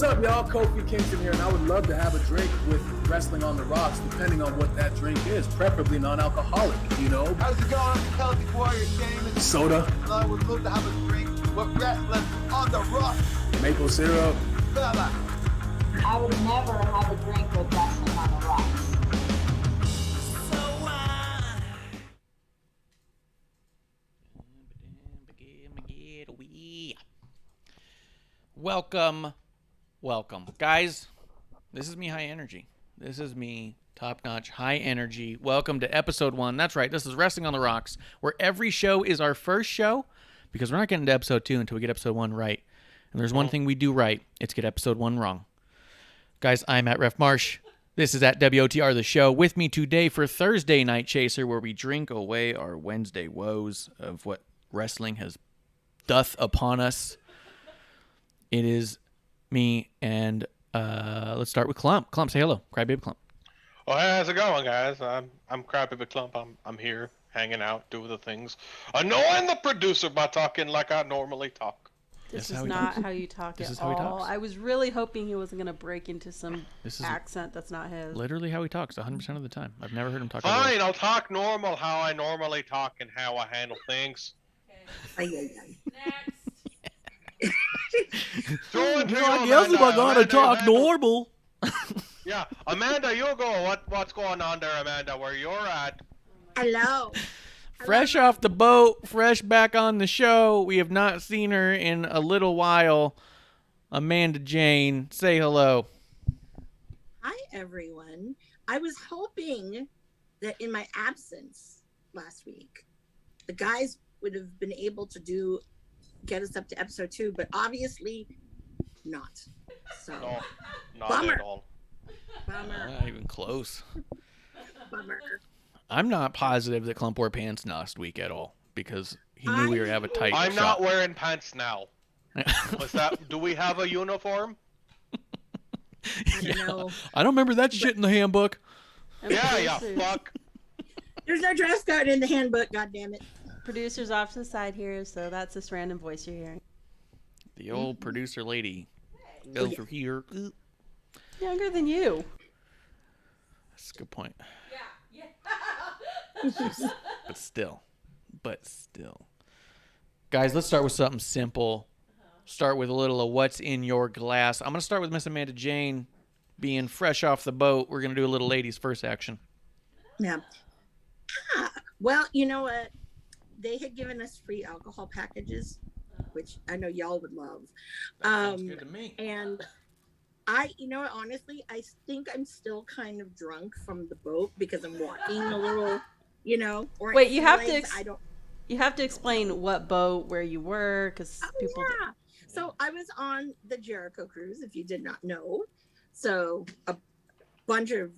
up, y'all? Kofi Kingston here, and I would love to have a drink with Wrestling on the Rocks, depending on what that drink is, preferably non-alcoholic, you know? How's it going? I'm the Celtic Warrior, Damon. Soda. I would love to have a drink with Wrestling on the Rocks. Maple syrup. Fella. I would never have a drink with Wrestling on the Rocks. Welcome. Guys, this is me, high energy. This is me, top-notch, high energy. Welcome to episode 1. That's right, this is Wrestling on the Rocks, where every show is our first show, because we're not getting to episode 2 until we get episode 1 right. And there's one thing we do right, it's get episode 1 wrong. Guys, I'm at Ref Marsh. This is at WOTR The Show. With me today for Thursday Night Chaser, where we drink away our Wednesday woes of what wrestling has doth upon us. It is me, and let's start with Klump. Klump, say hello. Crybaby Klump. Oh, how's it going, guys? I'm Crybaby Klump. I'm here, hanging out, doing the things, annoying the producer by talking like I normally talk. This is not how you talk at all. I was really hoping he wasn't going to break into some accent that's not his. Literally how he talks 100% of the time. I've never heard him talk. Fine, I'll talk normal how I normally talk and how I handle things. Okay. Next. I guess if I gotta talk normal. Yeah, Amanda, you go. What's going on there, Amanda? Where you're at? Hello. Fresh off the boat, fresh back on the show. We have not seen her in a little while. Amanda Jane, say hello. Hi, everyone. I was hoping that in my absence last week, the guys would have been able to get us up to episode 2, but obviously not. So No, not Bummer. at all. Bummer. Not even close. Bummer. I'm not positive that Klump wore pants last week at all because he knew we were have a tight I'm shot. not wearing pants now. Was that? Do we have a uniform? I don't know. I don't remember that shit in the handbook. Yeah, fuck. There's no dress code in the handbook, God damn it. Producer's off to the side here, so that's this random voice you're hearing. The old producer lady over here. Younger than you. That's a good point. Yeah. But still. Guys, let's start with something simple. Start with a little of what's in your glass. I'm going to start with Miss Amanda Jane being fresh off the boat. We're going to do a little ladies first action. Yeah. Well, you know what? They had given us free alcohol packages, which I know y'all would love. Sounds good to me. And honestly, I think I'm still kind of drunk from the boat because I'm walking a little, Or Wait, you have to explain what boat, where you were, because people. Yeah. So I was on the Jericho Cruise, if you did not know. So a bunch of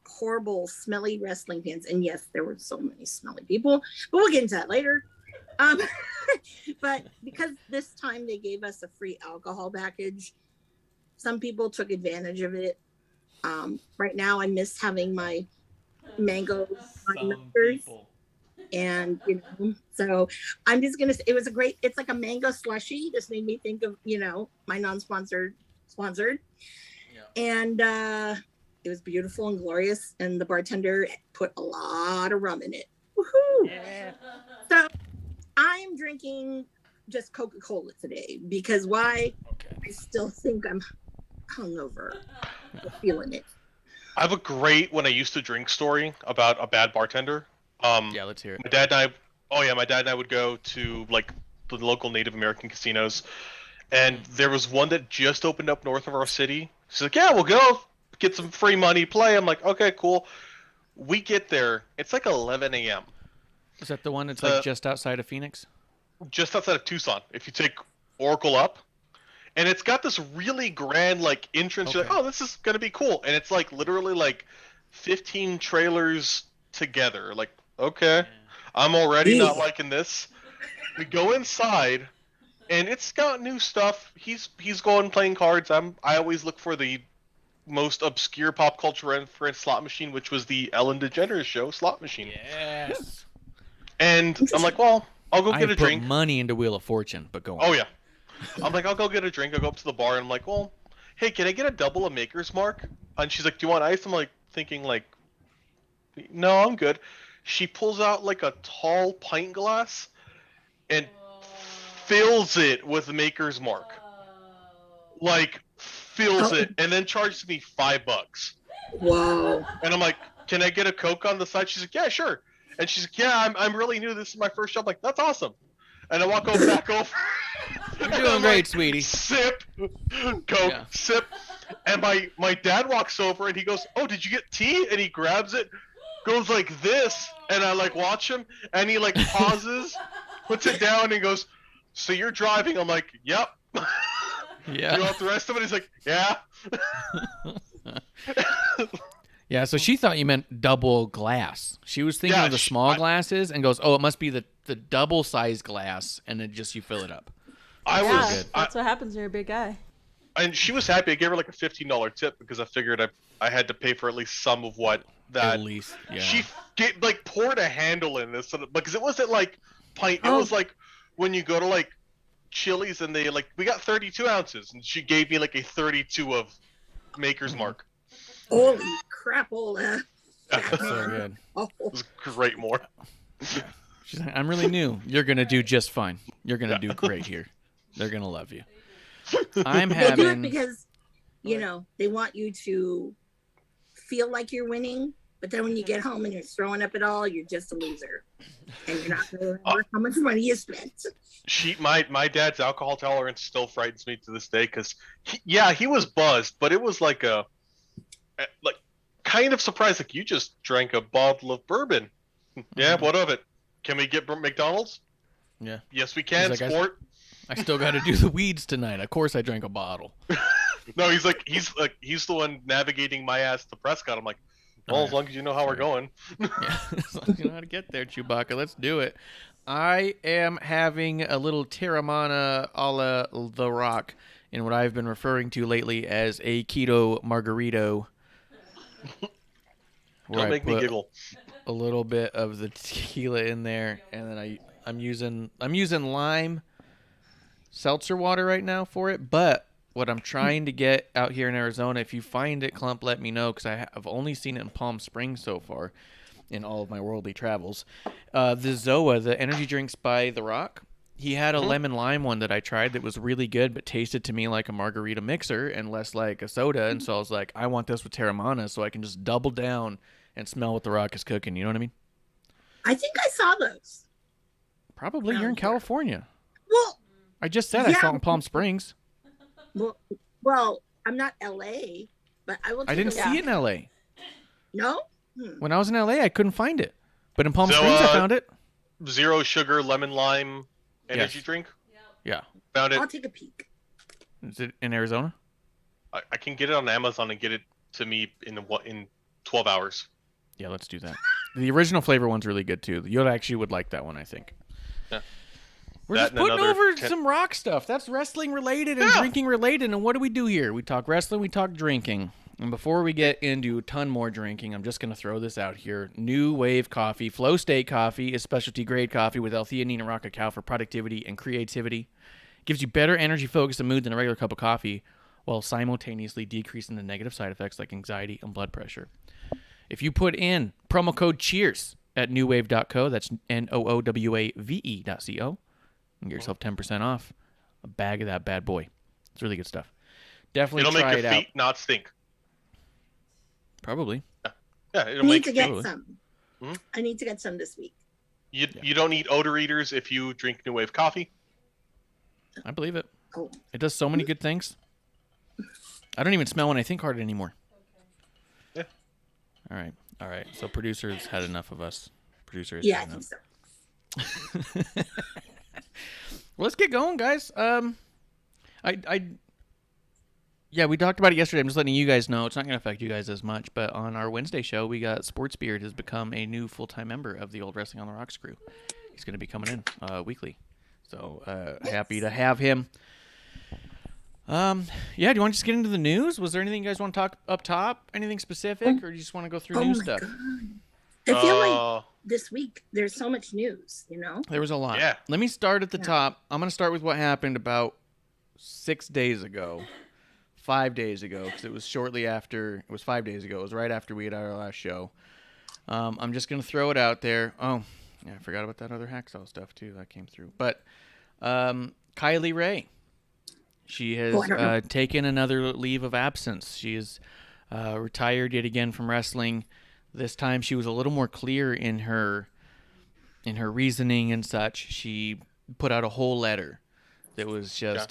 horrible, smelly wrestling fans, and yes, there were so many smelly people, but we'll get into that later. But because this time they gave us a free alcohol package, some people took advantage of it. Right now, I miss having my mango members, and so I'm just gonna say it was it's like a mango slushy. This made me think of my non-sponsored sponsored, and it was beautiful and glorious, and the bartender put a lot of rum in it. Woohoo! Yeah. So I'm drinking just Coca-Cola today because why? Okay. I still think I'm hungover, feeling it. I have a great when I used to drink story about a bad bartender. Yeah, let's hear it. My dad and I would go to like the local Native American casinos, and there was one that just opened up north of our city. She's like, "Yeah, we'll go get some free money, play." I'm like, "Okay, cool." We get there, it's like 11 a.m. Is that the one that's like just outside of Phoenix? Just outside of Tucson. If you take Oracle up, and it's got this really grand like entrance. Okay. You're like, "Oh, this is gonna be cool," and it's like literally like 15 trailers together. Like, okay, I'm already not liking this. We go inside, and it's got new stuff. He's going playing cards. I always look for the most obscure pop culture reference slot machine, which was the Ellen DeGeneres show slot machine. Yes. And I'm like, well, I'll go get a drink. Put money into Wheel of Fortune, but go on. Oh yeah. I'm like, I'll go get a drink. I'll go up to the bar, and I'm like, well, hey, can I get a double of Maker's Mark? And she's like, do you want ice? I'm like thinking like, no, I'm good. She pulls out like a tall pint glass and fills it with Maker's Mark. Like fills it and then charges me $5. Whoa. And I'm like, can I get a Coke on the side? She's like, yeah, sure. And she's like, yeah, I'm really new. This is my first job. I'm like, that's awesome. And I walk back over. You're doing great, sweetie. Sip, Coke, sip. And my dad walks over and he goes, oh, did you get tea? And he grabs it, goes like this, and I like watch him, and he like pauses, puts it down, and he goes, so you're driving? I'm like, yep. Yeah. You want the rest of it? He's like, yeah. Yeah, so she thought you meant double glass. She was thinking of the small glasses and goes, oh, it must be the double size glass, and then just you fill it up. That's what happens when you're a big guy. And she was happy. I gave her like a $15 tip because I figured I had to pay for at least some of what that. At least, yeah. She poured a handle in this because it wasn't like pint. It was like when you go to like Chili's and they like, we got 32 ounces, and she gave me like a 32 of Maker's Mark. Holy crapola. So good. Oh. It was great more. She's like, I'm really new. You're going to do just fine. You're going to do great here. They're going to love you. I'm having... They do it because, you know, they want you to feel like you're winning, but then when you get home and you're throwing up it all, you're just a loser. And you're not going to remember how much money you spent. My dad's alcohol tolerance still frightens me to this day because, he was buzzed, but it was like kind of surprised. Like, you just drank a bottle of bourbon. Yeah, what of it? Can we get McDonald's? Yeah. Yes, we can, like, sport. I still got to do the weeds tonight. Of course I drank a bottle. No, he's the one navigating my ass to Prescott. I'm like, well, as long as you know how we're going. Yeah, as long as you know how to get there, Chewbacca. Let's do it. I am having a little Terramana a la The Rock in what I've been referring to lately as a keto margarito. Don't make me giggle. A little bit of the tequila in there, and then I'm using lime seltzer water right now for it. But what I'm trying to get out here in Arizona, if you find it, Klump, let me know, because I've only seen it in Palm Springs so far in all of my worldly travels. The Zoa, the energy drinks by The Rock, he had a lemon lime one that I tried that was really good, but tasted to me like a margarita mixer and less like a soda. And so I was like, I want this with Terramana so I can just double down and smell what The Rock is cooking. You know what I mean? I think I saw those. Probably. You're in California. Well, I just said I saw it in Palm Springs. Well, I'm not LA, but I will. I didn't see it in LA. No? When I was in LA, I couldn't find it. But in Palm Springs, I found it. Zero sugar lemon lime energy drink? Yeah. Found it. I'll take a peek. Is it in Arizona? I can get it on Amazon and get it to me in 12 hours. Yeah, let's do that. The original flavor one's really good, too. You actually would like that one, I think. Yeah. We're just putting over some rock stuff. That's wrestling related and drinking related. And what do we do here? We talk wrestling, we talk drinking. And before we get into a ton more drinking, I'm just going to throw this out here. New Wave Coffee. Flow State Coffee is specialty grade coffee with L-theanine and raw cacao for productivity and creativity. Gives you better energy, focus, and mood than a regular cup of coffee while simultaneously decreasing the negative side effects like anxiety and blood pressure. If you put in promo code CHEERS at newwave.co, that's NOOWAVE.co, and get yourself 10% off a bag of that bad boy. It's really good stuff. Definitely try it out. It'll make your feet not stink. Probably. Yeah, I need to get some. I need to get some this week. You don't need odor eaters if you drink New Wave coffee? I believe it. Oh. It does so many good things. I don't even smell when I think hard anymore. Yeah. All right. So producers had enough of us. Producers. Yeah, I think so. Well, let's get going, guys. We talked about it yesterday. I'm just letting you guys know. It's not going to affect you guys as much, but on our Wednesday show, we got Sports Beard has become a new full-time member of the old Wrestling on the Rocks crew. He's going to be coming in weekly. So happy to have him. Do you want to just get into the news? Was there anything you guys want to talk up top? Anything specific, or do you just want to go through news stuff? God. I feel like this week there's so much news, you know? There was a lot. Yeah. Let me start at the top. I'm going to start with what happened about 6 days ago. 5 days ago because it was shortly after. It was 5 days ago. It was right after we had our last show. I'm just gonna throw it out there. Oh, yeah, I forgot about that other hacksaw stuff too that came through. But Kylie Ray, she has taken another leave of absence. She is retired yet again from wrestling. This time she was a little more clear in her reasoning and such. She put out a whole letter that was just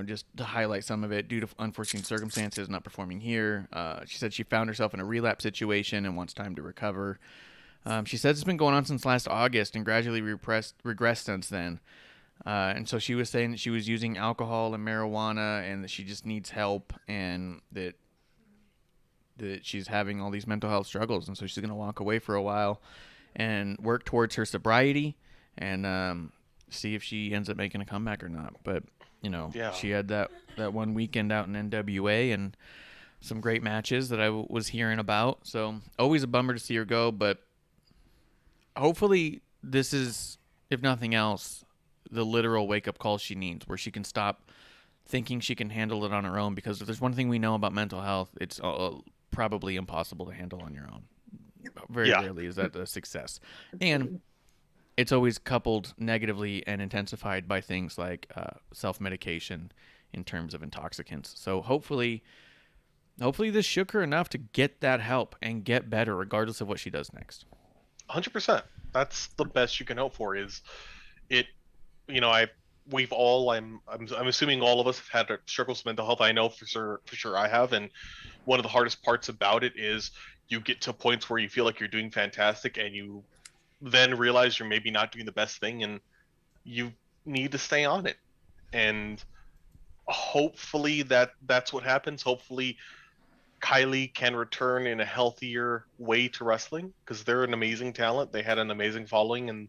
just to highlight some of it due to unforeseen circumstances, not performing here. She said she found herself in a relapse situation and wants time to recover. She says it's been going on since last August and gradually regressed since then. And so she was saying that she was using alcohol and marijuana and that she just needs help and that she's having all these mental health struggles. And so she's going to walk away for a while and work towards her sobriety and see if she ends up making a comeback or not. But, she had that one weekend out in NWA and some great matches that I was hearing about. So always a bummer to see her go, but hopefully this is, if nothing else, the literal wake-up call she needs, where she can stop thinking she can handle it on her own, because if there's one thing we know about mental health, it's probably impossible to handle on your own. Very rarely is that a success. And it's always coupled negatively and intensified by things like self-medication in terms of intoxicants. So hopefully this shook her enough to get that help and get better regardless of what she does next. 100%. That's the best you can hope for. Is it? We've all. I'm assuming all of us have had struggles with mental health. I know for sure I have. And one of the hardest parts about it is you get to points where you feel like you're doing fantastic, and you then realize you're maybe not doing the best thing, and you need to stay on it. And hopefully that's what happens. Hopefully Kylie can return in a healthier way to wrestling, because they're an amazing talent. They had an amazing following, and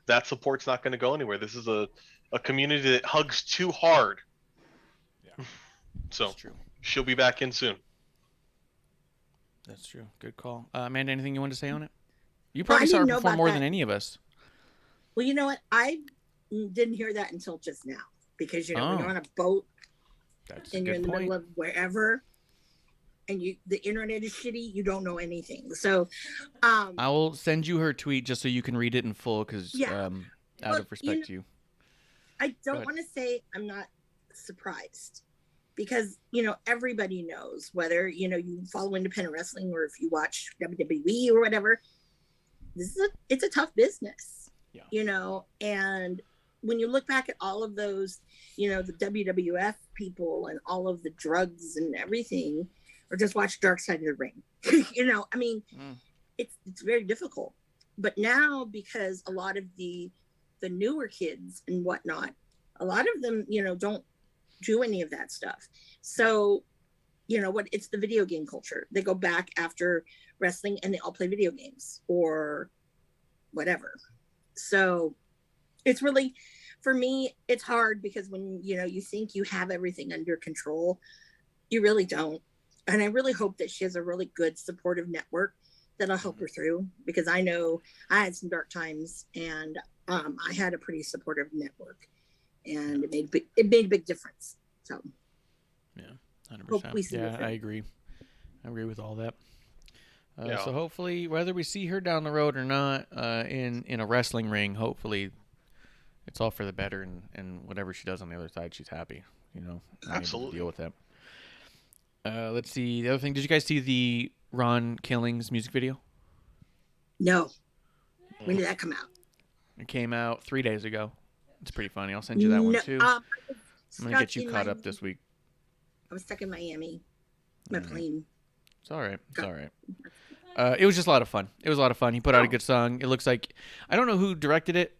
that support's not going to go anywhere. This is a community that hugs too hard. Yeah. So that's true. She'll be back in soon. That's true. Good call. Amanda, anything you want to say on it? You probably saw her perform more than any of us. Well, you know what? I didn't hear that until just now, because when you're on a boat and you're in the middle of wherever, and the internet is shitty, you don't know anything. So I will send you her tweet just so you can read it in full, because out of respect to you. I don't want to say I'm not surprised, because everybody knows, whether you follow independent wrestling or if you watch WWE or whatever, it's a tough business. And when you look back at all of those, the WWF people and all of the drugs and everything, or just watch Dark Side of the Ring, it's very difficult. But now, because a lot of the newer kids and whatnot, a lot of them, don't do any of that stuff. So, it's the video game culture. They go back after wrestling and they all play video games or whatever. So it's really, for me, it's hard, because when, you think you have everything under control, you really don't. And I really hope that she has a really good supportive network that'll help her through, because I know I had some dark times, and I had a pretty supportive network, and it made a big difference. So yeah, 100%. Yeah, I agree. I agree with all that. So hopefully, whether we see her down the road or not in a wrestling ring, hopefully it's all for the better, and whatever she does on the other side, she's happy. Absolutely. Deal with that. Let's see. The other thing, did you guys see the Ron Killings music video? No. When did that come out? It came out 3 days ago. It's pretty funny. I'll send you that one too. I'm going to get you caught up this week. I was stuck in Miami. My plane. It's all right. It's all right. It was just a lot of fun. It was a lot of fun. He put out a good song. It looks like, I don't know who directed it,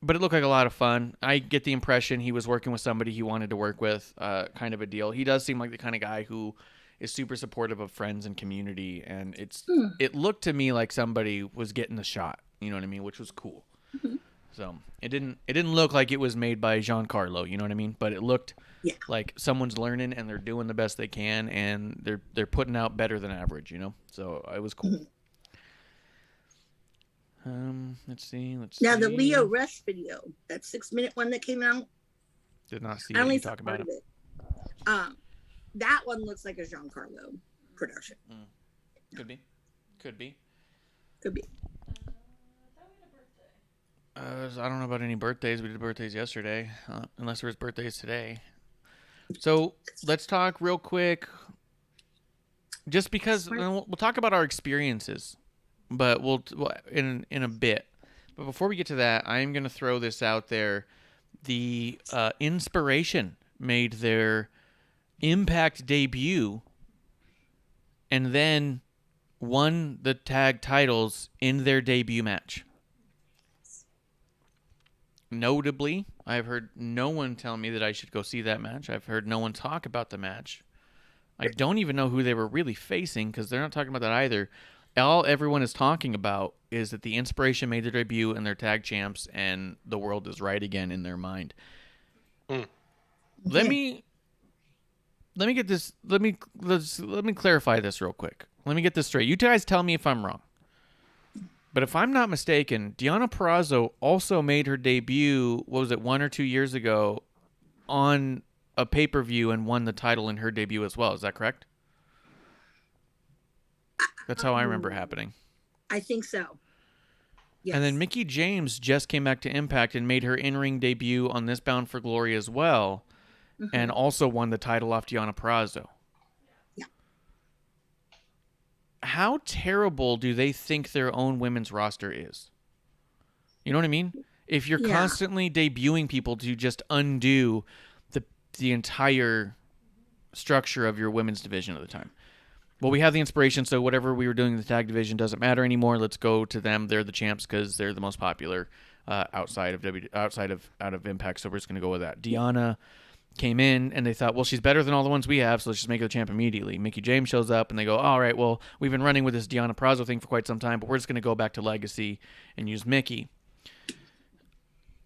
but it looked like a lot of fun. I get the impression he was working with somebody he wanted to work with, kind of a deal. He does seem like the kind of guy who is super supportive of friends and community, and it looked to me like somebody was getting the shot, you know what I mean, which was cool. Mm-hmm. So it didn't look like it was made by Giancarlo, you know what I mean, but it looked like someone's learning and they're doing the best they can, and they're putting out better than average, so it was cool. Mm-hmm. Let's see. Now the Leo Rush video, that 6-minute one that came out. Did not see it. You talk about it. That one looks like a Giancarlo production. Could be. Could be. I don't know about any birthdays. We did birthdays yesterday, unless there was birthdays today. So let's talk real quick. Just because we'll talk about our experiences, but we'll in a bit. But before we get to that, I'm going to throw this out there. The Inspiration made their Impact debut and then won the tag titles in their debut match. Notably, I've heard no one tell me that I should go see that match. I've heard no one talk about the match. I don't even know who they were really facing because they're not talking about that either. All everyone is talking about is that the Inspiration made their debut and they're tag champs and the world is right again in their mind. Let me get this. Let me clarify this real quick. Let me get this straight. You guys tell me if I'm wrong. But if I'm not mistaken, Deonna Purrazzo also made her debut, what was it, 1 or 2 years ago, on a pay-per-view and won the title in her debut as well. Is that correct? That's how I remember happening. I think so. Yes. And then Mickie James just came back to Impact and made her in-ring debut on this Bound for Glory as well, and also won the title off Deonna Purrazzo. How terrible do they think their own women's roster is? You know what I mean? If you're constantly debuting people to just undo the entire structure of your women's division at the time. Well, we have the Inspiration, so whatever we were doing in the tag division doesn't matter anymore. Let's go to them. They're the champs because they're the most popular outside of Impact. So we're just going to go with that. Deonna came in and they thought, well, she's better than all the ones we have, so let's just make her the champ immediately. Mickie James shows up and they go, all right, well, we've been running with this Deonna Purrazzo thing for quite some time, but we're just going to go back to Legacy and use Mickie.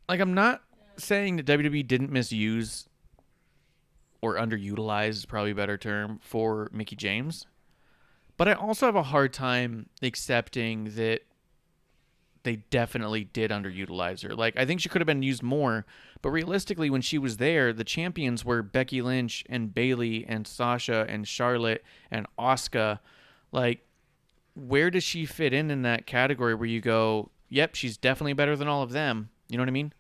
Like, I'm not saying that WWE didn't misuse or underutilize is probably a better term for Mickie James, but I also have a hard time accepting that they definitely did underutilize her. Like, I think she could have been used more, but realistically, when she was there, the champions were Becky Lynch and Bayley and Sasha and Charlotte and Asuka. Like, where does she fit in that category where you go, yep, she's definitely better than all of them? You know what I mean?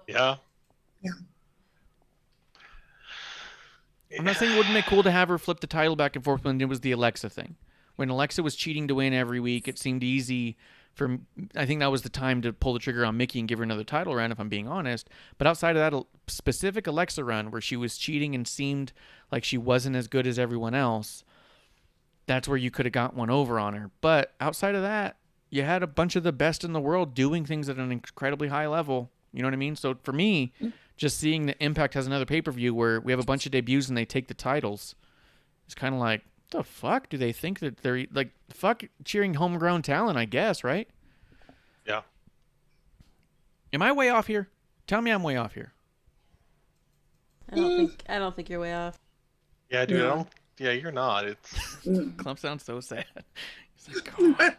Yeah. I'm not saying it wouldn't be cool to have her flip the title back and forth when it was the Alexa thing. When Alexa was cheating to win every week, it seemed easy for. I think that was the time to pull the trigger on Mickie and give her another title run, if I'm being honest. But outside of that specific Alexa run where she was cheating and seemed like she wasn't as good as everyone else, that's where you could have got one over on her. But outside of that, you had a bunch of the best in the world doing things at an incredibly high level. You know what I mean? So for me, just seeing that Impact has another pay-per-view where we have a bunch of debuts and they take the titles, it's kind of like, what the fuck do they think that they're like? Fuck cheering homegrown talent, I guess, right? Yeah. Am I way off here? Tell me I'm way off here. I don't think you're way off. Yeah, dude. I don't. Yeah, you're not. It's. Klump sounds so sad. He's like, God.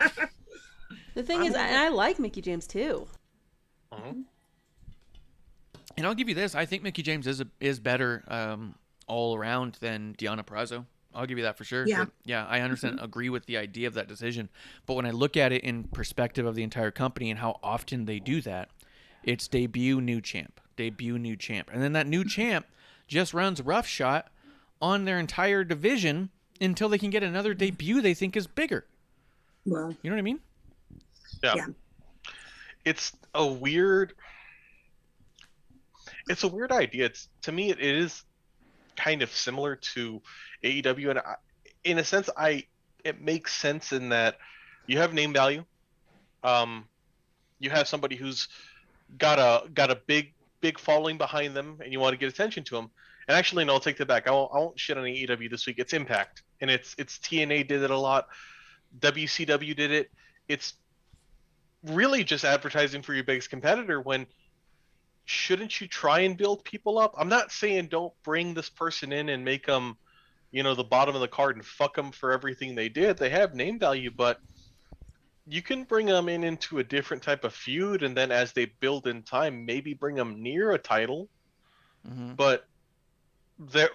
The thing is, I like Mickie James too. And I'll give you this: I think Mickie James is better all around than Deonna Purrazzo. I'll give you that for sure. Yeah. But yeah, I understand, agree with the idea of that decision. But when I look at it in perspective of the entire company and how often they do that, it's debut, new champ. And then that new champ just runs roughshod on their entire division until they can get another debut they think is bigger. Well, you know what I mean? Yeah. It's a weird idea. To me, it is kind of similar to AEW, and in a sense, it makes sense in that you have name value. You have somebody who's got a big following behind them, and you want to get attention to them. And actually, no, I'll take that back. I won't shit on AEW this week. It's Impact, and it's TNA did it a lot. WCW did it. It's really just advertising for your biggest competitor. When shouldn't you try and build people up? I'm not saying don't bring this person in and make them, the bottom of the card and fuck them for everything they did. They have name value, but you can bring them into a different type of feud, and then as they build in time, maybe bring them near a title. But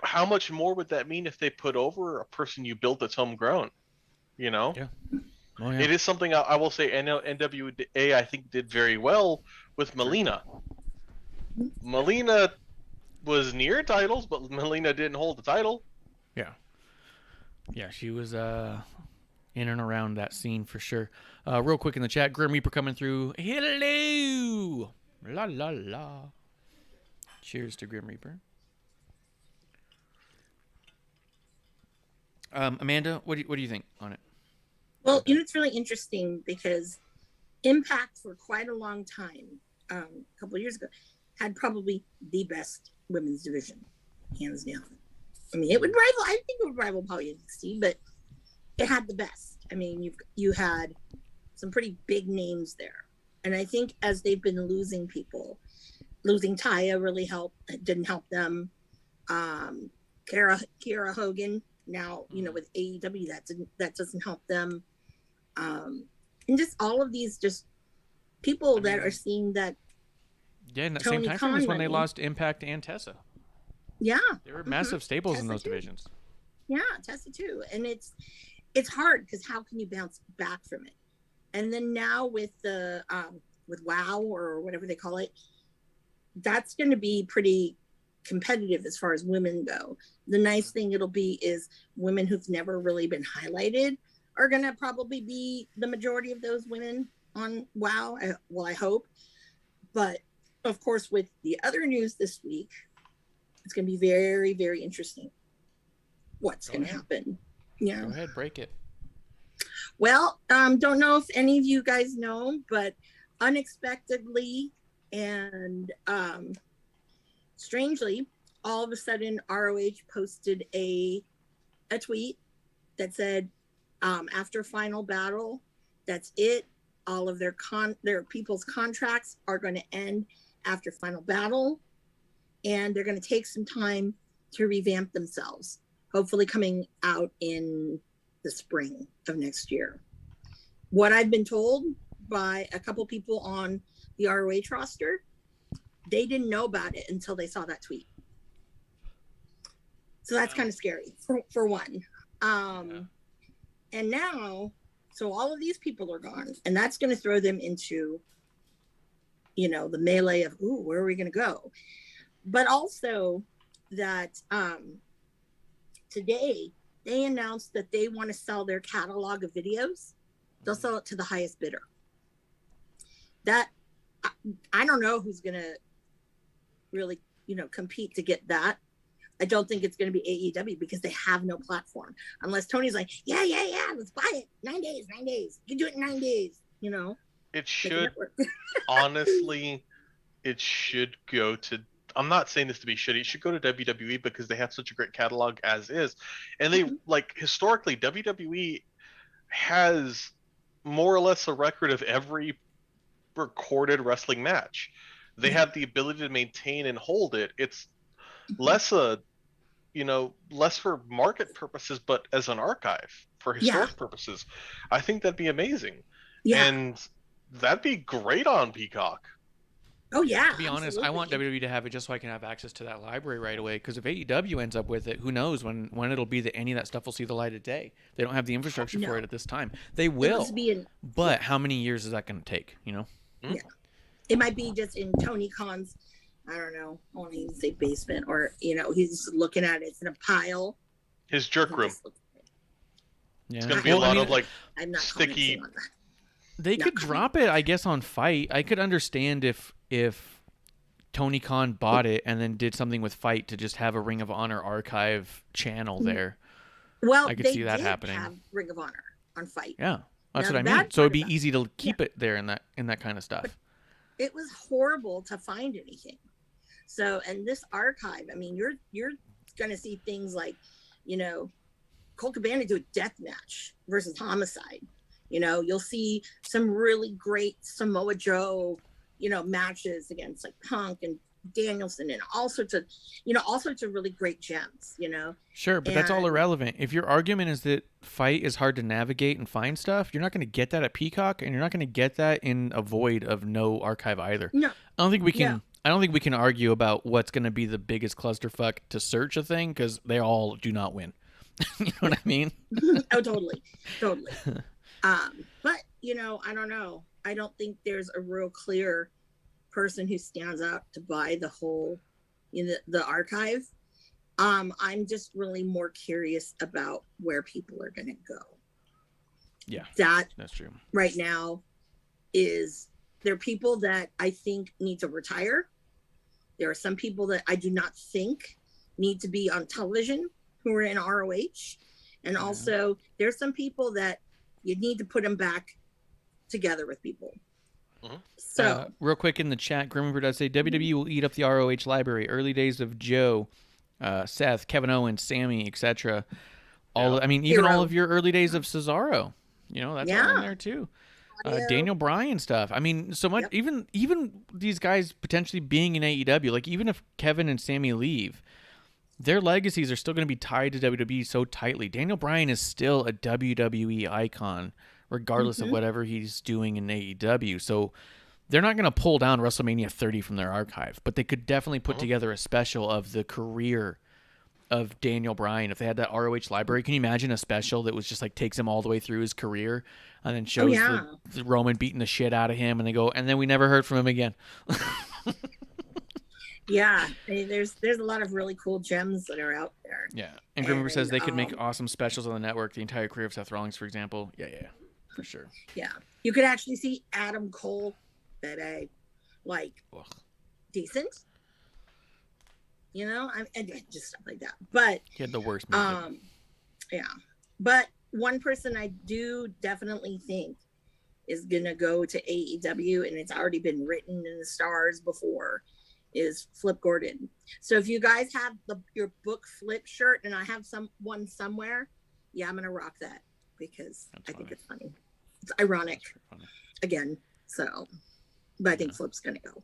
how much more would that mean if they put over a person you built that's homegrown? You know? Yeah. Oh, yeah. It is something I will say NWA I think did very well with Melina. Melina was near titles, but Melina didn't hold the title. Yeah. Yeah, she was in and around that scene for sure. Real quick in the chat, Grim Reaper coming through. Hello! La la la. Cheers to Grim Reaper. Amanda, what do you think on it? Well, it's really interesting because Impact for quite a long time, a couple of years ago, had probably the best women's division, hands down. I mean, I think it would rival probably NXT, but it had the best. I mean, you had some pretty big names there. And I think as they've been losing people, losing Taya really didn't help them. Kiera Hogan, now, with AEW, that doesn't help them. And just all of these just people that are seeing that. Yeah, in that same time frame is when they lost Impact and Tessa. Yeah. They were massive staples in those divisions. Yeah, Tessa too. And it's hard because how can you bounce back from it? And then now with the with WoW or whatever they call it, that's going to be pretty competitive as far as women go. The nice thing it'll be is women who've never really been highlighted are going to probably be the majority of those women on WoW. I hope. But of course, with the other news this week, it's going to be very, very interesting. What's going to happen? Yeah. Go ahead, break it. Well, don't know if any of you guys know, but unexpectedly and strangely, all of a sudden, ROH posted a tweet that said, after Final Battle, that's it. All of their people's contracts are going to end after Final Battle, and they're going to take some time to revamp themselves, hopefully coming out in the spring of next year. What I've been told by a couple people on the ROH roster, they didn't know about it until they saw that tweet. So that's kind of scary for one. And now, so all of these people are gone, and that's going to throw them into, the melee of, where are we going to go? But also that today they announced that they want to sell their catalog of videos. They'll sell it to the highest bidder. That, I don't know who's going to really, compete to get that. I don't think it's going to be AEW because they have no platform. Unless Tony's like, yeah, let's buy it. 9 days. You can do it in 9 days, It should, honestly, it should go to, I'm not saying this to be shitty, it should go to WWE because they have such a great catalog as is. And they, historically, WWE has more or less a record of every recorded wrestling match. They have the ability to maintain and hold it. It's less for market purposes, but as an archive for historic purposes. I think that'd be amazing. Yeah. And that'd be great on Peacock. Oh, yeah. To be honest, I want WWE to have it just so I can have access to that library right away. Because if AEW ends up with it, who knows when it'll be that any of that stuff will see the light of day. They don't have the infrastructure for it at this time. They will. But how many years is that going to take, Yeah. It might be just in Tony Khan's, I don't know, I want to even say basement, or, he's looking at it. It's in a pile. His jerk room. Yeah. It's going to be a lot of, I'm not sticky. On that. They could drop it, I guess, on Fight. I could understand if Tony Khan bought it and then did something with Fight to just have a Ring of Honor archive channel there. Well, I could see that happening. Have Ring of Honor on Fight. Yeah, that's what I mean. So it'd be easy to keep it there in that kind of stuff. But it was horrible to find anything. So, and this archive, I mean, you're going to see things like, Colt Cabana do a death match versus Homicide. You'll see some really great Samoa Joe, matches against like Punk and Danielson and all sorts of really great gems, Sure, but that's all irrelevant. If your argument is that Fight is hard to navigate and find stuff, you're not going to get that at Peacock, and you're not going to get that in a void of no archive either. No. I don't think we can I don't think we can argue about what's going to be the biggest clusterfuck to search a thing because they all do not win. You know what I mean? Oh, totally. But I don't know. I don't think there's a real clear person who stands out to buy the whole, the archive. I'm just really more curious about where people are going to go. Yeah, that's true. Right now there are people that I think need to retire. There are some people that I do not think need to be on television who are in ROH. And also there's some people that you need to put them back together with people. Mm-hmm. So real quick in the chat, Grimmer does say WWE will eat up the ROH library. Early days of Joe, Seth, Kevin Owens, Sammy, etc. All of your early days of Cesaro. That's all in there too. Daniel Bryan stuff. I mean, so much. Yep. Even these guys potentially being in AEW, like even if Kevin and Sammy leave, their legacies are still going to be tied to WWE so tightly. Daniel Bryan is still a WWE icon, regardless of whatever he's doing in AEW. So they're not going to pull down WrestleMania 30 from their archive, but they could definitely put together a special of the career of Daniel Bryan. If they had that ROH library, can you imagine a special that was just like takes him all the way through his career and then shows the Roman beating the shit out of him and they go, and then we never heard from him again. Yeah, I mean, there's a lot of really cool gems that are out there. Yeah, and Grimmer says they could make awesome specials on the network. The entire career of Seth Rollins, for example. Yeah, for sure. Yeah, you could actually see Adam Cole, decent. And just stuff like that. But he had the worst music. Yeah. But one person I do definitely think is gonna go to AEW, and it's already been written in the stars before, is Flip Gordon. So if you guys have your book Flip shirt, and I have one somewhere, I'm gonna rock that because I think it's funny. It's ironic again. So, but I think Flip's gonna go.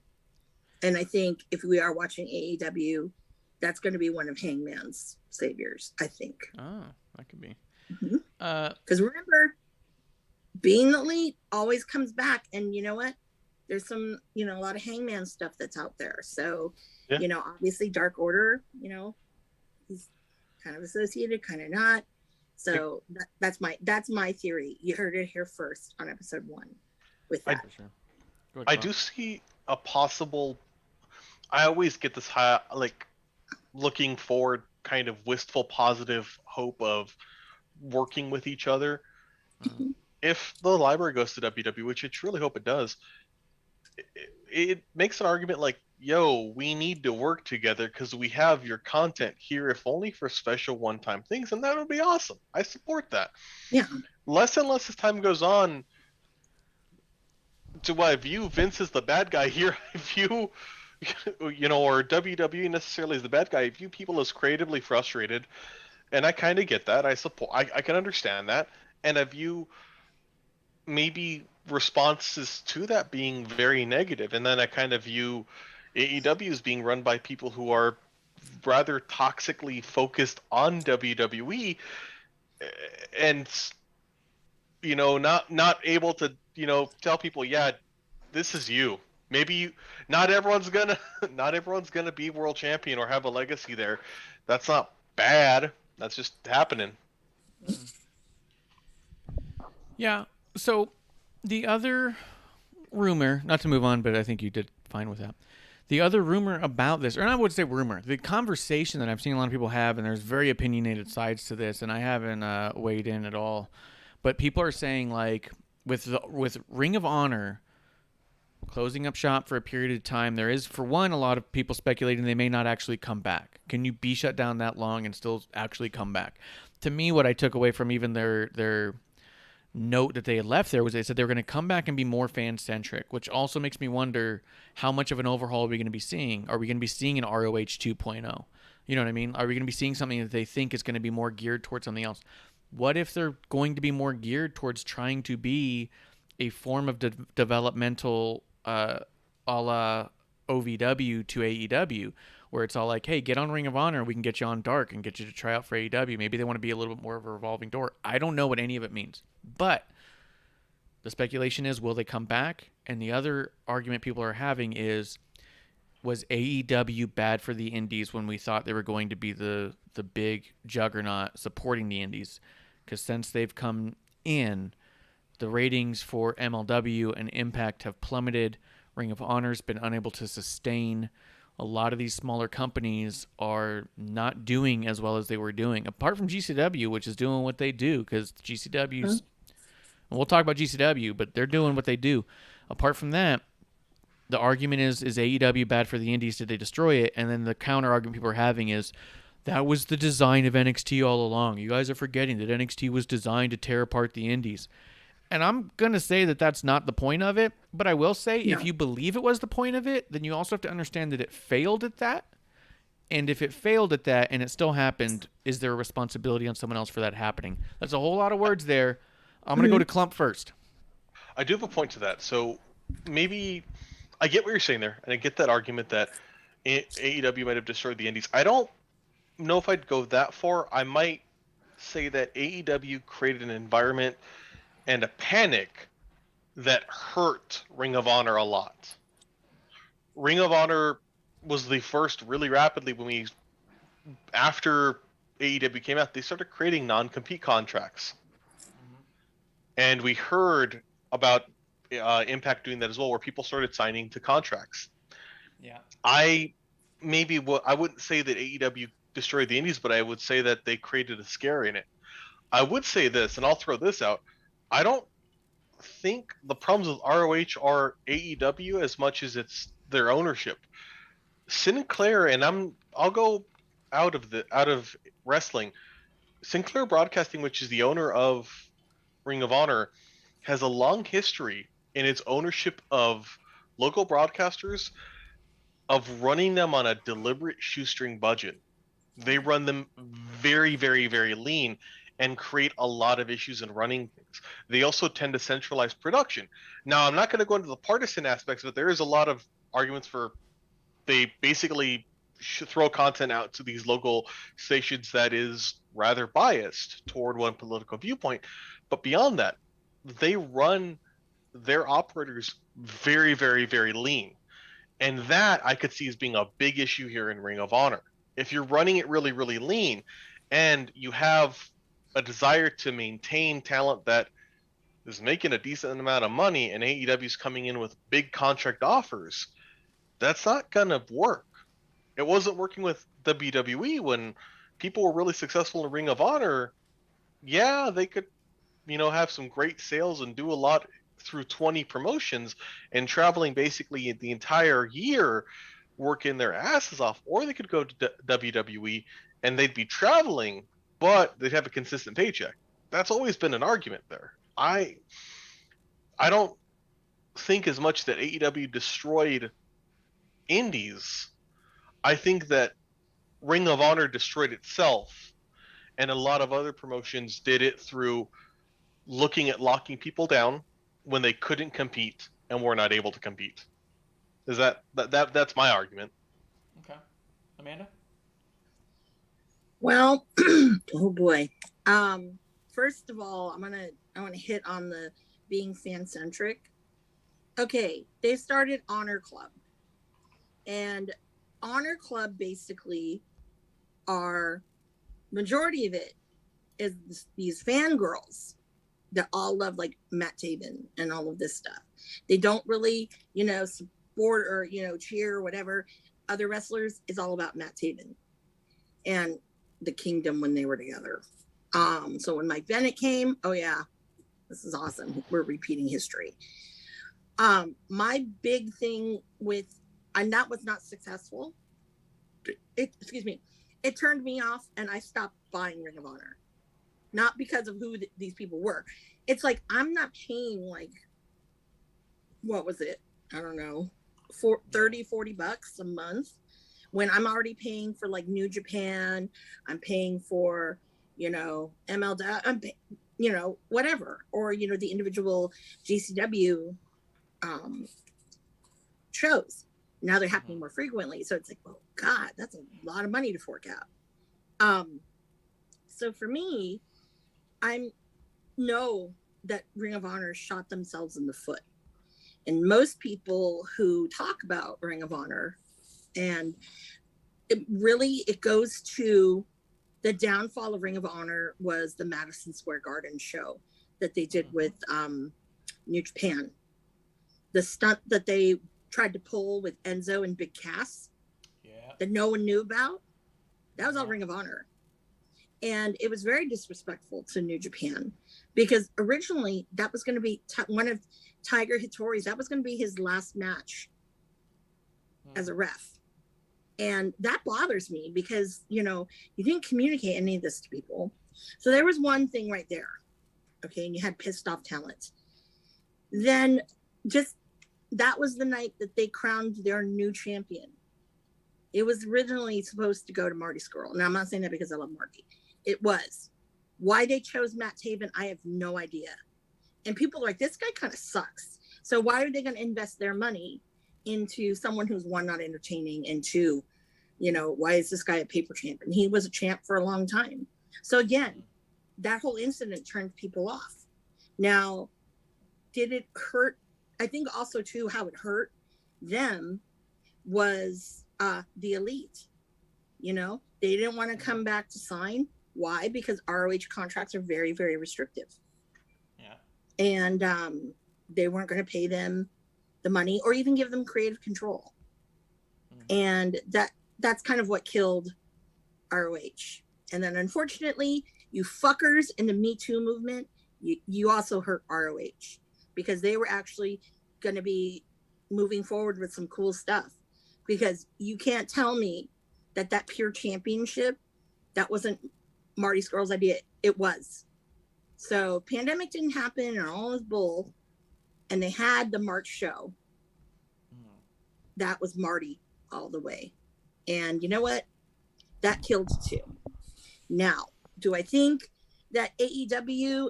And I think if we are watching AEW, that's going to be one of Hangman's saviors, I think. Oh, that could be. Because remember, being the elite always comes back. And you know what? There's some, a lot of Hangman stuff that's out there. So, obviously Dark Order, he's kind of associated, kind of not. So that's my theory. You heard it here first on episode 1 with that. I do see a possible... I always get this high, looking forward, kind of wistful, positive hope of working with each other. If the library goes to WWE, which I truly hope it does, it makes an argument like, yo, we need to work together because we have your content here, if only for special one-time things, and that would be awesome. I support that. Yeah. Less and less as time goes on, do I view Vince as the bad guy here? I view... or WWE necessarily as the bad guy. I view people as creatively frustrated, and I kind of get that. I can understand that, and I view maybe responses to that being very negative, and then I kind of view AEW as being run by people who are rather toxically focused on WWE, and not able to tell people, this is you. Maybe not everyone's gonna be world champion or have a legacy there. That's not bad. That's just happening. Yeah. So the other rumor, not to move on, but I think you did fine with that. The other rumor about this, or I would say rumor, the conversation that I've seen a lot of people have, and there's very opinionated sides to this, and I haven't weighed in at all. But people are saying with Ring of Honor closing up shop for a period of time, there is, for one, a lot of people speculating they may not actually come back. Can you be shut down that long and still actually come back? To me, what I took away from even their note that they had left there was they said they were going to come back and be more fan-centric, which also makes me wonder how much of an overhaul are we going to be seeing? Are we going to be seeing an ROH 2.0? You know what I mean? Are we going to be seeing something that they think is going to be more geared towards something else? What if they're going to be more geared towards trying to be a form of developmental a la OVW to AEW, where it's all like, hey, get on Ring of Honor, we can get you on Dark and get you to try out for AEW. Maybe they want to be a little bit more of a revolving door. I don't know what any of it means, but the speculation is, will they come back? And the other argument people are having is, was AEW bad for the indies when we thought they were going to be the big juggernaut supporting the indies? Because since they've come in, the ratings for MLW and Impact have plummeted. Ring of Honor's been unable to sustain. A lot of these smaller companies are not doing as well as they were doing, apart from GCW, which is doing what they do, because GCW's... And we'll talk about GCW, but they're doing what they do. Apart from that, the argument is AEW bad for the indies? Did they destroy it? And then the counter argument people are having is, that was the design of NXT all along. You guys are forgetting that NXT was designed to tear apart the indies. And I'm going to say that that's not the point of it, but I will say if you believe it was the point of it, then you also have to understand that it failed at that. And if it failed at that and it still happened, is there a responsibility on someone else for that happening? That's a whole lot of words there. I'm going to go to Klump first. I do have a point to that. So maybe I get what you're saying there, and I get that argument that AEW might have destroyed the indies. I don't know if I'd go that far. I might say that AEW created an environment and a panic that hurt Ring of Honor a lot. Ring of Honor was the first really rapidly after AEW came out, they started creating non-compete contracts. And we heard about Impact doing that as well, where people started signing to contracts. Yeah. I wouldn't say that AEW destroyed the indies, but I would say that they created a scare in it. I would say this, and I'll throw this out. I don't think the problems with ROH are AEW as much as it's their ownership. Sinclair, and I'll go out of wrestling. Sinclair Broadcasting, which is the owner of Ring of Honor, has a long history in its ownership of local broadcasters of running them on a deliberate shoestring budget. They run them very, very, very lean and create a lot of issues in running things. They also tend to centralize production. Now, I'm not going to go into the partisan aspects, but there is a lot of arguments for they basically throw content out to these local stations that is rather biased toward one political viewpoint. But beyond that, they run their operators very, very, very lean. And that I could see as being a big issue here in Ring of Honor. If you're running it really, really lean and you have a desire to maintain talent that is making a decent amount of money and AEW is coming in with big contract offers, that's not going to work. It wasn't working with WWE when people were really successful in Ring of Honor. Yeah, they could, have some great sales and do a lot through 20 promotions and traveling basically the entire year, working their asses off. Or they could go to WWE and they'd be traveling, but they'd have a consistent paycheck. That's always been an argument there. I don't think as much that AEW destroyed indies. I think that Ring of Honor destroyed itself, and a lot of other promotions did it through looking at locking people down when they couldn't compete and were not able to compete. Is that's my argument. Okay. Amanda? Well, oh boy. First of all, I want to hit on the being fan centric. Okay, they started Honor Club. And Honor Club basically majority of it is these fangirls that all love like Matt Taven and all of this stuff. They don't really, support or, cheer or whatever other wrestlers. It's all about Matt Taven and the Kingdom when they were together. So when Mike Bennett came, oh yeah, this is awesome. We're repeating history. My big thing and that was not successful. It turned me off and I stopped buying Ring of Honor. Not because of who these people were. It's like, I'm not paying what was it? I don't know, $30-40 a month when I'm already paying for like New Japan. I'm paying for, MLW, I'm whatever. Or, the individual GCW shows. Now they're happening more frequently. So it's like, oh God, that's a lot of money to fork out. So for me, I know that Ring of Honor shot themselves in the foot. And most people who talk about Ring of Honor And it goes to the downfall of Ring of Honor was the Madison Square Garden show that they did with New Japan. The stunt that they tried to pull with Enzo and Big Cass that no one knew about, that was all Ring of Honor. And it was very disrespectful to New Japan because originally that was going to be one of Tiger Hattori's, that was going to be his last match as a ref. And that bothers me because, you didn't communicate any of this to people. So there was one thing right there. Okay. And you had pissed off talent. Then that was the night that they crowned their new champion. It was originally supposed to go to Marty Scurll. Now, I'm not saying that because I love Marty. It was. Why they chose Matt Taven, I have no idea. And people are like, this guy kind of sucks. So why are they going to invest their money into someone who's, one, not entertaining, and two, why is this guy a paper champ? And he was a champ for a long time. So again, that whole incident turned people off. Now, did it hurt? I think also too, how it hurt them was the Elite. They didn't want to come back to sign. Why? Because ROH contracts are very, very restrictive. Yeah. And they weren't going to pay them the money or even give them creative control. And that's kind of what killed ROH. And then unfortunately, you fuckers in the Me Too movement, you also hurt ROH because they were actually going to be moving forward with some cool stuff. Because you can't tell me that pure championship, that wasn't Marty Scurll's idea. It was. So pandemic didn't happen and all this bull. And they had the March show. That was Marty all the way. And you know what? That killed too. Now, do I think that AEW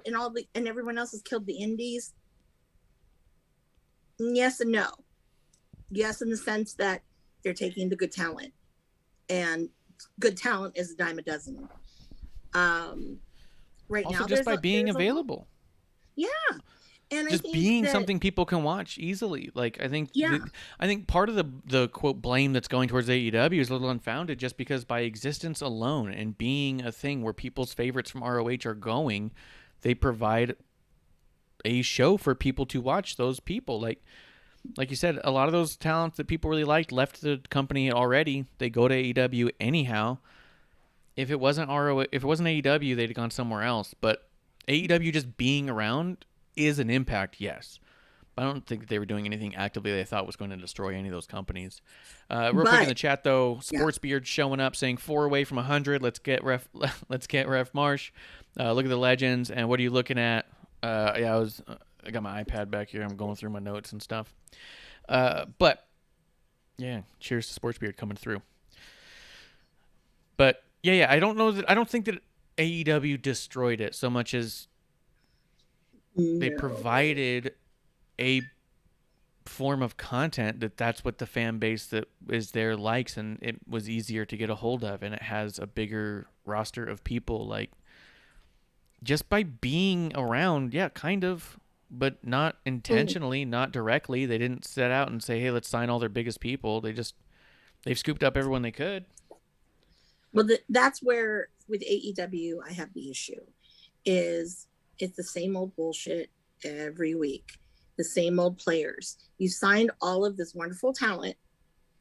and everyone else has killed the Indies? Yes and no. Yes, in the sense that they're taking the good talent, and good talent is a dime a dozen. Right also now, just by being available. Yeah. And just being something people can watch easily. Like, I think part of the quote blame that's going towards AEW is a little unfounded, just because by existence alone and being a thing where people's favorites from ROH are going, they provide a show for people to watch those people. Like you said, a lot of those talents that people really liked left the company already. They go to AEW anyhow. If it wasn't AEW, they'd have gone somewhere else. But AEW just being around is an impact, yes. But I don't think that they were doing anything actively they thought was going to destroy any of those companies. Real quick in the chat though, Sportsbeard showing up saying 4 away from 100. Let's get Ref Marsh. Look at the legends. And what are you looking at? I got my iPad back here. I'm going through my notes and stuff. But yeah, cheers to Sportsbeard coming through. But yeah, I don't think that AEW destroyed it so much as they provided a form of content that's what the fan base that is there likes, and it was easier to get a hold of, and it has a bigger roster of people, like, just by being around, kind of, but not intentionally, not directly. They didn't set out and say, hey, let's sign all their biggest people. They've scooped up everyone they could. Well, that's where with AEW I have the issue, is it's the same old bullshit every week, the same old players. You signed all of this wonderful talent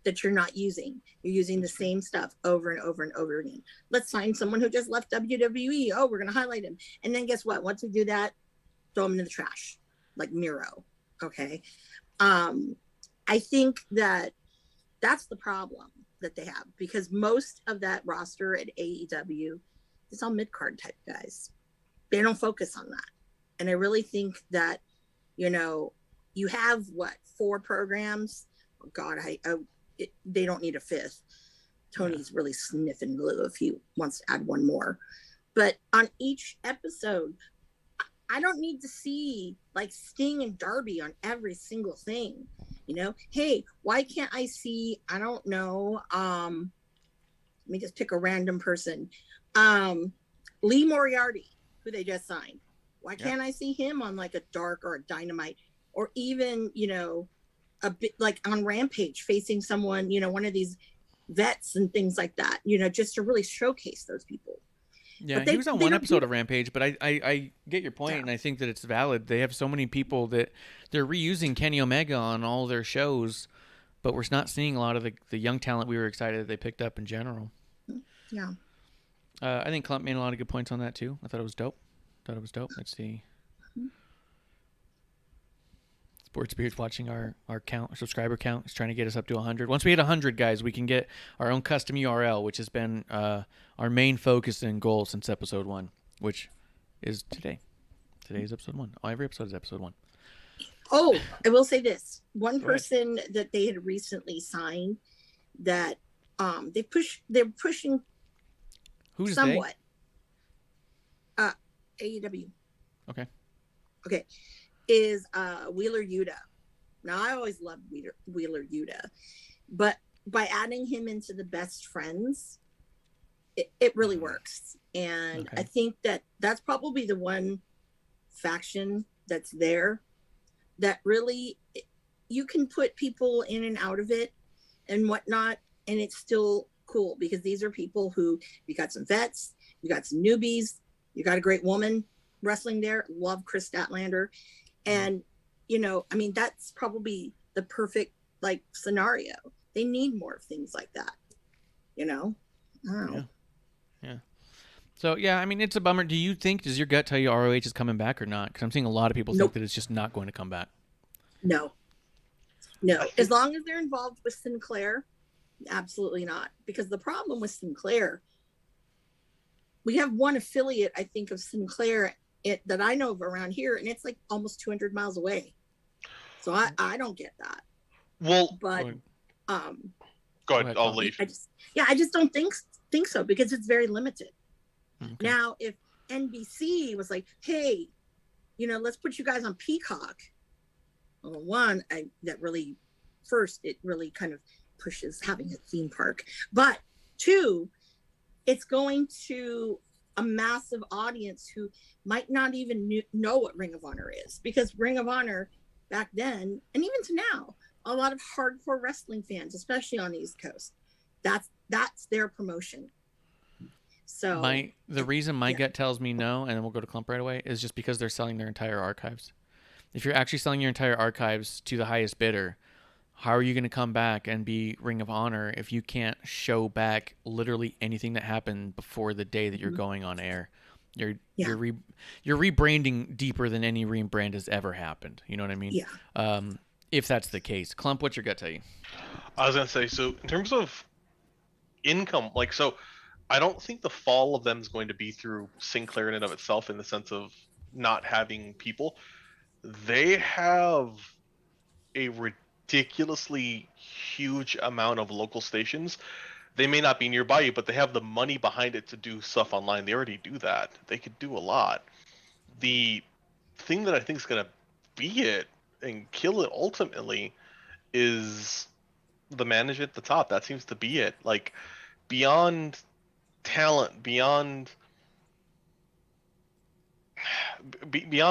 that you're not using. You're using the same stuff over and over and over again. Let's sign someone who just left WWE. Oh, we're going to highlight him. And then guess what? Once we do that, throw him in the trash, like Miro. Okay. I think that's the problem that they have, because most of that roster at AEW is all mid-card type guys. They don't focus on that. And I really think that, you have 4 programs. Oh God, they don't need a 5th. Tony's really sniffing glue if he wants to add one more. But on each episode, I don't need to see like Sting and Darby on every single thing. Hey, why can't I see, I don't know, let me just pick a random person. Lee Moriarty, who they just signed. Why can't I see him on like a Dark or a Dynamite, or even, a bit like on Rampage facing someone, one of these vets and things like that, just to really showcase those people. Yeah, he was on one episode of Rampage, but I get your point, and I think that it's valid. They have so many people that they're reusing Kenny Omega on all their shows, but we're not seeing a lot of the young talent we were excited that they picked up in general. Yeah. I think Klump made a lot of good points on that, too. I thought it was dope. Let's see. Sports Beard's watching our count, our subscriber count. He's trying to get us up to 100. Once we hit 100, guys, we can get our own custom URL, which has been our main focus and goal since episode 1, which is today. Today is episode 1. Every episode is episode 1. Oh, I will say this. One person that they had recently signed that they're pushing Who's somewhat. AEW. Okay. Is Wheeler Yuta. Now, I always loved Wheeler Yuta, but by adding him into the best friends, it really works. And I think that's probably the one faction that's there that really, you can put people in and out of it and whatnot, and it's still cool, because these are people who, you got some vets, you got some newbies, you got a great woman wrestling there. Love Chris Statlander. And, that's probably the perfect scenario. They need more of things like that, I don't know. Yeah. So, it's a bummer. Does your gut tell you ROH is coming back or not? Because I'm seeing a lot of people think that it's just not going to come back. No. As long as they're involved with Sinclair, absolutely not. Because the problem with Sinclair, we have one affiliate, I think, of Sinclair that I know of around here, and it's almost 200 miles away. So I don't get that. Well, but go ahead. I'll leave. I just don't think so, because it's very limited. Okay. Now, if NBC was like, hey, let's put you guys on Peacock. Well, one, it really kind of pushes having a theme park. But two, it's going to a massive audience who might not even know what Ring of Honor is, because Ring of Honor back then, and even to now, a lot of hardcore wrestling fans, especially on the East Coast, that's their promotion. So the reason my gut tells me no, and then we'll go to Klump right away, is just because they're selling their entire archives. If you're actually selling your entire archives to the highest bidder, how are you going to come back and be Ring of Honor if you can't show back literally anything that happened before the day that you're going on air? You're rebranding deeper than any rebrand has ever happened. You know what I mean? Yeah. If that's the case. Klump, what's your gut tell you? I was going to say, so in terms of income, I don't think the fall of them is going to be through Sinclair in and of itself, in the sense of not having people. They have a ridiculously huge amount of local stations. They may not be nearby you, but they have the money behind it to do stuff online. They already do that. They could do a lot. The thing that I think is going to be it and kill it ultimately is the management at the top. That seems to be it. Beyond talent, beyond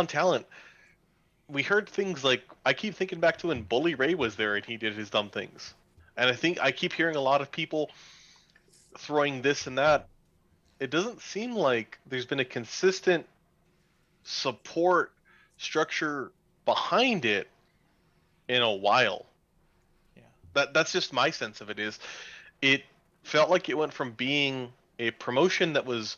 talent, we heard things I keep thinking back to when Bully Ray was there and he did his dumb things. And I keep hearing a lot of people throwing this and that. It doesn't seem like there's been a consistent support structure behind it in a while. Yeah. That's just my sense of it. It felt like it went from being a promotion that was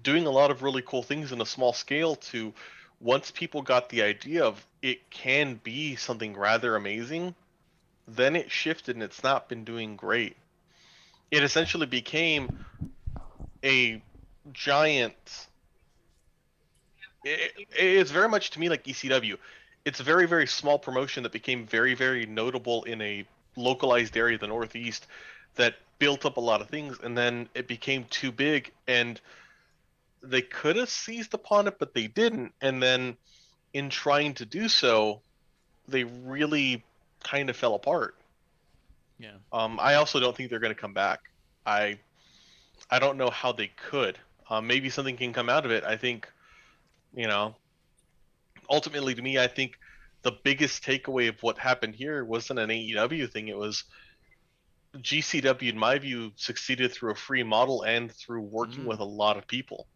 doing a lot of really cool things in a small scale to, once people got the idea of it can be something rather amazing, then it shifted and it's not been doing great. It essentially became a giant... It's very much to me like ECW. It's a very, very small promotion that became very, very notable in a localized area of the Northeast that built up a lot of things, and then it became too big, and they could have seized upon it, but they didn't. And then in trying to do so, they really kind of fell apart. Yeah. I also don't think they're going to come back. I don't know how they could. Maybe something can come out of it. I think, ultimately to me, I think the biggest takeaway of what happened here wasn't an AEW thing. It was GCW, in my view, succeeded through a free model and through working with a lot of people.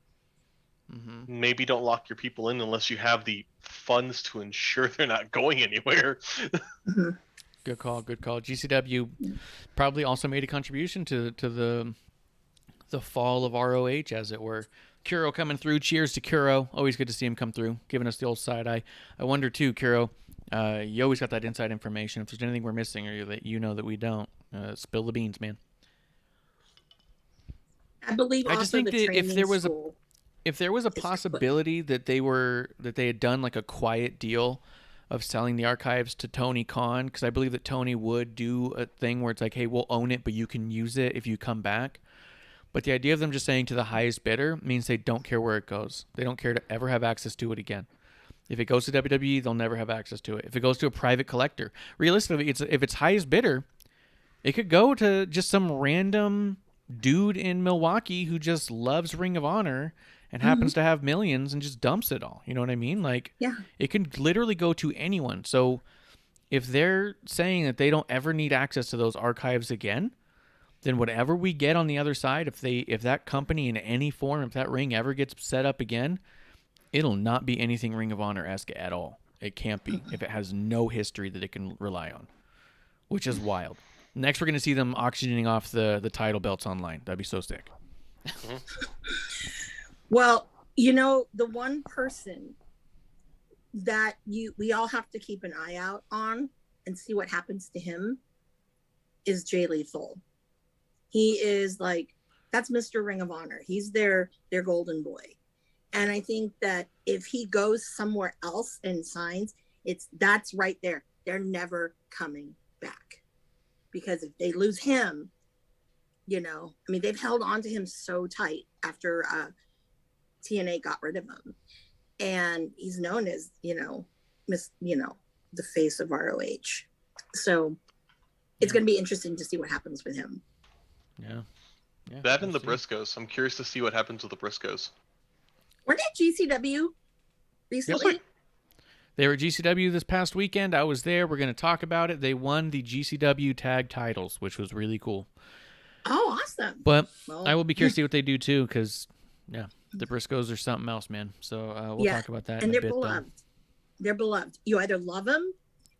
Maybe don't lock your people in unless you have the funds to ensure they're not going anywhere. Good call. GCW probably also made a contribution to the fall of ROH, as it were. Kuro coming through. Cheers to Kuro. Always good to see him come through, giving us the old side eye. I wonder too, Kuro, you always got that inside information. If there's anything we're missing or that you know that we don't, spill the beans, man. I believe I just think that if there was a is possibility that they had done like a quiet deal of selling the archives to Tony Khan, because I believe that Tony would do a thing where it's like, hey, we'll own it, but you can use it if you come back. But the idea of them just saying to the highest bidder means they don't care where it goes. They don't care to ever have access to it again. If it goes to WWE, they'll never have access to it. If it goes to a private collector, realistically, if it's highest bidder, it could go to just some random dude in Milwaukee who just loves Ring of Honor and happens to have millions and just dumps it all. You know what I mean? Like, it can literally go to anyone. So if they're saying that they don't ever need access to those archives again, then whatever we get on the other side, if that company in any form, if that ring ever gets set up again, it'll not be anything Ring of Honor-esque at all. It can't be if it has no history that it can rely on, which is wild. Next, we're going to see them auctioning off the title belts online. That'd be so sick. Well, the one person that we all have to keep an eye out on and see what happens to him is Jay Lethal. He is that's Mr. Ring of Honor. He's their golden boy. And I think that if he goes somewhere else and signs, that's right there. They're never coming back. Because if they lose him, they've held on to him so tight after TNA got rid of him. And he's known as, the face of ROH. So it's going to be interesting to see what happens with him. Yeah. That and the Briscoes. I'm curious to see what happens with the Briscoes. Weren't they GCW recently? Yep. They were at GCW this past weekend. I was there. We're going to talk about it. They won the GCW tag titles, which was really cool. Oh, awesome. But I will be curious to see what they do, too, because, the Briscoes are something else, man. So we'll talk about that in a bit. And they're beloved. They're beloved. You either love them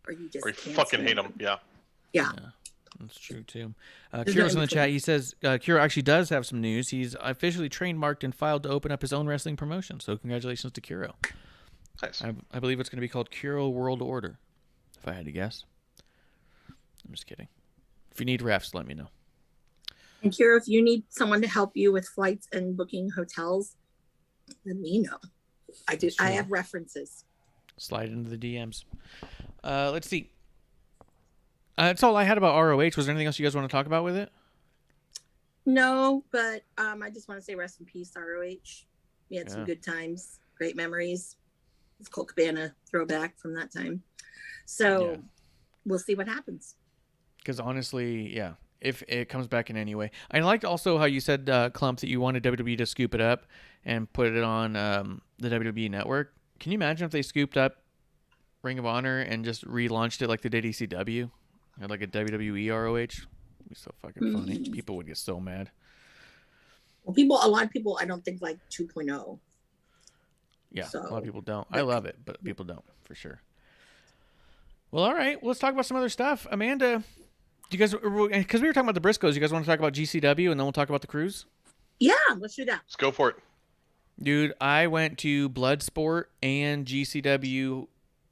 or you just can't fucking hate them. Yeah. That's true, too. Kuro's in the chat. He says Kuro actually does have some news. He's officially trademarked and filed to open up his own wrestling promotion. So congratulations to Kuro. Nice. I believe it's going to be called Kuro World Order, if I had to guess. I'm just kidding. If you need refs, let me know. And Kuro, if you need someone to help you with flights and booking hotels, let me know. I do. I have references. Slide into the DMs. Let's see. That's all I had about ROH. Was there anything else you guys want to talk about with it? No, but I just want to say rest in peace, ROH. We had some good times, great memories. It's Colt Cabana throwback from that time. So we'll see what happens. Because honestly, if it comes back in any way. I liked also how you said, Klump, that you wanted WWE to scoop it up and put it on the WWE network. Can you imagine if they scooped up Ring of Honor and just relaunched it like they did ECW? Or like a WWE ROH? It'd be so fucking funny. People would get so mad. Well, a lot of people, I don't think like 2.0. Yeah, so, a lot of people don't. I love it, but people don't, for sure. Well, all right. Well, let's talk about some other stuff. Amanda, do you guys, because we were talking about the Briscoes, you guys want to talk about GCW and then we'll talk about the Cruise? Yeah, let's do that. Let's go for it. Dude, I went to Bloodsport and GCW.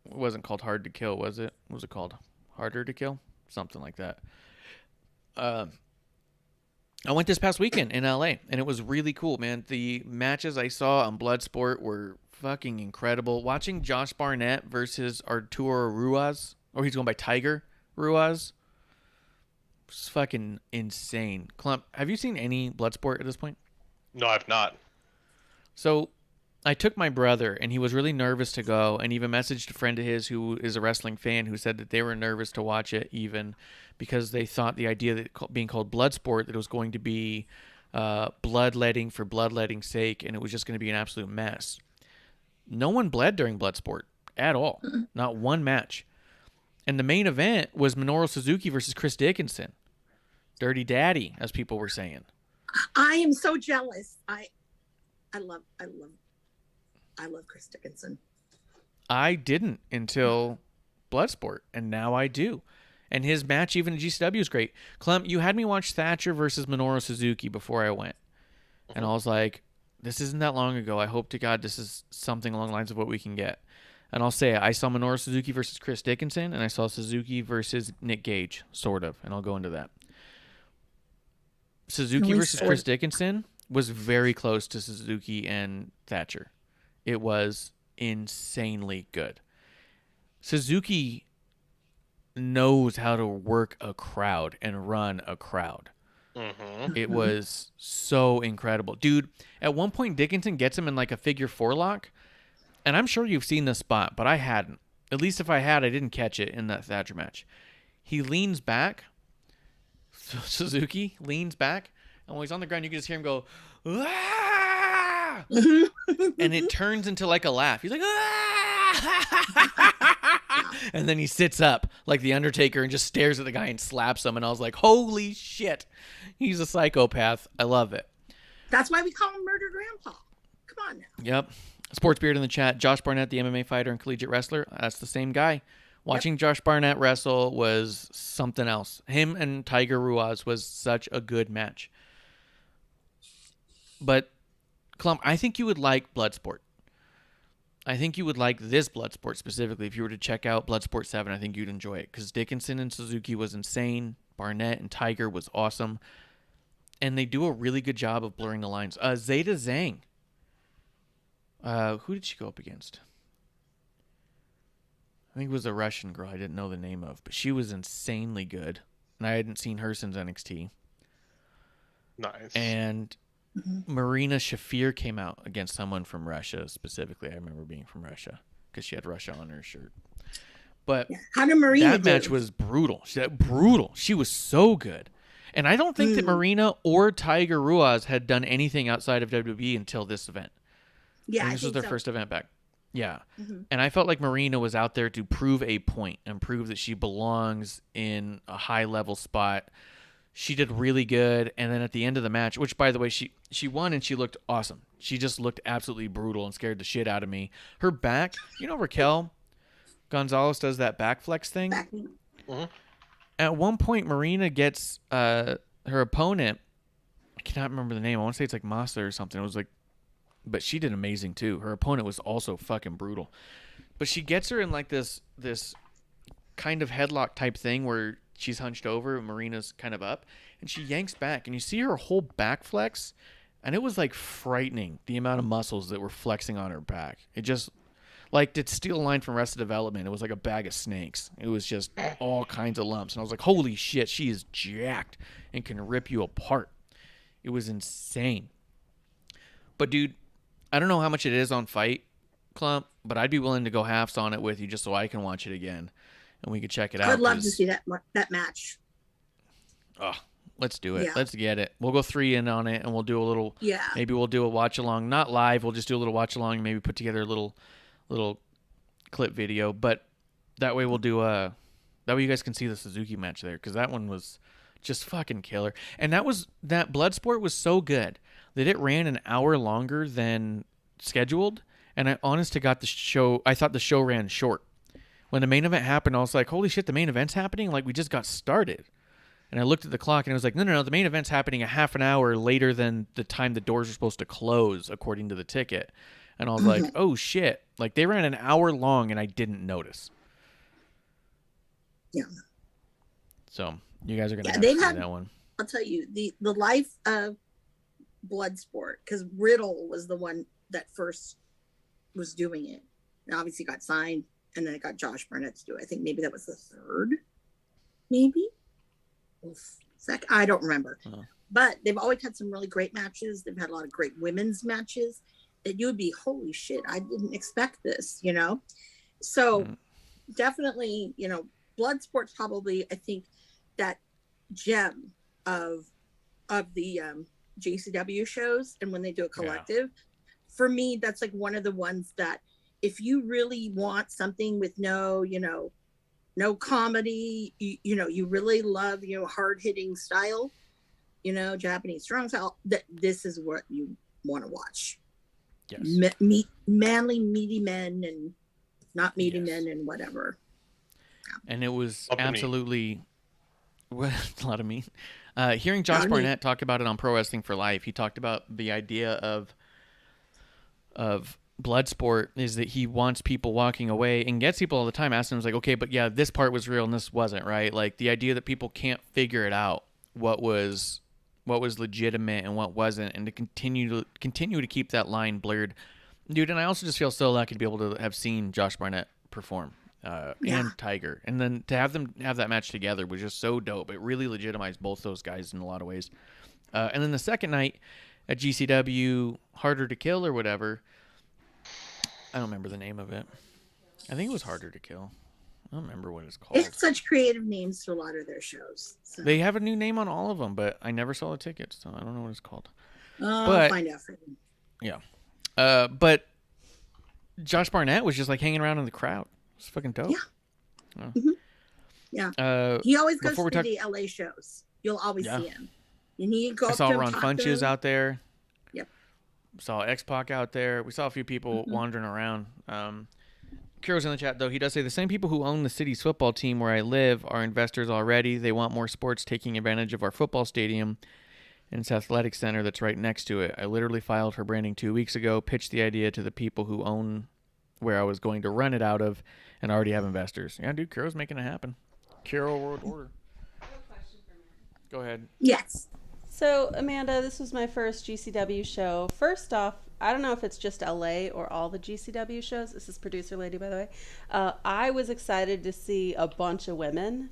It wasn't called Hard to Kill, was it? What was it called? Harder to Kill? Something like that. I went this past weekend in LA, and it was really cool, man. The matches I saw on Bloodsport were fucking incredible. Watching Josh Barnett versus Arturo Ruiz, or he's going by Tiger Ruiz, was fucking insane. Klump, have you seen any Bloodsport at this point? No, I've not. So I took my brother, and he was really nervous to go, and even messaged a friend of his who is a wrestling fan who said that they were nervous to watch it even because they thought the idea that being called Bloodsport, that it was going to be bloodletting for bloodletting's sake, and it was just going to be an absolute mess. No one bled during Bloodsport. at all. Not one match. And the main event was Minoru Suzuki versus Chris Dickinson. Dirty Daddy, as people were saying. I am so jealous. I love Chris Dickinson. I didn't until Bloodsport, and now I do. And his match, even in GCW, is great. Klump, you had me watch Thatcher versus Minoru Suzuki before I went. And I was like, this isn't that long ago. I hope to God this is something along the lines of what we can get. And I'll say it. I saw Minoru Suzuki versus Chris Dickinson, and I saw Suzuki versus Nick Gage, sort of. And I'll go into that. Suzuki versus Chris Dickinson was very close to Suzuki and Thatcher. It was insanely good. Suzuki knows how to work a crowd and run a crowd. It was so incredible. Dude, at one point Dickinson gets him in like a figure 4 lock, and I'm sure you've seen this spot, but I hadn't. At least if I had, I didn't catch it in that Thatcher match. He leans back. Suzuki leans back, and when he's on the ground, you can just hear him go, "Ah!" And it turns into like a laugh. He's like, "Ah!" And then he sits up like the Undertaker and just stares at the guy and slaps him. And I was like, holy shit, he's a psychopath. I love it. That's why we call him Murder Grandpa. Come on now. Yep. Sports Beard in the chat. Josh Barnett, the MMA fighter and collegiate wrestler. That's the same guy. Watching Josh Barnett wrestle was something else. Him and Tiger Ruiz was such a good match. But, Klump, I think you would like Bloodsport. I think you would like this Bloodsport specifically. If you were to check out Bloodsport 7, I think you'd enjoy it. Because Dickinson and Suzuki was insane. Barnett and Tiger was awesome. And they do a really good job of blurring the lines. Zeta Zhang. Who did she go up against? I think it was a Russian girl I didn't know the name of, but she was insanely good. And I hadn't seen her since NXT. Nice. And Marina Shafir came out against someone from Russia specifically. I remember being from Russia because she had Russia on her shirt. But how did Marina that match was brutal. She was so good. And I don't think that Marina or Tiger Ruiz had done anything outside of WWE until this event. Yeah, this was their first event back. Yeah. And I felt like Marina was out there to prove a point and prove that she belongs in a high-level spot. She did really good. And then at the end of the match, which, by the way, she won and she looked awesome. She just looked absolutely brutal and scared the shit out of me. Her back, you know, Raquel Gonzalez does that back flex thing? At one point, Marina gets her opponent. I cannot remember the name. I want to say it's like Masa or something. It was like, but she did amazing too. Her opponent was also fucking brutal. But she gets her in like this kind of headlock type thing where she's hunched over and Marina's kind of up. And she yanks back. And you see her whole back flex. And it was like frightening, the amount of muscles that were flexing on her back. It just, like, to steal a line from Arrested Development, it was like a bag of snakes. It was just all kinds of lumps. And I was like, holy shit, she is jacked and can rip you apart. It was insane. But, dude, I don't know how much it is on Fight Klump, but I'd be willing to go halves on it with you just so I can watch it again and we could check it out. I'd love to see that match. Oh, let's do it. Yeah. Let's get it. We'll go 3 in on it and we'll do a little. Yeah. Maybe we'll do a watch along, not live. We'll just do a little watch along and maybe put together a little clip video. But that way we'll do that way you guys can see the Suzuki match there because that one was just fucking killer. And that Bloodsport was so good that it ran an hour longer than scheduled. And I honest to God, I thought the show ran short. When the main event happened, I was like, holy shit, the main event's happening? Like, we just got started. And I looked at the clock and I was like, no, the main event's happening a half an hour later than the time the doors are supposed to close, according to the ticket. And I was like, oh shit. Like, they ran an hour long and I didn't notice. Yeah. So, you guys are going to have to see that one. I'll tell you, the life of Bloodsport, because Riddle was the one that first was doing it. And obviously got signed, and then it got Josh Barnett to do it. I think maybe that was the third, maybe? I don't remember. But they've always had some really great matches. They've had a lot of great women's matches that you would be, holy shit, I didn't expect this, you know? So definitely, you know, Bloodsport's probably, I think, that gem of the JCW shows. And when they do a collective, for me, that's like one of the ones that if you really want something with no comedy, you really love, hard hitting style, Japanese strong style, this is what you want to watch. Yes. Manly, meaty men and not meaty Yes. men and whatever. And it was Up and absolutely a lot of meat. Hearing Josh Barnett talk about it on Pro Wrestling for Life, he talked about the idea of Bloodsport is that he wants people walking away and gets people all the time asking him, like, okay, but yeah, this part was real and this wasn't, right? Like the idea that people can't figure it out, what was legitimate and what wasn't, and to continue to keep that line blurred, dude. And I also just feel so lucky to be able to have seen Josh Barnett perform and Tiger, and then to have them have that match together was just so dope. It really legitimized both those guys in a lot of ways. And then the second night at GCW, Harder to Kill or whatever, I don't remember the name of it. I think it was Harder to Kill. I don't remember what it's called. It's such creative names for a lot of their shows. So. They have a new name on all of them, but I never saw the tickets, so I don't know what it's called. I'll find out for you. Yeah. But Josh Barnett was just like hanging around in the crowd. It's fucking dope. Yeah. Oh. Mm-hmm. Yeah. He always goes to the LA shows. You'll always see him. And he goes. I saw Ron Funches out there. Yep. Saw X-Pac out there. We saw a few people wandering around. Kuro's in the chat, though. He does say the same people who own the city's football team where I live are investors already. They want more sports taking advantage of our football stadium and its athletic center that's right next to it. I literally filed for branding 2 weeks ago, pitched the idea to the people who own where I was going to run it out of, and already have investors. Yeah, dude, Kuro's making it happen. Kuro World Order. I have a question for Amanda. Go ahead. Yes. So, Amanda, this was my first GCW show. First off, I don't know if it's just LA or all the GCW shows. This is producer lady, by the way. I was excited to see a bunch of women.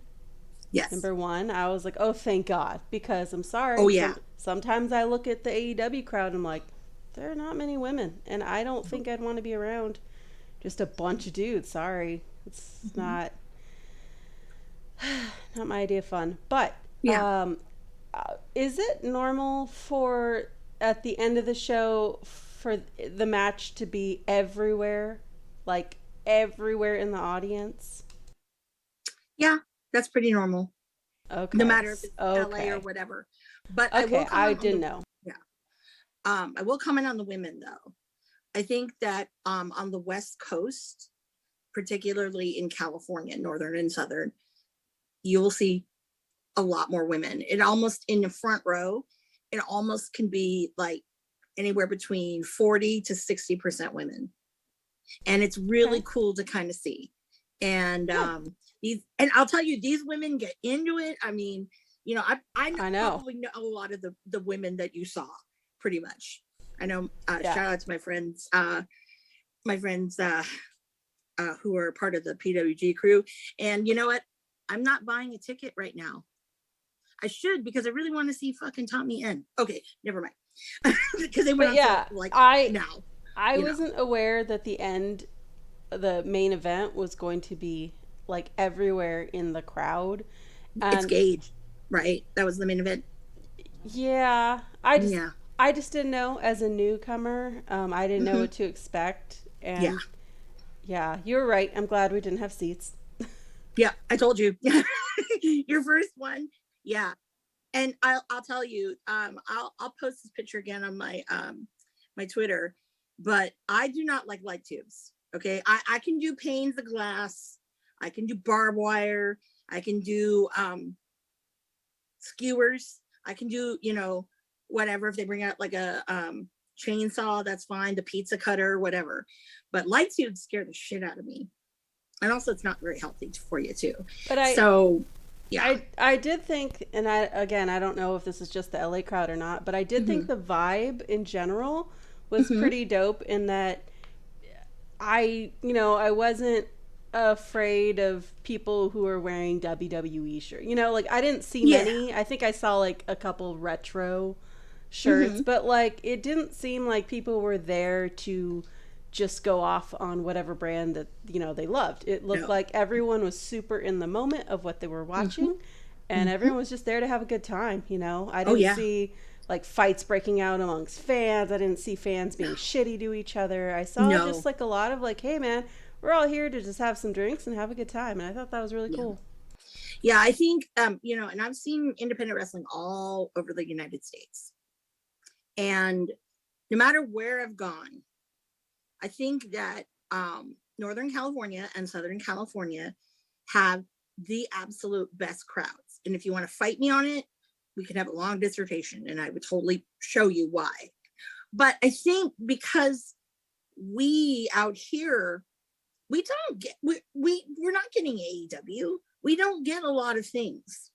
Yes. Number one, I was like, oh, thank God, because I'm sorry. Oh, yeah. Sometimes I look at the AEW crowd and I'm like, there are not many women, and I don't think I'd want to be around just a bunch of dudes. Sorry. It's not my idea of fun. But is it normal for at the end of the show for the match to be everywhere, like everywhere in the audience? Yeah, that's pretty normal. Okay. No matter if it's LA or whatever. But okay, I didn't know. Yeah. I will comment on the women though. I think that on the West Coast, particularly in California, Northern and Southern, you will see a lot more women. It almost in the front row, it almost can be like anywhere between 40 to 60% women. And it's really cool to kind of see. And and I'll tell you, these women get into it. I mean, I know. Probably know a lot of the women that you saw, pretty much. I know. Shout out to my friends who are part of the PWG crew. And you know what? I'm not buying a ticket right now. I should, because I really want to see fucking Tommy N. Okay, never mind. Because they went on now. I wasn't aware that the main event was going to be like everywhere in the crowd. It's Gage, right? That was the main event. Yeah, I just didn't know as a newcomer. I didn't know what to expect. And yeah, you're right. I'm glad we didn't have seats. Yeah, I told you. Your first one. Yeah. And I'll tell you, I'll post this picture again on my my Twitter, but I do not like light tubes. Okay. I can do panes of glass, I can do barbed wire, I can do skewers, I can do, whatever. If they bring out like a chainsaw, that's fine, the pizza cutter, whatever. But light tubes scare the shit out of me. And also it's not very healthy for you too. But I did think, and I don't know if this is just the LA crowd or not, but I did think the vibe in general was pretty dope in that I wasn't afraid of people who are wearing WWE shirts. Like I didn't see many. I think I saw like a couple retro shirts, but like it didn't seem like people were there to just go off on whatever brand that they loved. It looked like everyone was super in the moment of what they were watching, and everyone was just there to have a good time. I didn't see like fights breaking out amongst fans. I didn't see fans being shitty to each other. I saw just like a lot of like, hey man, we're all here to just have some drinks and have a good time. And I thought that was really cool. Yeah, I think, you know, and I've seen independent wrestling all over the United States. And no matter where I've gone, I think that Northern California and Southern California have the absolute best crowds. And if you want to fight me on it, we could have a long dissertation and I would totally show you why. But I think because we out here, we don't get, we're not getting AEW. We don't get a lot of things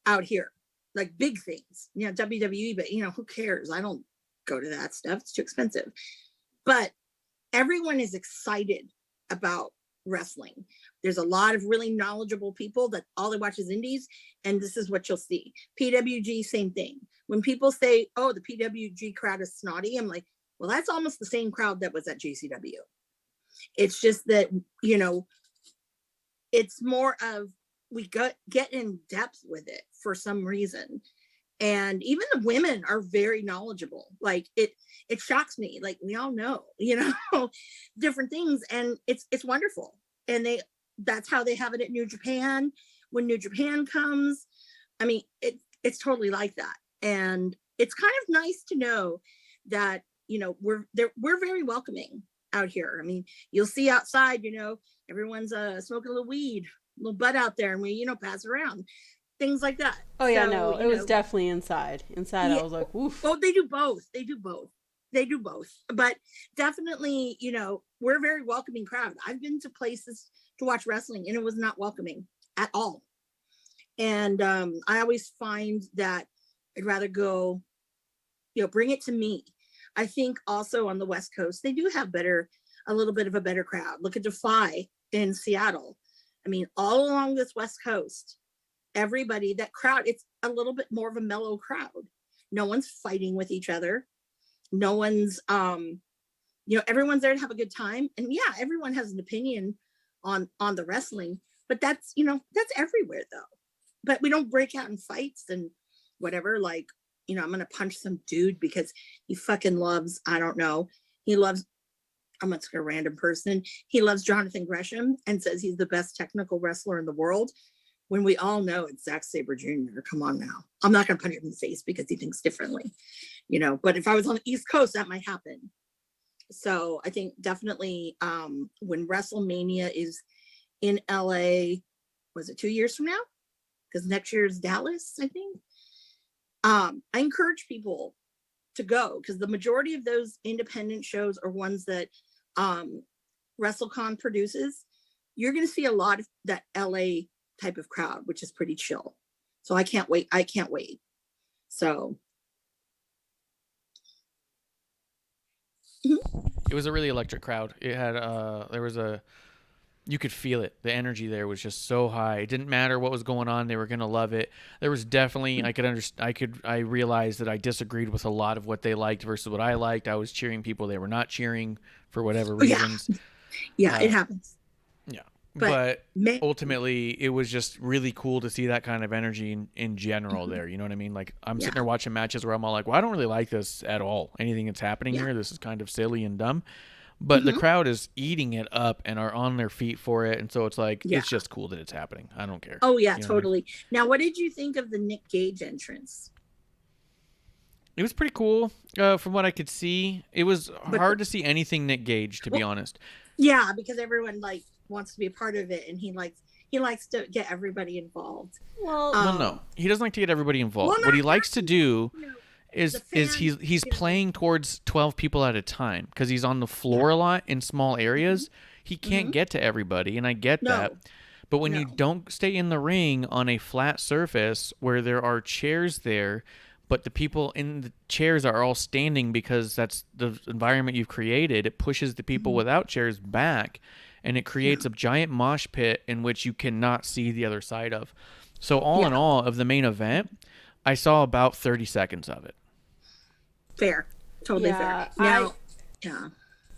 out here, like big things, you know, WWE, but you know, who cares? I don't go to that stuff. It's too expensive. But everyone is excited about wrestling. There's a lot of really knowledgeable people that all they watch is indies, and this is what you'll see. PWG, same thing. When people say, oh, the PWG crowd is snotty, I'm like, well, that's almost the same crowd that was at JCW. It's just that, you know, it's more of, we get in depth with it for some reason. And even the women are very knowledgeable. Like it shocks me. Like we all know, you know, different things, and it's wonderful. And that's how they have it at New Japan. When New Japan comes, I mean, it's totally like that. And it's kind of nice to know that, you know, we're very welcoming out here. I mean, you'll see outside, you know, everyone's smoking a little weed, a little butt out there, and we, you know, pass around. Things like that. Oh yeah, so, no, it was definitely inside. Yeah. I was like, oof. Oh, they do both. But definitely, you know, we're a very welcoming crowd. I've been to places to watch wrestling and it was not welcoming at all. And I always find that I'd rather go, you know, bring it to me. I think also on the West Coast, they do have a little bit of a better crowd. Look at Defy in Seattle. I mean, all along this West Coast, everybody, that crowd, it's a little bit more of a mellow crowd. No one's fighting with each other. No one's, you know, everyone's there to have a good time. And yeah, everyone has an opinion on the wrestling, but that's, you know, that's everywhere though. But we don't break out in fights and whatever. Like, you know, I'm going to punch some dude because he fucking loves, I don't know. He loves, I'm going to say a random person. He loves Jonathan Gresham and says he's the best technical wrestler in the world. When we all know it's Zack Sabre Jr. Come on now. I'm not going to punch him in the face because he thinks differently, you know, but if I was on the East Coast, that might happen. So I think definitely when WrestleMania is in LA, was it 2 years from now? Because next year is Dallas, I think. I encourage people to go because the majority of those independent shows are ones that WrestleCon produces. You're going to see a lot of that LA type of crowd, which is pretty chill. So I can't wait. So it was a really electric crowd. It had you could feel it. The energy there was just so high. It didn't matter what was going on. They were going to love it. There was definitely, I realized that I disagreed with a lot of what they liked versus what I liked. I was cheering people they were not cheering for whatever reasons. Yeah, it happens. Yeah. But ultimately, it was just really cool to see that kind of energy in general there. You know what I mean? Like, I'm sitting there watching matches where I'm all like, well, I don't really like this at all. Anything that's happening here, this is kind of silly and dumb. But the crowd is eating it up and are on their feet for it. And so it's like, it's just cool that it's happening. I don't care. Oh, yeah, totally. I mean? Now, what did you think of the Nick Gage entrance? It was pretty cool from what I could see. It was hard to see anything Nick Gage, to be honest. Yeah, because everyone, like, wants to be a part of it, and he likes to get everybody involved. Well, no, he doesn't like to get everybody involved. What he likes to do is he's playing towards 12 people at a time because he's on the floor a lot in small areas. He can't get to everybody, and I get that. But when you don't stay in the ring on a flat surface where there are chairs there, but the people in the chairs are all standing because that's the environment you've created, it pushes the people without chairs back. And it creates a giant mosh pit in which you cannot see the other side of. So all in all, of the main event, I saw about 30 seconds of it. Fair. Totally fair. Now,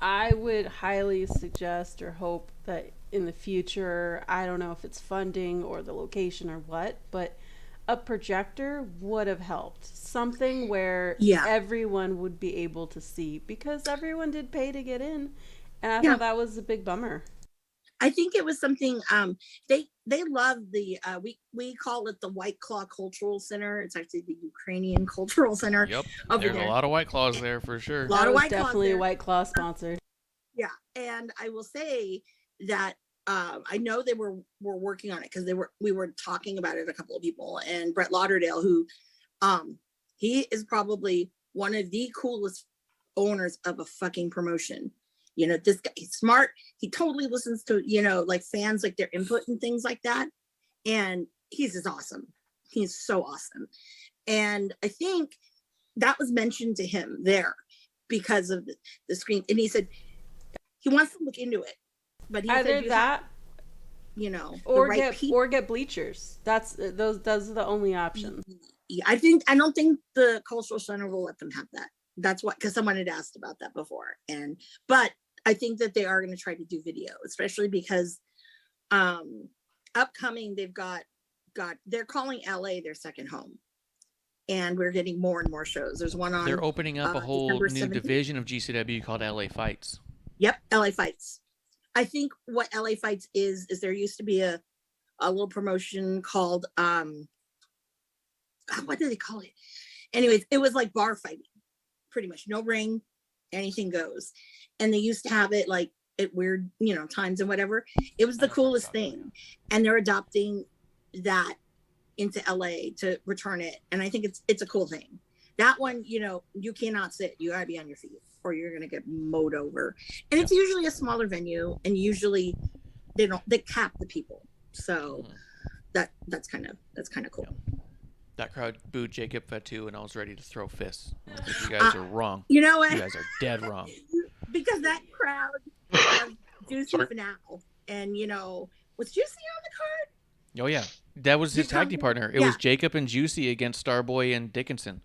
I would highly suggest or hope that in the future, I don't know if it's funding or the location or what, but a projector would have helped. Something where everyone would be able to see, because everyone did pay to get in. And I thought that was a big bummer. I think it was something they love the we call it the White Claw Cultural Center. It's actually the Ukrainian Cultural Center. Yep. Over There's there. a lot of White Claws there for sure. A lot of White Claws definitely there. White Claw sponsored. Yeah, and I will say that I know they were working on it because we were talking about it, a couple of people, and Brett Lauderdale, who he is probably one of the coolest owners of a fucking promotion. You know, this guy, he's smart. He totally listens to, you know, like fans, like their input and things like that. And he's just awesome. He's so awesome. And I think that was mentioned to him there because of the screen. And he said he wants to look into it. But he either said that, you know, or get bleachers. Those are the only options. Yeah, I don't think the Cultural Center will let them have that. That's what, because someone had asked about that before. But I think that they are going to try to do video, especially because upcoming they've got they're calling LA their second home, and we're getting more and more shows. There's one on. They're opening up a whole December new 17th. division of GCW called LA Fights. Yep, LA Fights. I think what LA Fights is there used to be a little promotion called what do they call it? Anyways, it was like bar fighting, pretty much. No ring, anything goes. And they used to have it like at weird, you know, times and whatever. It was the coolest thing. And they're adopting that into LA to return it. And I think it's a cool thing. That one, you know, you cannot sit. You gotta be on your feet or you're gonna get mowed over. And it's usually a smaller venue, and usually they cap the people. So that's kind of cool. Yeah. That crowd booed Jacob Fatu, and I was ready to throw fists. I think you guys are wrong. You know what? You guys are dead wrong. Because that crowd has Juicy Finale. And, you know, was Juicy on the card? Oh, yeah. That was his tag team partner. It was Jacob and Juicy against Starboy and Dickinson.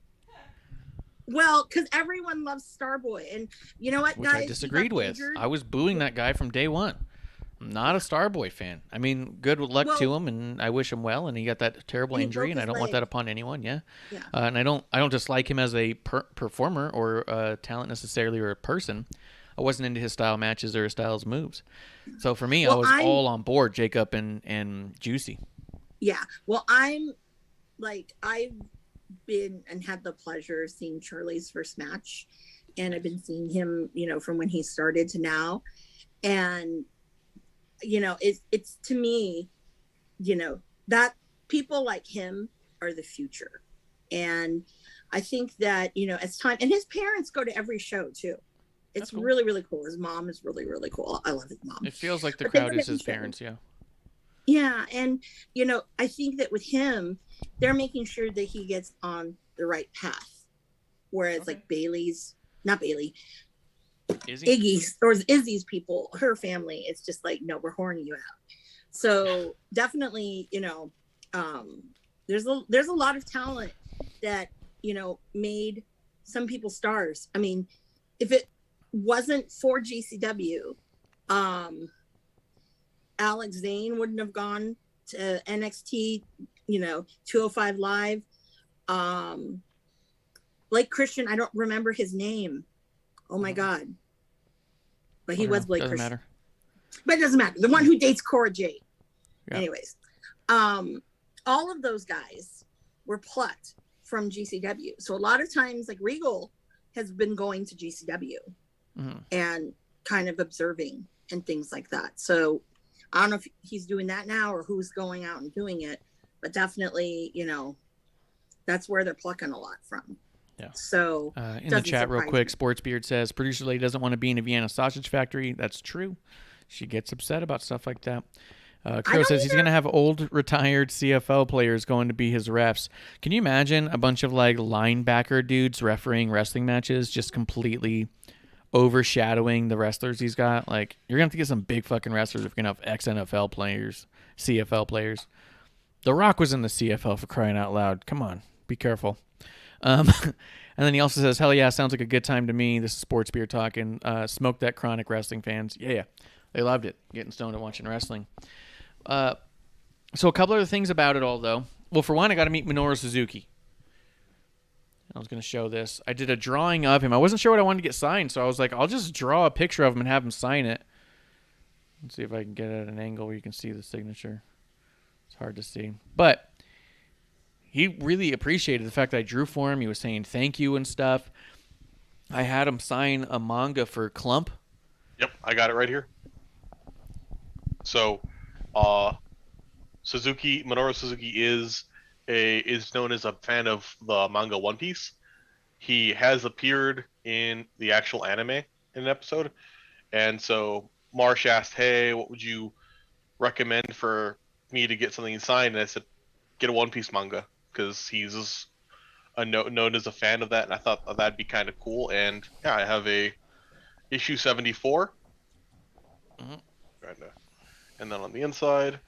Well, because everyone loves Starboy. And you know what, Which guys? I disagreed with. Injured. I was booing that guy from day one. I'm not a Starboy fan. I mean, good luck to him, and I wish him well. And he got that terrible injury, and I don't want that upon anyone. Yeah. And I don't dislike him as a performer or talent necessarily, or a person. I wasn't into his style matches or his style's moves. So for me, I was all on board Jacob and Juicy. Yeah. Well, I've been and had the pleasure of seeing Charlie's first match, and I've been seeing him, you know, from when he started to now. And you know, it's to me, you know, that people like him are the future. And I think that, you know, as time, and his parents go to every show too. It's cool. Really, really cool. His mom is really, really cool. I love his mom. It feels like the crowd is his parents. Yeah. Yeah. And, you know, I think that with him, they're making sure that he gets on the right path. Whereas like Iggy's or Izzy's people, her family, it's just like, no, we're horning you out. So definitely, you know, there's a lot of talent that, you know, made some people stars. I mean, if it wasn't for GCW, Alex Zane wouldn't have gone to NXT, you know, 205 Live. Blake Christian, I don't remember his name. Oh my God. But he was Blake Christian. Matter. But it doesn't matter. The one who dates Cora Jade. Yeah. Anyways, all of those guys were plucked from GCW. So a lot of times, like Regal has been going to GCW and kind of observing and things like that. So I don't know if he's doing that now or who's going out and doing it, but definitely, you know, that's where they're plucking a lot from. Yeah. So in the chat real quick, Sportsbeard says, producer lady doesn't want to be in a Vienna sausage factory. That's true. She gets upset about stuff like that. Crow says he's going to have old retired CFL players going to be his refs. Can you imagine a bunch of like linebacker dudes refereeing wrestling matches, just completely overshadowing the wrestlers he's got? Like, you're going to have to get some big fucking wrestlers if you're going to have ex-NFL players, CFL players. The Rock was in the CFL, for crying out loud. Come on, be careful. And then he also says, hell yeah, sounds like a good time to me. This is Sports Beer talking. Smoke that chronic wrestling fans. Yeah. They loved it, getting stoned and watching wrestling. So a couple other things about it all, though. Well, for one, I got to meet Minoru Suzuki. I was going to show this. I did a drawing of him. I wasn't sure what I wanted to get signed, so I was like, I'll just draw a picture of him and have him sign it. Let's see if I can get it at an angle where you can see the signature. It's hard to see. But he really appreciated the fact that I drew for him. He was saying thank you and stuff. I had him sign a manga for Klump. Yep, I got it right here. So, Minoru Suzuki is known as a fan of the manga One Piece. He has appeared in the actual anime in an episode, and so Marsh asked, "Hey, what would you recommend for me to get something signed?" And I said, "Get a One Piece manga," because he's known as a fan of that, and I thought that'd be kind of cool. And yeah, I have a issue 74, and then on the inside.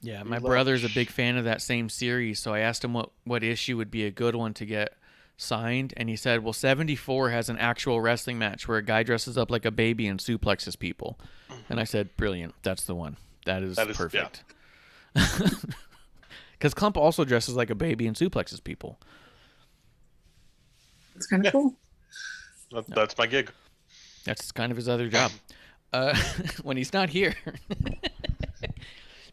Yeah, my brother's a big fan of that same series, so I asked him what issue would be a good one to get signed, and he said, well, 74 has an actual wrestling match where a guy dresses up like a baby and suplexes people. And I said, brilliant, that's the one. That is perfect. Because Klump also dresses like a baby and suplexes people. It's kind of cool. That's my gig. That's kind of his other job. When he's not here.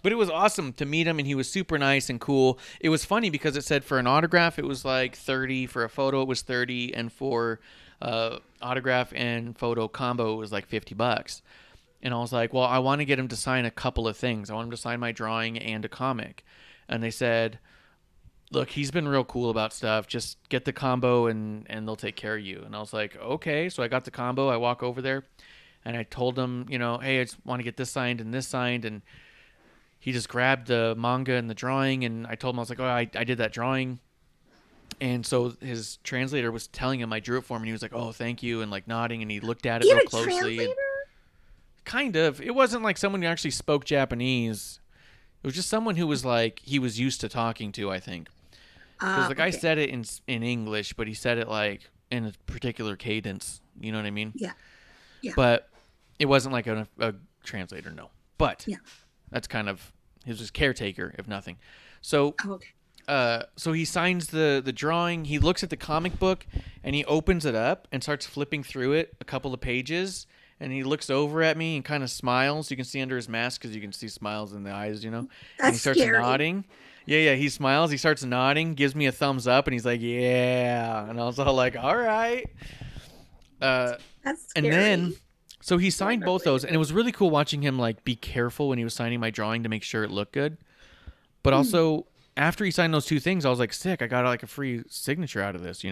But it was awesome to meet him, and he was super nice and cool. It was funny because it said for an autograph, it was like 30. For a photo, it was 30. And for autograph and photo combo, it was like $50. And I was like, well, I want to get him to sign a couple of things. I want him to sign my drawing and a comic. And they said, look, he's been real cool about stuff. Just get the combo, and they'll take care of you. And I was like, okay. So I got the combo. I walk over there, and I told him, hey, I just want to get this signed and this signed. And he just grabbed the manga and the drawing, and I told him, I was like, oh, I did that drawing. And so his translator was telling him I drew it for him, and he was like, oh, thank you, and like nodding, and he looked at it real closely. And kind of. It wasn't like someone who actually spoke Japanese. It was just someone who was like, he was used to talking to, I think. Because the guy said it in English, but he said it like in a particular cadence. You know what I mean? Yeah. But it wasn't like a translator, no. But yeah. That's kind of his caretaker, if nothing. So, so he signs the drawing. He looks at the comic book, and he opens it up and starts flipping through it a couple of pages. And he looks over at me and kind of smiles. You can see under his mask because you can see smiles in the eyes, That's and he starts scary. nodding. Yeah, he smiles. He starts nodding, gives me a thumbs up, and he's like, yeah. And I was all like, all right. That's scary. And then... So he signed both those, and it was really cool watching him like be careful when he was signing my drawing to make sure it looked good. But also, after he signed those two things, I was like, sick, I got like a free signature out of this,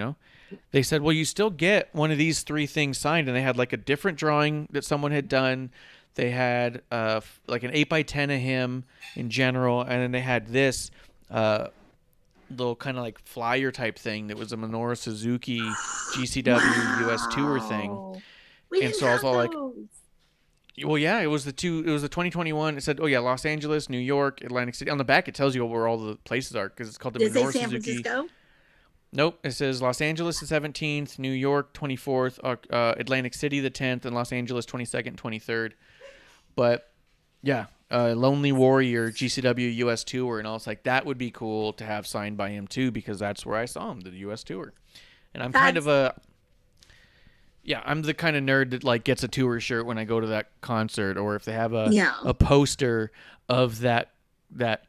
They said, well, you still get one of these three things signed, and they had like a different drawing that someone had done. They had like an 8x10 of him in general, and then they had this little kind of like flyer type thing that was a Minoru Suzuki GCW US Tour thing. And so I was all like, well, yeah, it was the 2021. It said, oh, yeah, Los Angeles, New York, Atlantic City. On the back, it tells you where all the places are because it's called the Menorah San Suzuki. Francisco? Nope. It says Los Angeles the 17th, New York 24th, Atlantic City the 10th, and Los Angeles 22nd and 23rd. But, yeah, Lonely Warrior GCW US Tour. And I was like, that would be cool to have signed by him, too, because that's where I saw him, the US Tour. And I'm kind of a... Yeah, I'm the kind of nerd that like gets a tour shirt when I go to that concert, or if they have a poster of that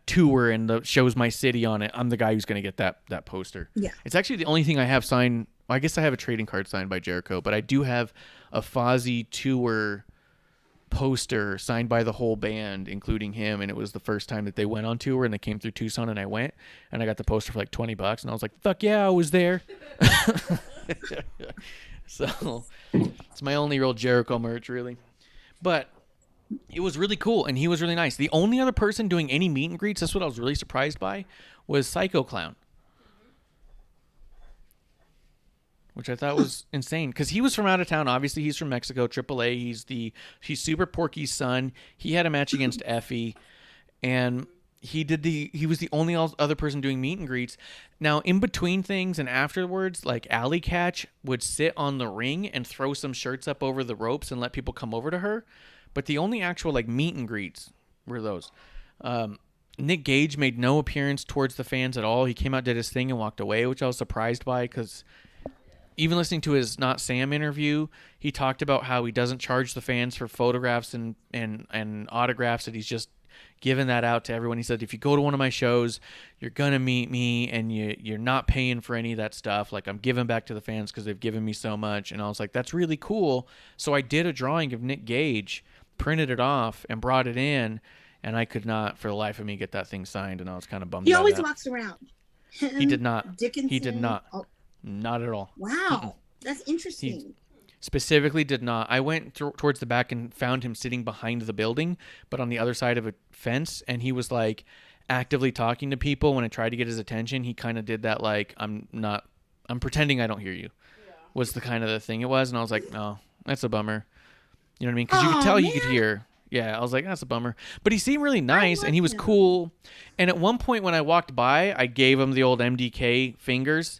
tour and shows my city on it, I'm the guy who's going to get that poster. Yeah. It's actually the only thing I have signed. Well, I guess I have a trading card signed by Jericho, but I do have a Fozzy tour poster signed by the whole band, including him, and it was the first time that they went on tour, and they came through Tucson, and I went, and I got the poster for like $20, and I was like, fuck yeah, I was there. So it's my only real Jericho merch, really. But it was really cool, and he was really nice. The only other person doing any meet and greets, that's what I was really surprised by, was Psycho Clown. Which I thought was insane, because he was from out of town. Obviously, he's from Mexico, AAA. He's Super Porky's son. He had a match against Effie, and he was the only other person doing meet and greets. Now, in between things and afterwards, like Alley Catch would sit on the ring and throw some shirts up over the ropes and let people come over to her. But the only actual like meet and greets were those. Nick Gage made no appearance towards the fans at all. He came out, did his thing, and walked away, which I was surprised by because even listening to his Not Sam interview, he talked about how he doesn't charge the fans for photographs and autographs, that he's just giving that out to everyone. He said, if you go to one of my shows, you're going to meet me, and you're not paying for any of that stuff. Like, I'm giving back to the fans because they've given me so much. And I was like, that's really cool. So I did a drawing of Nick Gage, printed it off, and brought it in, and I could not, for the life of me, get that thing signed, and I was kind of bummed He out. always walks around. He did not. Dickinson. He did not. Oh, Not at all. wow. That's interesting. Specifically did not. I went towards the back and found him sitting behind the building, but on the other side of a fence, and he was like actively talking to people. When I tried to get his attention, he kind of did that, like, I'm pretending I don't hear you, was the kind of the thing it was. And I was like, no, that's a bummer. You know what I mean? Because you could tell, you could hear. Yeah, I was like, that's a bummer. But he seemed really nice, and he was cool. And at one point when I walked by, I gave him the old MDK fingers.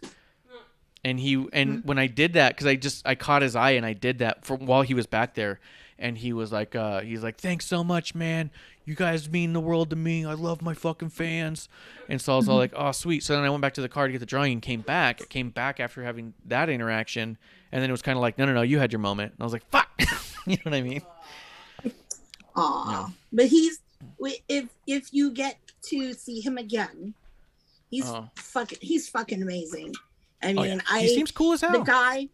And when I did that, because I caught his eye, and I did that while he was back there, and he was like, he's like, thanks so much, man. You guys mean the world to me. I love my fucking fans. And so I was all like, oh, sweet. So then I went back to the car to get the drawing and came back. I came back after having that interaction, and then it was kind of like, no, you had your moment. And I was like, fuck. You know what I mean? Aw. Yeah. But if you get to see him again, he's fucking amazing. I mean, he seems cool as hell. The guy,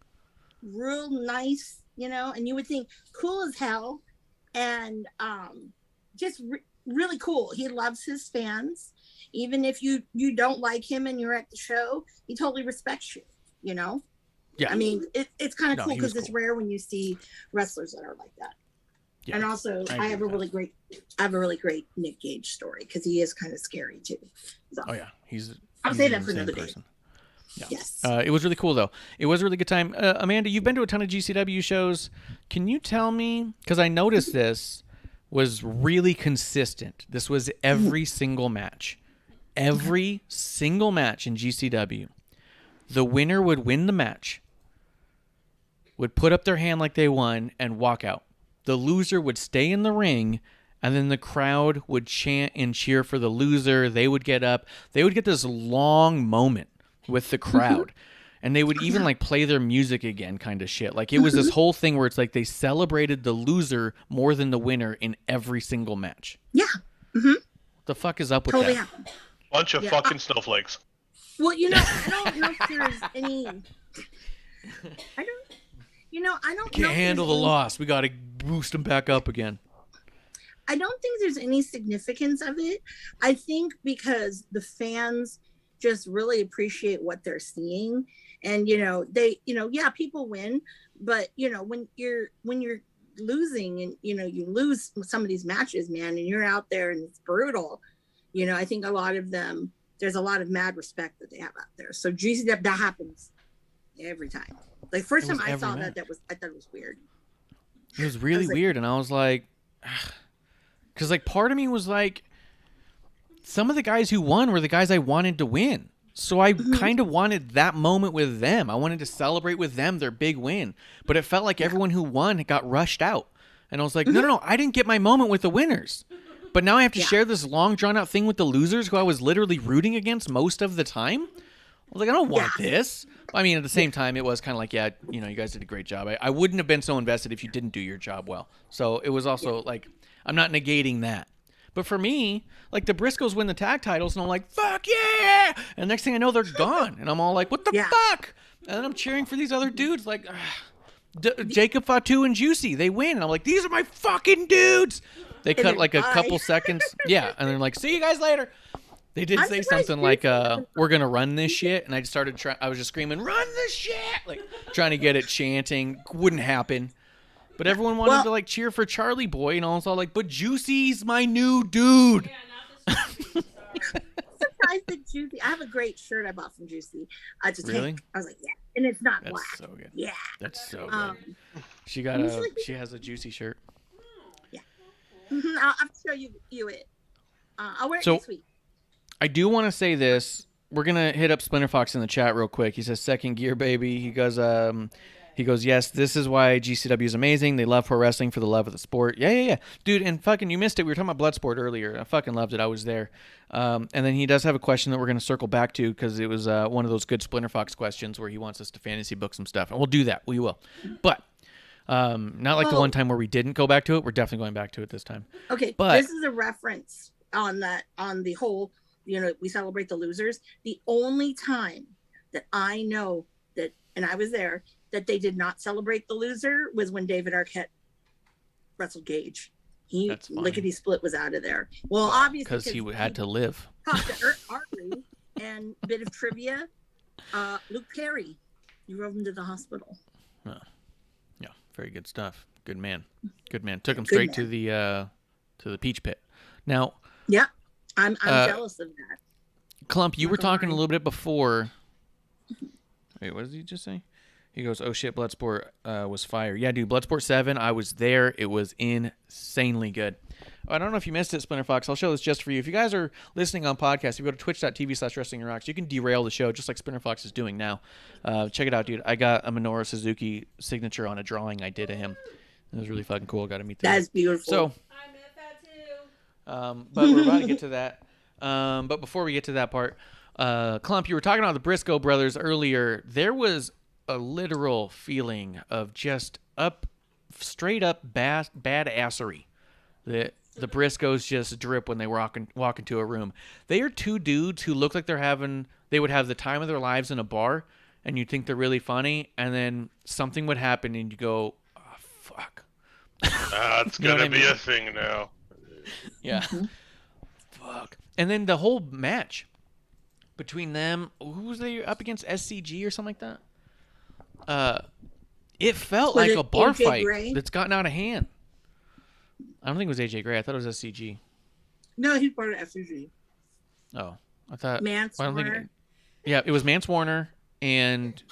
real nice, and you would think cool as hell, and just really cool. He loves his fans. Even if you don't like him and you're at the show, he totally respects you, Yeah. I mean, it's kind of cool because it's rare when you see wrestlers that are like that. Yeah. And also, I have a really great Nick Gage story because he is kind of scary too. So, I'll say that for another day. Yeah. Yes. It was really cool, though. It was a really good time. Amanda, you've been to a ton of GCW shows. Can you tell me, because I noticed this was really consistent. This was every single match. Every single match in GCW. The winner would win the match, would put up their hand like they won, and walk out. The loser would stay in the ring, and then the crowd would chant and cheer for the loser. They would get up. They would get this long moment with the crowd, and they would even like play their music again, kind of shit. Like, it was this whole thing where it's like they celebrated the loser more than the winner in every single match. Yeah. What the fuck is up with that? Happened. Bunch of fucking snowflakes. Well, I don't know if there's any. I don't Can't handle the loss. We got to boost them back up again. I don't think there's any significance of it. I think because the fans just really appreciate what they're seeing, and people win, but when you're losing, and you lose some of these matches, man, and you're out there and it's brutal, I think a lot of them, there's a lot of mad respect that they have out there. So GCW, that happens every time. Like, first time I saw that, I thought it was weird. It was really weird, and I was like, because like part of me was like, some of the guys who won were the guys I wanted to win. So I kind of wanted that moment with them. I wanted to celebrate with them their big win. But it felt like everyone who won got rushed out. And I was like, no, I didn't get my moment with the winners. But now I have to share this long, drawn-out thing with the losers who I was literally rooting against most of the time. I was like, I don't want this. I mean, at the same time, it was kind of like, you guys did a great job. I wouldn't have been so invested if you didn't do your job well. So it was also like, I'm not negating that. But for me, like, the Briscoes win the tag titles, and I'm like, fuck yeah! And next thing I know, they're gone. And I'm all like, what the fuck? And then I'm cheering for these other dudes, like, Jacob Fatu and Juicy. They win. And I'm like, these are my fucking dudes! They cut, like, a couple seconds. Yeah. And they're like, see you guys later. They did say something like, we're going to run this shit. And I just I was just screaming, run this shit! Like, trying to get it chanting. Wouldn't happen. But everyone wanted to, like, cheer for Charlie Boy, and I was all like, but Juicy's my new dude. Yeah, not this Juicy. Surprised that Juicy. I have a great shirt I bought from Juicy. I was like, yeah. And it's not black. That's so good. Yeah. That's so good. She has a Juicy shirt. Yeah. I'll show you it. I'll wear it next week. I do want to say this. We're going to hit up Splinter Fox in the chat real quick. He says, second gear, baby. He goes, He goes, yes, this is why GCW is amazing. They love pro wrestling for the love of the sport. Yeah. Dude, and fucking, you missed it. We were talking about Bloodsport earlier. I fucking loved it. I was there. And then he does have a question that we're going to circle back to because it was one of those good Splinter Fox questions where he wants us to fantasy book some stuff. And we'll do that. We will. But not like the one time where we didn't go back to it. We're definitely going back to it this time. Okay, but this is a reference on the whole, we celebrate the losers. The only time that I know that, and I was there, that they did not celebrate the loser was when David Arquette wrestled Gage. He lickety split was out of there. Well, obviously because he had to live. Artery and bit of trivia. Luke Perry, you drove him to the hospital. Yeah, very good stuff. Good man. Took him straight to the Peach Pit. Now, yeah, I'm jealous of that. Klump, you were talking a little bit before. Wait, what did he just say? He goes, oh shit, Bloodsport was fire. Yeah, dude, Bloodsport 7, I was there. It was insanely good. I don't know if you missed it, Splinter Fox. I'll show this just for you. If you guys are listening on podcast, if you go to twitch.tv/WrestlingRocks, you can derail the show just like Splinter Fox is doing now. Check it out, dude. I got a Menorah Suzuki signature on a drawing I did of him. It was really fucking cool. Got to meet that. That's beautiful. So, I met that too. but we're about to get to that. But before we get to that part, Klump, you were talking about the Briscoe brothers earlier. There was a literal feeling of just straight up badassery that the Briscoes just drip when they walk into a room. They are two dudes who look like they would have the time of their lives in a bar, and you'd think they're really funny, and then something would happen, and you go, oh, fuck. It's going to be a thing now. Yeah. Fuck. And then the whole match between them, who was they up against, SCG or something like that? It felt like a bar fight that's gotten out of hand. I don't think it was AJ Gray. I thought it was SCG. No, he's part of FCG. Oh, I thought Mance Warner. Yeah, it was Mance Warner, and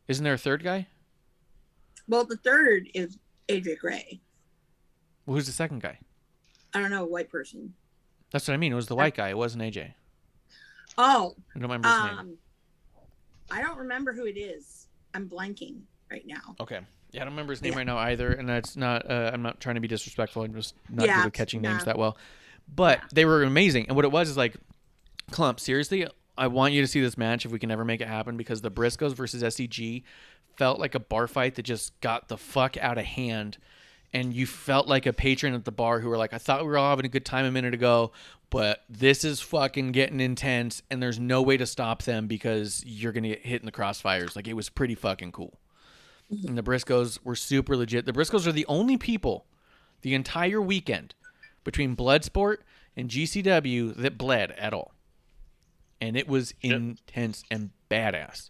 isn't there a third guy? Well, the third is AJ Gray. Well, who's the second guy? I don't know, a white person. That's what I mean. It was the white guy. It wasn't AJ. Oh. I don't remember his name. I don't remember who it is. I'm blanking right now. Okay. Yeah, I don't remember his name right now either, and that's not. I'm not trying to be disrespectful. I'm just not good at catching names that well. But they were amazing, and what it was is like, Klump, seriously, I want you to see this match if we can ever make it happen, because the Briscoes versus SCG felt like a bar fight that just got the fuck out of hand, and you felt like a patron at the bar who were like, I thought we were all having a good time a minute ago, but this is fucking getting intense, and there's no way to stop them because you're gonna get hit in the crossfires. Like, it was pretty fucking cool. And the Briscoes were super legit. The Briscoes are the only people the entire weekend between Bloodsport and GCW that bled at all. And it was intense and badass.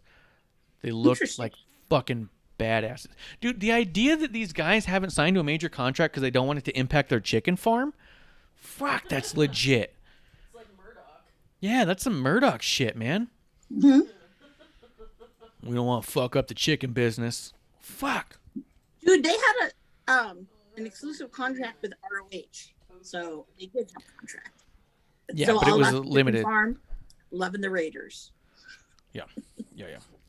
They looked like fucking badasses. Dude, the idea that these guys haven't signed to a major contract because they don't want it to impact their chicken farm, fuck, that's legit. It's like Murdoch. Yeah, that's some Murdoch shit, man. Mm-hmm. We don't want to fuck up the chicken business. Fuck. Dude, they had an exclusive contract with ROH, so they did have a contract. Yeah, so but it was about limited. Farm, loving the Raiders. Yeah.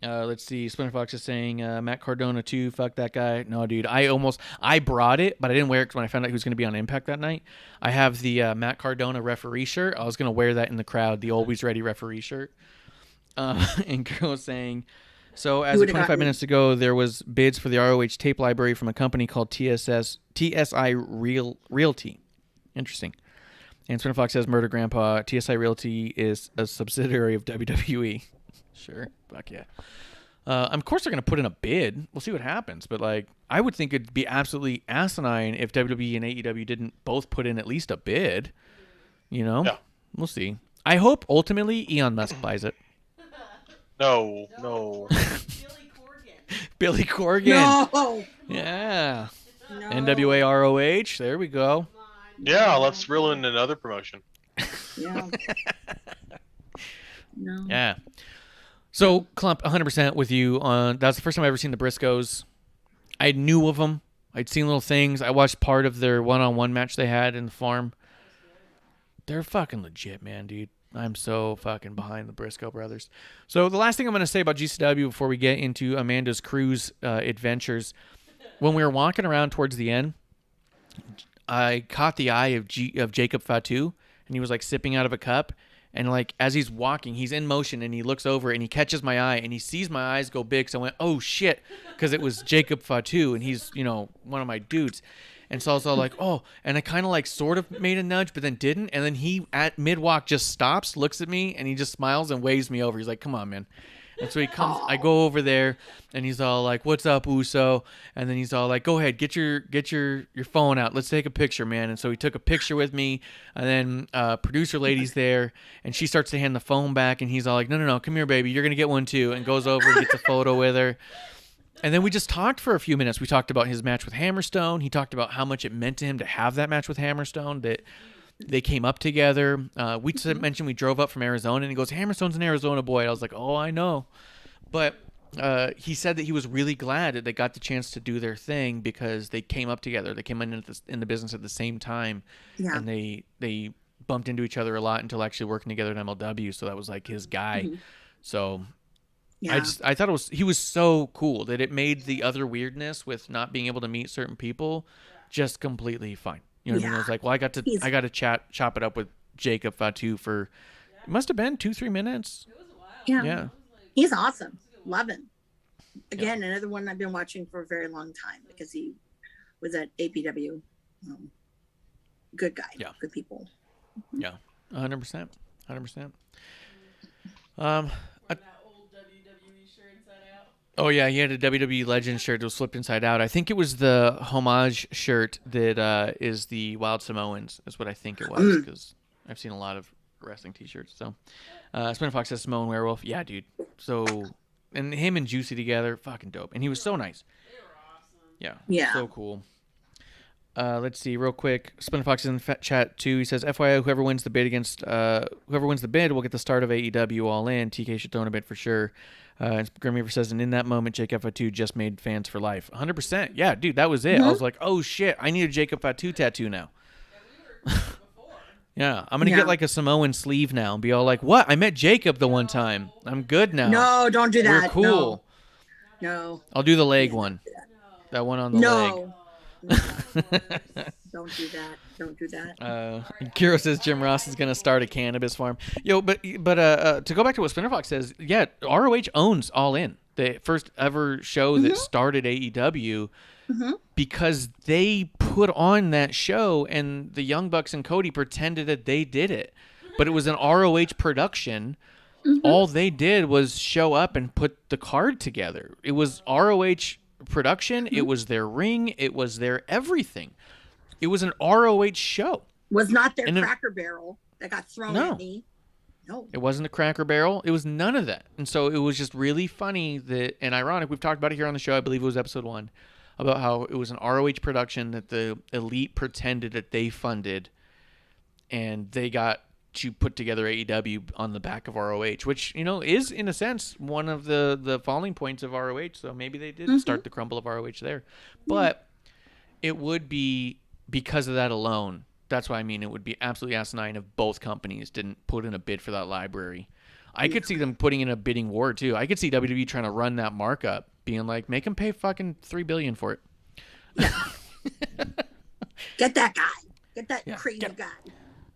Let's see. Splinter Fox is saying Matt Cardona too. Fuck that guy. No, dude. I brought it, but I didn't wear it when I found out he was going to be on Impact that night. I have the Matt Cardona referee shirt. I was going to wear that in the crowd, the Always Ready referee shirt. And girl was saying, so as of 25 minutes ago, there was bids for the ROH tape library from a company called TSI Realty. Interesting. And Splinter Fox says, Murder Grandpa, TSI Realty is a subsidiary of WWE. Sure. Fuck yeah. Of course they're going to put in a bid. We'll see what happens. But, like, I would think it'd be absolutely asinine if WWE and AEW didn't both put in at least a bid. You know? Yeah. We'll see. I hope, ultimately, Elon Musk buys it. No. Billy Corgan. No. Yeah. No. NWA ROH. There we go. Yeah, let's reel in another promotion. Yeah. No. Yeah. So, Klump, 100% with you on. That was the first time I ever seen the Briscoes. I knew of them. I'd seen little things. I watched part of their one-on-one match they had in the farm. They're fucking legit, man, dude. I'm so fucking behind the Briscoe brothers. So the last thing I'm going to say about GCW before we get into Amanda's cruise adventures, when we were walking around towards the end, I caught the eye of Jacob Fatu, and he was like sipping out of a cup. And like as he's walking, he's in motion, and he looks over and he catches my eye, and he sees my eyes go big. So I went, "Oh shit," because it was Jacob Fatu, and he's one of my dudes. And so I was all like, "Oh," and I kind of like sort of made a nudge, but then didn't. And then he at mid walk just stops, looks at me, and he just smiles and waves me over. He's like, "Come on, man." And so he comes. I go over there, and he's all like, "What's up, Uso?" And then he's all like, "Go ahead, get your phone out. Let's take a picture, man." And so he took a picture with me, and then producer lady's there, and she starts to hand the phone back, and he's all like, "No, come here, baby. You're gonna get one too." And goes over and gets a photo with her. And then we just talked for a few minutes. We talked about his match with Hammerstone. He talked about how much it meant to him to have that match with Hammerstone, that they came up together. We mentioned we drove up from Arizona, and he goes, "Hammerstone's an Arizona boy." I was like, "Oh, I know." But he said that he was really glad that they got the chance to do their thing because they came up together. They came in the business at the same time, and they bumped into each other a lot until actually working together at MLW. So that was like his guy. So I thought he was so cool that it made the other weirdness with not being able to meet certain people just completely fine. You know what I mean? I was like, well, I got to chop it up with Jacob Fatu for it must have been 2-3 minutes. It was a while. Yeah. He's awesome. Love him. Again, another one I've been watching for a very long time because he was at APW. Good guy. Yeah. Good people. Yeah. 100%. 100%. That old WWE shirt inside out. Oh yeah, he had a WWE Legend shirt that was flipped inside out. I think it was the homage shirt that is the Wild Samoans. Is what I think it was because I've seen a lot of wrestling T-shirts. So, Spinner Fox says Samoan Werewolf. Yeah, dude. So, and him and Juicy together, fucking dope. And he was so nice. They were awesome. Yeah. So cool. Let's see real quick. Spinner Fox is in chat too. He says, "FYI, whoever wins the bid will get the start of AEW All In. TK should throw in a bid for sure." And Grim Reaper says, "And in that moment, Jacob Fatu just made fans for life." 100%. Yeah, dude, that was it. I was like, "Oh shit, I need a Jacob Fatu tattoo now." Yeah, we were before. Yeah, I'm gonna get like a Samoan sleeve now and be all like, "What? I met Jacob the one time. I'm good now." No, don't do that. We're cool. No. I'll do the leg one. That one on the leg. Don't do that. Don't do that. Kiro says Jim Ross is gonna start a cannabis farm. Yo, but to go back to what Spinner Fox says, yeah, ROH owns All In, the first ever show that started AEW, because they put on that show, and the Young Bucks and Cody pretended that they did it, but it was an ROH production. All they did was show up and put the card together. It was ROH production. It was their ring. It was their everything. It was an ROH show. Was not their Cracker Barrel that got thrown at me. No. It wasn't a Cracker Barrel. It was none of that. And so it was just really funny that, and ironic, we've talked about it here on the show, I believe it was episode 1, about how it was an ROH production that the Elite pretended that they funded, and they got to put together AEW on the back of ROH, which, is in a sense one of the falling points of ROH. So maybe they did start the crumble of ROH there. But it would be because of that alone. That's why I mean it would be absolutely asinine if both companies didn't put in a bid for that library. I could see them putting in a bidding war too. I could see WWE trying to run that markup, being like, make them pay fucking $3 billion for it. Get that guy. Get that crazy guy.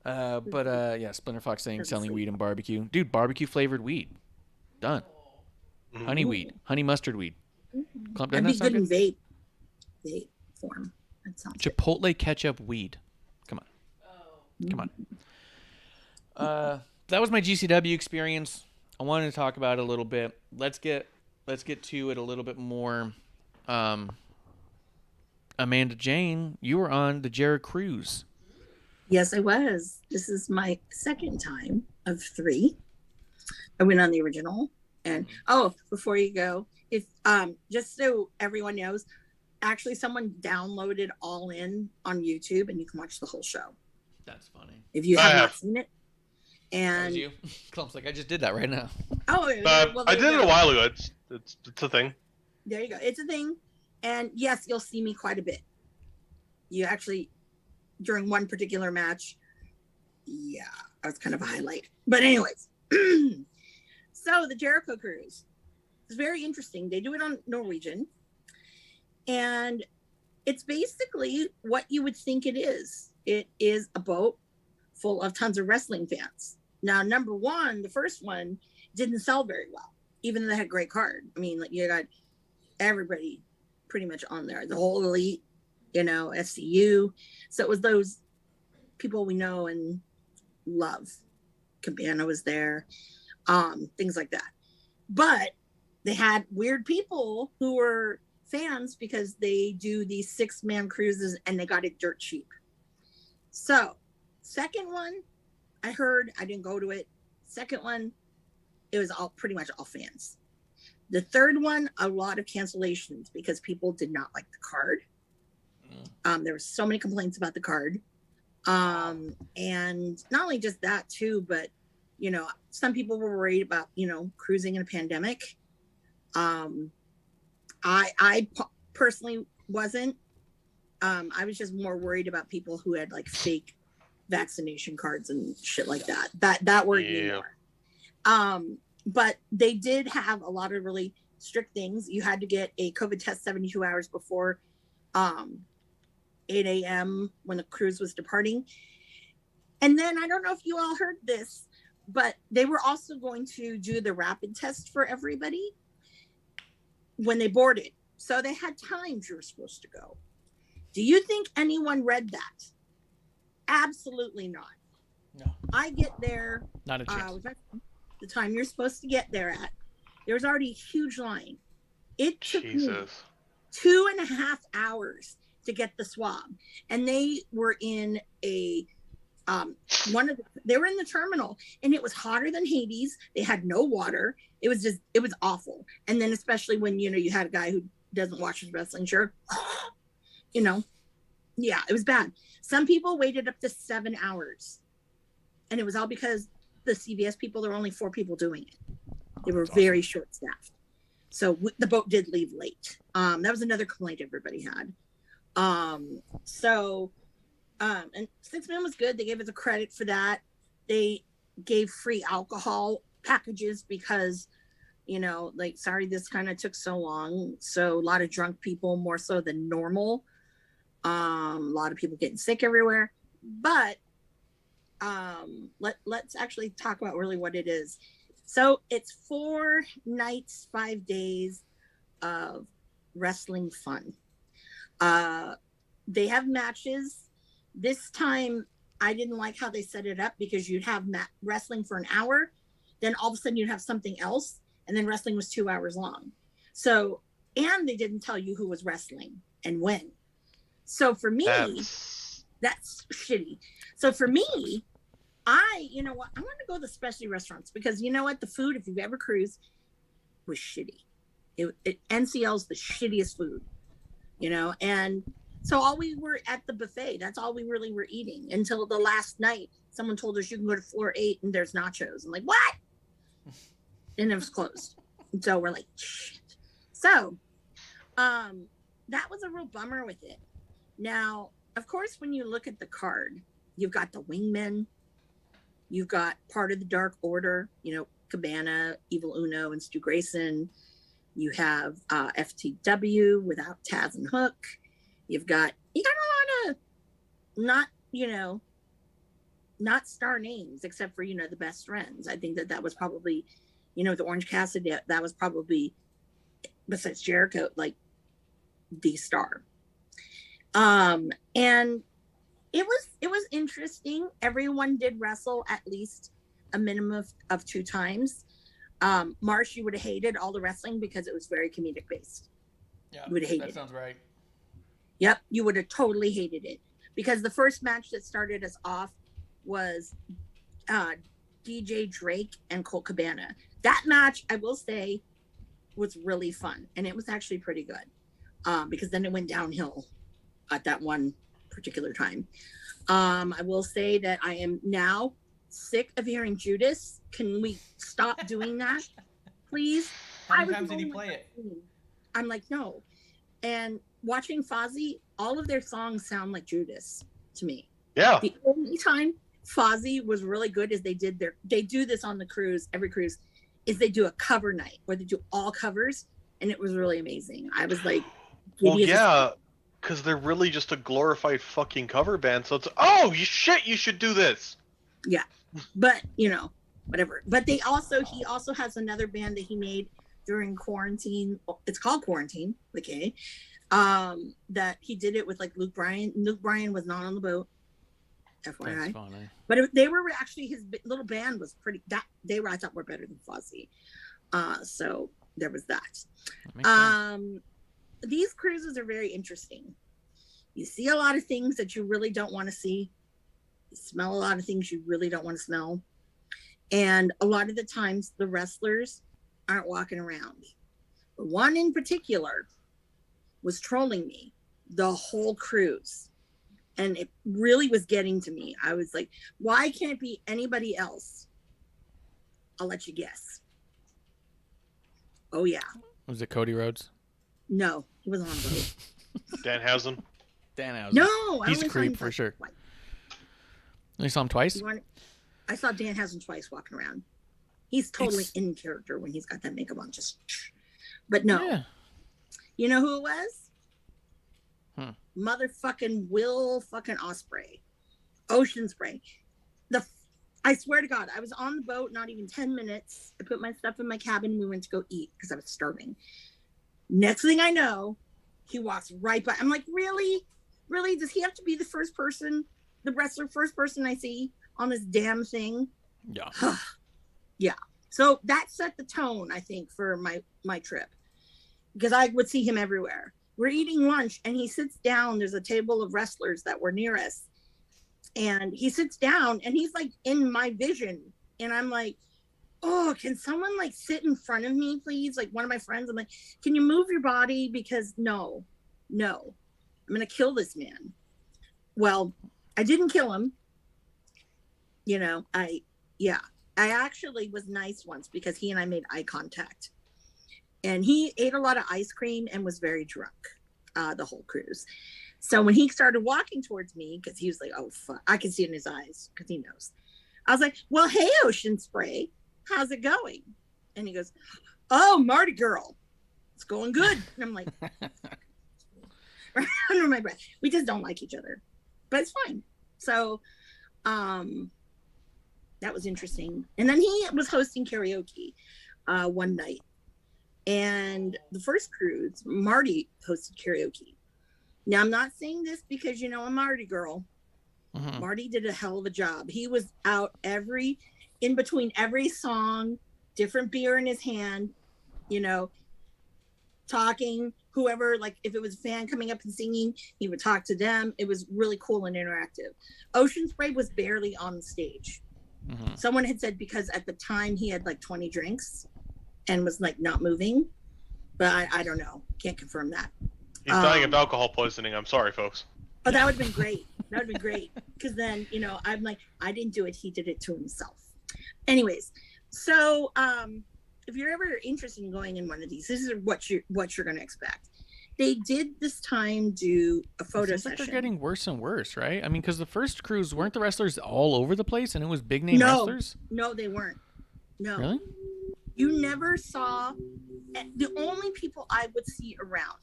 But Splinter Fox saying selling weed and barbecue. Dude, barbecue flavored weed. Done. Honey weed. Honey mustard weed. Klump, That'd be good in vape form. That sounds Chipotle ketchup weed. Come on. Come on. That was my GCW experience. I wanted to talk about it a little bit. Let's get to it a little bit more. Amanda Jane, you were on the Jericho Cruise. Yes, I was. This is my second time of 3. I went on the original. And before you go, if just so everyone knows, actually someone downloaded All In on YouTube and you can watch the whole show. That's funny. If you have not seen it. And that was you? Clump's like, I just did that right now. Oh, I did it a while ago. It's a thing. There you go. It's a thing. And yes, you'll see me quite a bit. You actually, during one particular match, yeah, that was kind of a highlight. But anyways, so the Jericho Cruise is very interesting. They do it on Norwegian, and it's basically what you would think it is. It is a boat full of tons of wrestling fans. Now, number one, the first one didn't sell very well, even though they had a great card. I mean, like, you got everybody pretty much on there, the whole elite, you know, SCU. So it was those people we know and love. Cabana was there, things like that. But they had weird people who were fans because they do these 6-man cruises and they got it dirt cheap. So, second one, I heard, I didn't go to it. Second one, it was all pretty much all fans. The third one, a lot of cancellations because people did not like the card. There were so many complaints about the card. And not only just that too, but, you know, some people were worried about, you know, cruising in a pandemic. I personally wasn't. I was just more worried about people who had like fake vaccination cards and shit like that. That worried me more. But they did have a lot of really strict things. You had to get a COVID test 72 hours before 8 a.m. when the cruise was departing. And then I don't know if you all heard this, but they were also going to do the rapid test for everybody when they boarded. So they had times you were supposed to go. Do you think anyone read that? Absolutely not. No. I get there. Not a chance. The time you're supposed to get there at, there was already a huge line. It took me 2.5 hours to get the swab, and they were in a they were in the terminal, and it was hotter than Hades. They had no water. It was awful. And then especially when, you know, you had a guy who doesn't wash his wrestling shirt, you know, yeah, it was bad. Some people waited up to 7 hours, and it was all because the CVS people, there were only 4 people doing it. They were very short staffed. So the boat did leave late. That was another complaint everybody had. And 6-man was good. They gave us a credit for that. They gave free alcohol packages because, you know, like, sorry, this kind of took so long. So a lot of drunk people, more so than normal. A lot of people getting sick everywhere. But let's actually talk about really what it is. So it's 4 nights, 5 days of wrestling fun. They have matches. This time, I didn't like how they set it up because you'd have wrestling for an hour, then all of a sudden you'd have something else, and then wrestling was 2 hours long. So, and they didn't tell you who was wrestling and when. So for me, that's shitty. So for me, you know what, I want to go to the specialty restaurants because, you know what, the food, if you've ever cruised, was shitty. NCL's the shittiest food, you know, and so all we were at the buffet, that's all we really were eating until the last night. Someone told us you can go to floor 8 and there's nachos. I'm like, what? And it was closed. And so we're like, shit. So that was a real bummer with it. Now, of course, when you look at the card, you've got the wingmen, you've got part of the Dark Order, you know, Cabana, Evil Uno, and Stu Grayson. You have FTW without Taz and Hook. You got a lot of not star names except for, you know, the best friends. I think that was probably, you know, the Orange Cassidy, that was probably, besides Jericho, like the star. And it was interesting. Everyone did wrestle at least a minimum of 2 times. Marsh, you would have hated all the wrestling because it was very comedic based. Yeah, you would have hated that sounds right. Yep, you would have totally hated it because the first match that started us off was DJ Drake and Colt Cabana. That match, I will say, was really fun, and it was actually pretty good because then it went downhill at that one particular time. I will say that I am now sick of hearing Judas. Can we stop doing that, please? How many times did he play it? I'm like, no. And watching Fozzy, all of their songs sound like Judas to me. Yeah. The only time Fozzy was really good is they do this on the cruise, every cruise, is they do a cover night where they do all covers, and it was really amazing. I was like, well, yeah, because they're really just a glorified fucking cover band. So it's, oh, you should do this. Yeah, but whatever. But he also has another band that he made during quarantine. It's called Quarantine, okay. That he did it with like Luke Bryan. Luke Bryan was not on the boat, FYI. That's funny. But they were actually, his little band was pretty. They were, I thought, were better than Fozzy. So there was that. These cruises are very interesting. You see a lot of things that you really don't want to see. You smell a lot of things you really don't want to smell. And a lot of the times the wrestlers aren't walking around. But one in particular was trolling me the whole cruise. And it really was getting to me. I was like, why can't it be anybody else? I'll let you guess. Oh, yeah. Was it Cody Rhodes? No, he wasn't on the boat. Danhausen. Danhausen. No, he's a creep for sure. Twice. You saw him twice? I saw Danhausen twice walking around. He's totally in character when he's got that makeup on. But no. Yeah. You know who it was? Motherfucking Will fucking Ospreay. Ocean Spray. I swear to God, I was on the boat not even 10 minutes. I put my stuff in my cabin and we went to go eat because I was starving. Next thing I know, he walks right by. I'm like, really? Really? Does he have to be the first person, the wrestler, first person I see on this damn thing? Yeah. Yeah. So that set the tone, I think, for my trip. Because I would see him everywhere. We're eating lunch and he sits down. There's a table of wrestlers that were near us. And he sits down and he's like in my vision. And I'm like, oh, can someone like sit in front of me, please? Like one of my friends, I'm like, can you move your body? Because no, I'm going to kill this man. Well, I didn't kill him. I actually was nice once because he and I made eye contact. And he ate a lot of ice cream and was very drunk the whole cruise. So when he started walking towards me, because he was like, oh, fuck, I can see it in his eyes because he knows. I was like, well, hey, Ocean Spray, how's it going? And he goes, oh, Marty girl, it's going good. And I'm like, under my breath. We just don't like each other, but it's fine. So that was interesting. And then he was hosting karaoke one night. And the first cruise, Marty hosted karaoke. Now, I'm not saying this because, I'm Marty girl. Mm-hmm. Marty did a hell of a job. He was out in between every song, different beer in his hand, talking, whoever, like if it was a fan coming up and singing, he would talk to them. It was really cool and interactive. Ocean Spray was barely on the stage. Mm-hmm. Someone had said because at the time he had like 20 drinks and was like not moving, but I don't know. Can't confirm that. He's dying of alcohol poisoning. I'm sorry, folks. Oh, that would have been great. That would have been great. Because then, I'm like, I didn't do it. He did it to himself. Anyways, so if you're ever interested in going in one of these, this is what you're going to expect. They did this time do a photo session. Like they're getting worse and worse, right? I mean, because the first cruise, weren't the wrestlers all over the place and it was big name wrestlers? No, they weren't. No. Really? You never saw, the only people I would see around,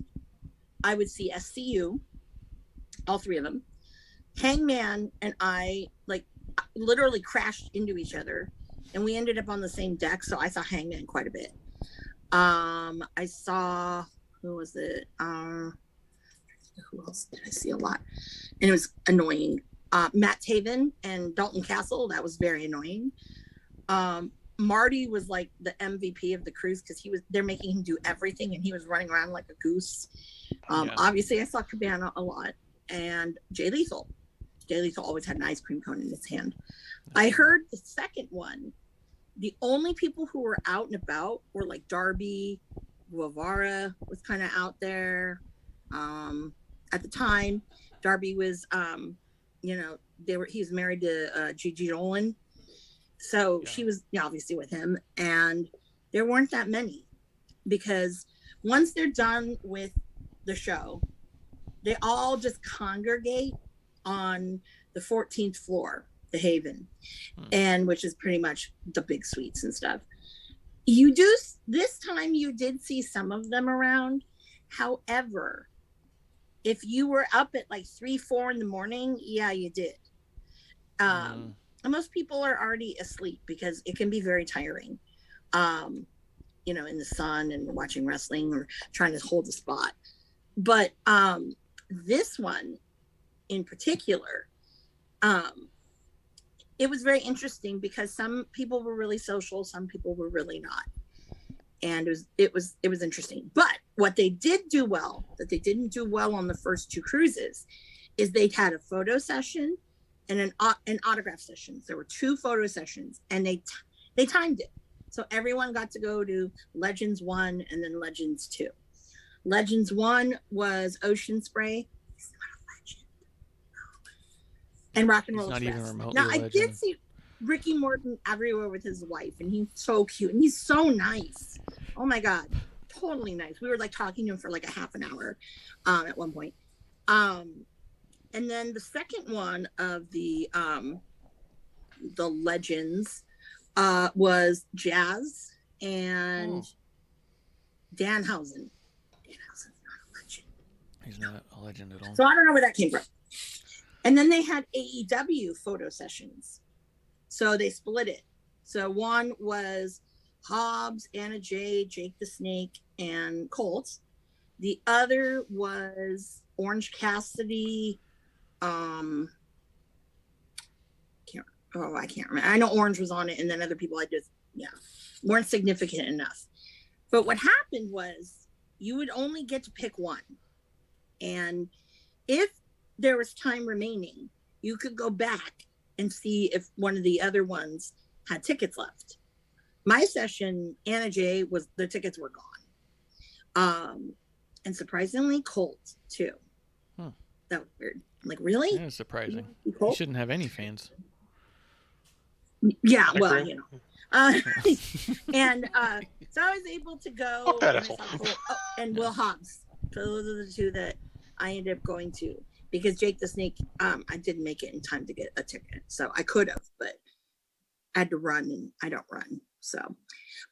I would see SCU, all three of them. Hangman and I literally crashed into each other and we ended up on the same deck. So I saw Hangman quite a bit. I saw, who was it? Who else did I see a lot? And it was annoying. Matt Taven and Dalton Castle. That was very annoying. Marty was like the MVP of the cruise because they're making him do everything and he was running around like a goose. Obviously I saw Cabana a lot and Jay Lethal. Jay Lethal always had an ice cream cone in his hand. I heard the second one, the only people who were out and about were like Darby, Guevara was kind of out there. At the time, Darby was, he was married to Gigi Dolan. So she was obviously with him, and there weren't that many because once they're done with the show, they all just congregate on the 14th floor the Haven, and which is pretty much the big suites and stuff. You do this time. You did see some of them around. However, if you were up at like 3-4 in the morning, yeah, you did. And most people are already asleep because it can be very tiring. You know, in the sun and watching wrestling or trying to hold a spot. But this one in particular, it was very interesting because some people were really social, some people were really not. And it was interesting. But what they did do well, that they didn't do well on the first 2 cruises, is they had a photo session and an autograph session. There were 2 photo sessions, and they timed it. So everyone got to go to Legends 1 and then Legends 2. Legends 1 was Ocean Spray. He's not a legend. And Rock and Roll He's not Express. even remotely Now, a I legend. did see Ricky Morton everywhere with his wife, and he's so cute, and he's so nice. Oh my God, totally nice. We were like talking to him for like a half an hour at one point. And then the second one of the Legends was Jazz and Danhausen. Danhausen's not a legend. He's not a legend at all. So I don't know where that came from. And then they had AEW photo sessions. So they split it. So one was Hobbs, Anna Jay, Jake the Snake, and Colt. The other was Orange Cassidy. I can't remember. I know Orange was on it, and then other people weren't significant enough. But what happened was you would only get to pick one. And if there was time remaining, you could go back and see if one of the other ones had tickets left. My session, Anna Jay, the tickets were gone. And surprisingly, Colt too. That was weird. Like, really? Yeah, it's surprising. You Colt? shouldn't have any fans. Yeah, I well, agree. you know. And so I was able to go That and, I saw asshole. Colt, and Will Hobbs. So those are the 2 that I ended up going to, because Jake the Snake, I didn't make it in time to get a ticket. So I could have, but I had to run, and I don't run. So,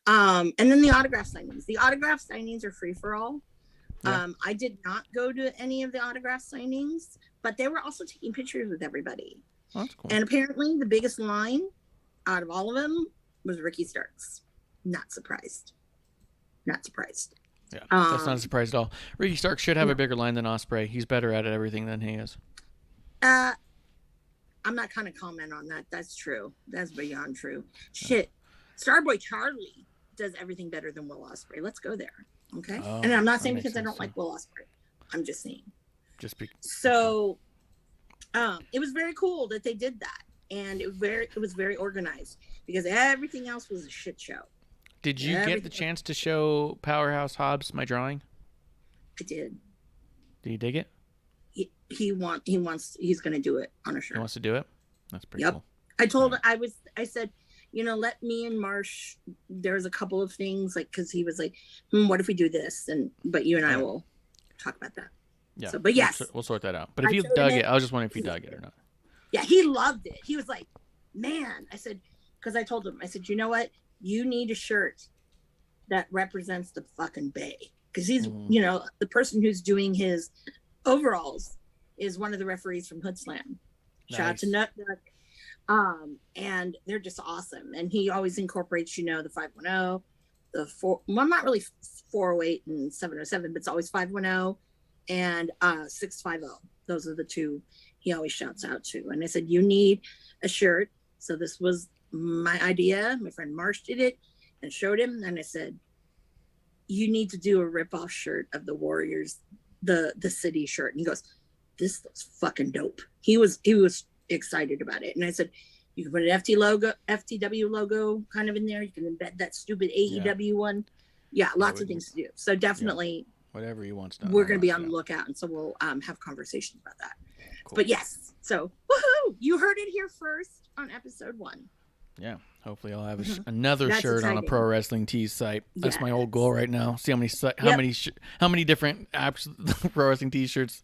and then the autograph signings. The autograph signings are free for all. Yeah. I did not go to any of the autograph signings, but they were also taking pictures with everybody. Oh, that's cool. And apparently the biggest line out of all of them was Ricky Starks. Not surprised. Not surprised. Yeah, that's not a surprise at all. Ricky Stark should have a bigger line than Ospreay. He's better at everything than he is. I'm not going to comment on that. That's true. That's beyond true. Shit. Starboy Charlie does everything better than Will Ospreay. Let's go there. Okay. Oh, and I'm not that saying makes because I sense, don't like Will Ospreay. I'm just saying. So it was very cool that they did that. And it was very organized, because everything else was a shit show. Did you get the chance to show Powerhouse Hobbs my drawing? I did. Did he dig it? He's going to do it on a shirt. He wants to do it? That's pretty cool. I told I said, let me and Marsh, there's a couple of things, like, because he was like, what if we do this? But you and I will talk about that. Yeah. So, but yes. We'll sort that out. But if you dug it, I was just wondering if you dug it or not. Yeah, he loved it. He was like, man, I said, because I told him, I said, you know what? You need a shirt that represents the fucking Bay. Because he's, the person who's doing his overalls is one of the referees from Hood Slam. Shout out to Nut Duck. And they're just awesome. And he always incorporates, the 510, not really 408 and 707, but it's always 510 and 650. Those are the 2 he always shouts out to. And I said, you need a shirt. So this was my idea. My friend Marsh did it and showed him. And I said, you need to do a rip-off shirt of the Warriors, the city shirt. And he goes, this looks fucking dope. He was excited about it. And I said, you can put an FTW logo kind of in there. You can embed that stupid AEW one. Yeah, lots of things to do. So definitely whatever he wants done. We're going to be on the lookout. And so we'll have conversations about that. Cool. But yes, so woohoo! You heard it here first on episode 1. Yeah, hopefully I'll have another That's shirt exciting. on a Pro Wrestling Tees site. That's my whole Yes. goal right now. See how many different apps Pro Wrestling T-shirts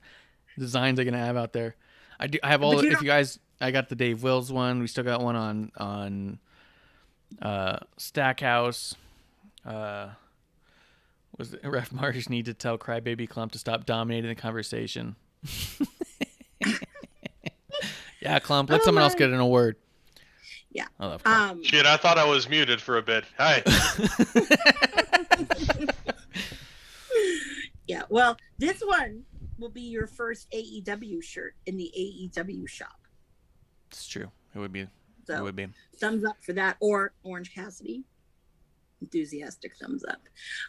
designs I'm gonna have out there. I have all. If you guys I got the Dave Wills one. We still got one on Stackhouse. Was it Ref Marsh need to tell Crybaby Klump to stop dominating the conversation? Yeah, Klump. Let someone else get in a word. Yeah. I love Klump. Shit, I thought I was muted for a bit. Hi. Yeah. Well, this one will be your first AEW shirt in the AEW shop. It's true. It would be. So, it would be. Thumbs up for that, or Orange Cassidy. Enthusiastic thumbs up.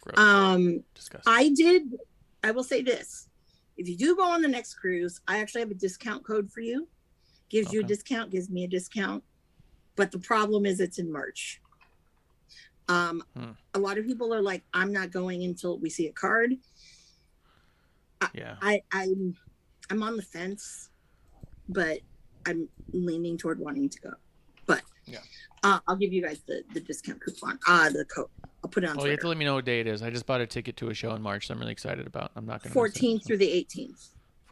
Gross. Disgusting. I will say this. If you do go on the next cruise, I actually have a discount code for you. Gives you a discount, gives me a discount. But the problem is it's in March. A lot of people are like, I'm not going until we see a card. Yeah. I'm on the fence, but I'm leaning toward wanting to go. But yeah. I'll give you guys the discount coupon, the code. I'll put it on Twitter. You have to let me know what day it is. I just bought a ticket to a show in March that I'm really excited about. I'm not going to 14th through the 18th.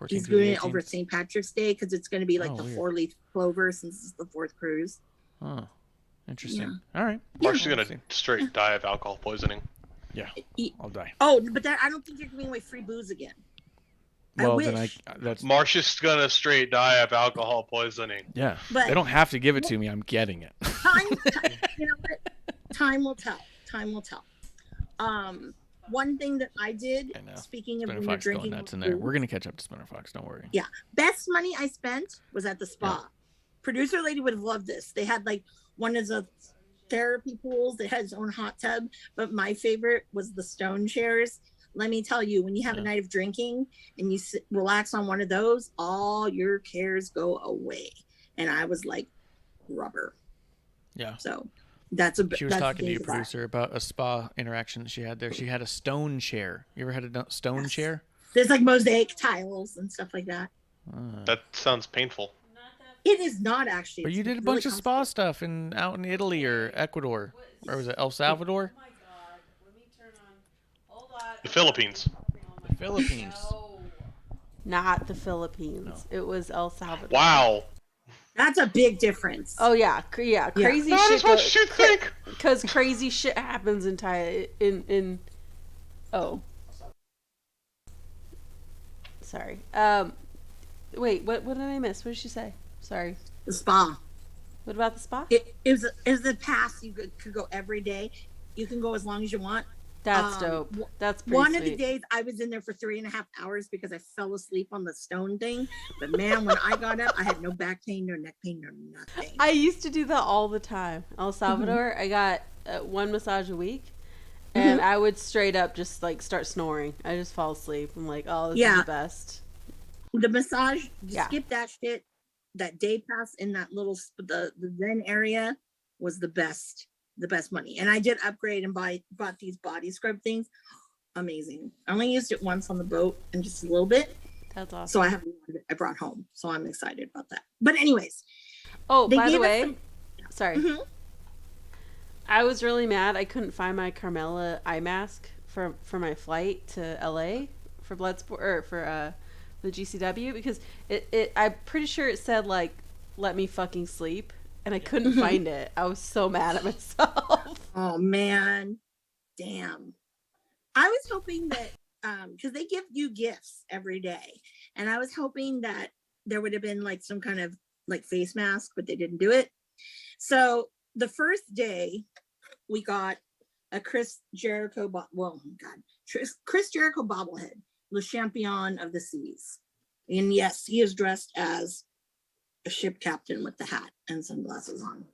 He's doing it over St. Patrick's Day because it's going to be like the weird. 4-leaf clover since it's the 4th cruise. Oh, interesting. Yeah. All right. Marsh is gonna straight die of alcohol poisoning. Yeah, I'll die. Oh, but I don't think you're giving away free booze again. Well, I wish. then that's Marsh is gonna straight die of alcohol poisoning. yeah. But they don't have to give it to me. I'm getting it. time, you know what? Time will tell. Time will tell. One thing that I did, I know. speaking of Spinner when you're Fox going drinking, nuts in there. We're gonna catch up to Spinner Fox. Don't worry. yeah, best money I spent was at the spa. Producer lady would have loved this. They had like one of the therapy pools that had its own hot tub, but my favorite was the stone chairs. Let me tell you, when you have a night of drinking and you relax on one of those, all your cares go away. And I was like rubber. Yeah. So that's She was talking to your producer about a spa interaction that she had there. She had a stone chair. You ever had a stone chair? There's like mosaic tiles and stuff like that. That sounds painful. It is not actually. But you did a bunch of spa stuff out in Italy or Ecuador. Or was it El Salvador? Oh my god. Let me turn on. Hold on. The Philippines. The Philippines. No. Not the Philippines. No. It was El Salvador. Wow. That's a big difference. Oh yeah, crazy That shit. is what you think. Because crazy shit happens in. Oh. Sorry. Wait. What did I miss? What did she say? Sorry. The spa. What about the spa? It was a pass. You could go every day. You can go as long as you want. That's dope. That's pretty one sweet. of the days I was in there for 3.5 hours because I fell asleep on the stone thing. But man, when I got up, I had no back pain, no neck pain, no nothing. I used to do that all the time. El Salvador, I got one massage a week, and I would straight up just like start snoring. I just fall asleep. I'm like, oh, this is the best. The massage, skip that shit. That day pass in that little the Zen area was the best money. And I did upgrade and bought these body scrub things. Amazing. I only used it once on the boat and just a little bit. That's awesome. So I have I brought home. So I'm excited about that. But anyways. Oh, by the way, sorry. Mm-hmm. I was really mad I couldn't find my Carmella eye mask for my flight to LA for Bloodsport or for the GCW because I'm pretty sure it said like let me fucking sleep and I couldn't find it. I was so mad at myself. Oh man. Damn. I was hoping that because they give you gifts every day and I was hoping that there would have been like some kind of like face mask, but they didn't do it. So the first day we got a Chris Jericho Chris Jericho bobblehead, Le Champion of the Seas. And yes, he is dressed as a ship captain with the hat and sunglasses on.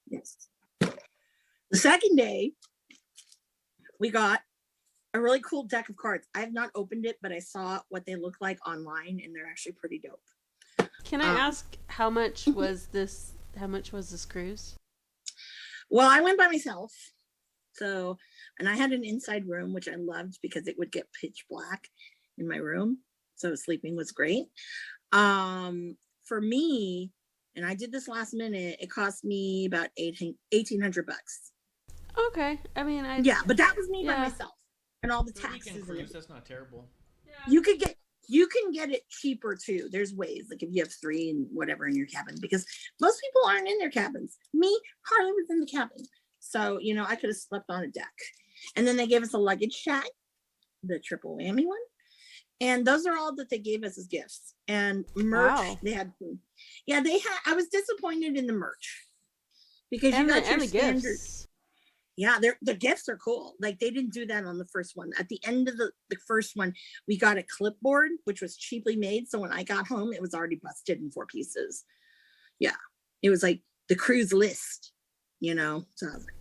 Yes. The second day, we got a really cool deck of cards. I have not opened it, but I saw what they look like online, and they're actually pretty dope. Can I ask how much was this? How much was this cruise? Well, I went by myself. So, and I had an inside room, which I loved because it would get pitch black in my room. So sleeping was great. For me, and I did this last minute, it cost me about $1,800. Okay. I mean, but that was me by myself and all the taxes. Cruise, that's not terrible. You could get You can get it cheaper too. There's ways, like if you have 3 and whatever in your cabin, because most people aren't in their cabins. Me, Harley was in the cabin. So, you know, I could have slept on a deck. And then they gave us a luggage tag, the triple whammy one. And those are all that they gave us as gifts. And merch, Wow. they had, I was disappointed in the merch. Because you And got the, your and the standard. gifts. Yeah, the gifts are cool. Like they didn't do that on the first one. At the end of the first one, we got a clipboard, which was cheaply made. So when I got home, it was already busted in 4 pieces. Yeah, it was like the cruise list, you know. So I was like,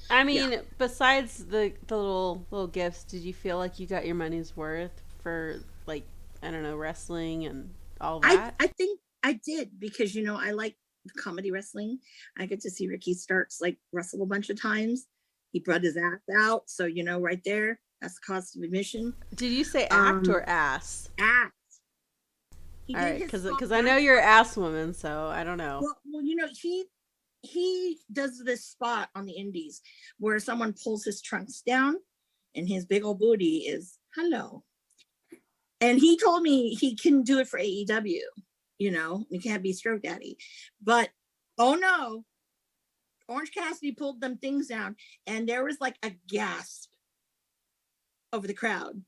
I mean, besides the little gifts, did you feel like you got your money's worth for, like, I don't know, wrestling and all that? I think I did, because, you know, I like comedy wrestling. I get to see Ricky Starks like wrestle a bunch of times. He brought his ass out. So, you know, right there, that's the cost of admission. Did you say act or ass? Ass. All right, because I know you're an ass woman, so I don't know. Well, you know, he does this spot on the Indys where someone pulls his trunks down and his big old booty is hello. And he told me he can do it for AEW, you know, he can't be Stroke Daddy. But oh no, Orange Cassidy pulled them things down and there was like a gasp over the crowd.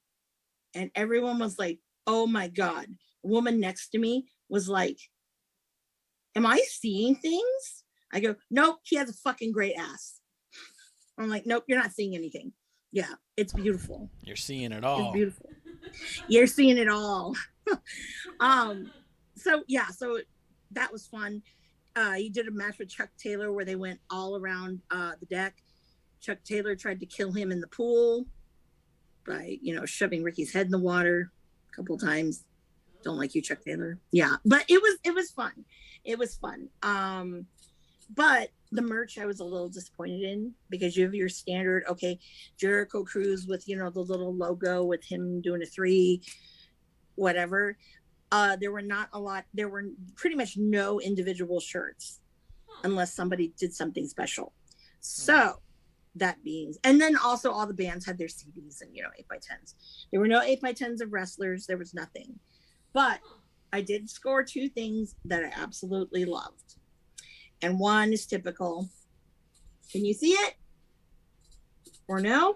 And everyone was like, oh my God. A woman next to me was like, am I seeing things? I go, nope, he has a fucking great ass. I'm like, nope, you're not seeing anything. Yeah, it's beautiful. You're seeing it all. It's beautiful. You're seeing it all. So that was fun. He did a match with Chuck Taylor where they went all around the deck. Chuck Taylor tried to kill him in the pool by, you know, shoving Ricky's head in the water a couple of times. Don't like you, Chuck Taylor. Yeah, but it was fun. It was fun. But the merch I was a little disappointed in, because you have your standard, okay, Jericho Cruise with, you know, the little logo with him doing a 3, whatever. There were not a lot. There were pretty much no individual shirts unless somebody did something special. So that means, and then also all the bands had their CDs and, you know, 8x10s. There were no 8x10s of wrestlers. There was nothing. But I did score 2 things that I absolutely loved. And one is typical. Can you see it? Or no?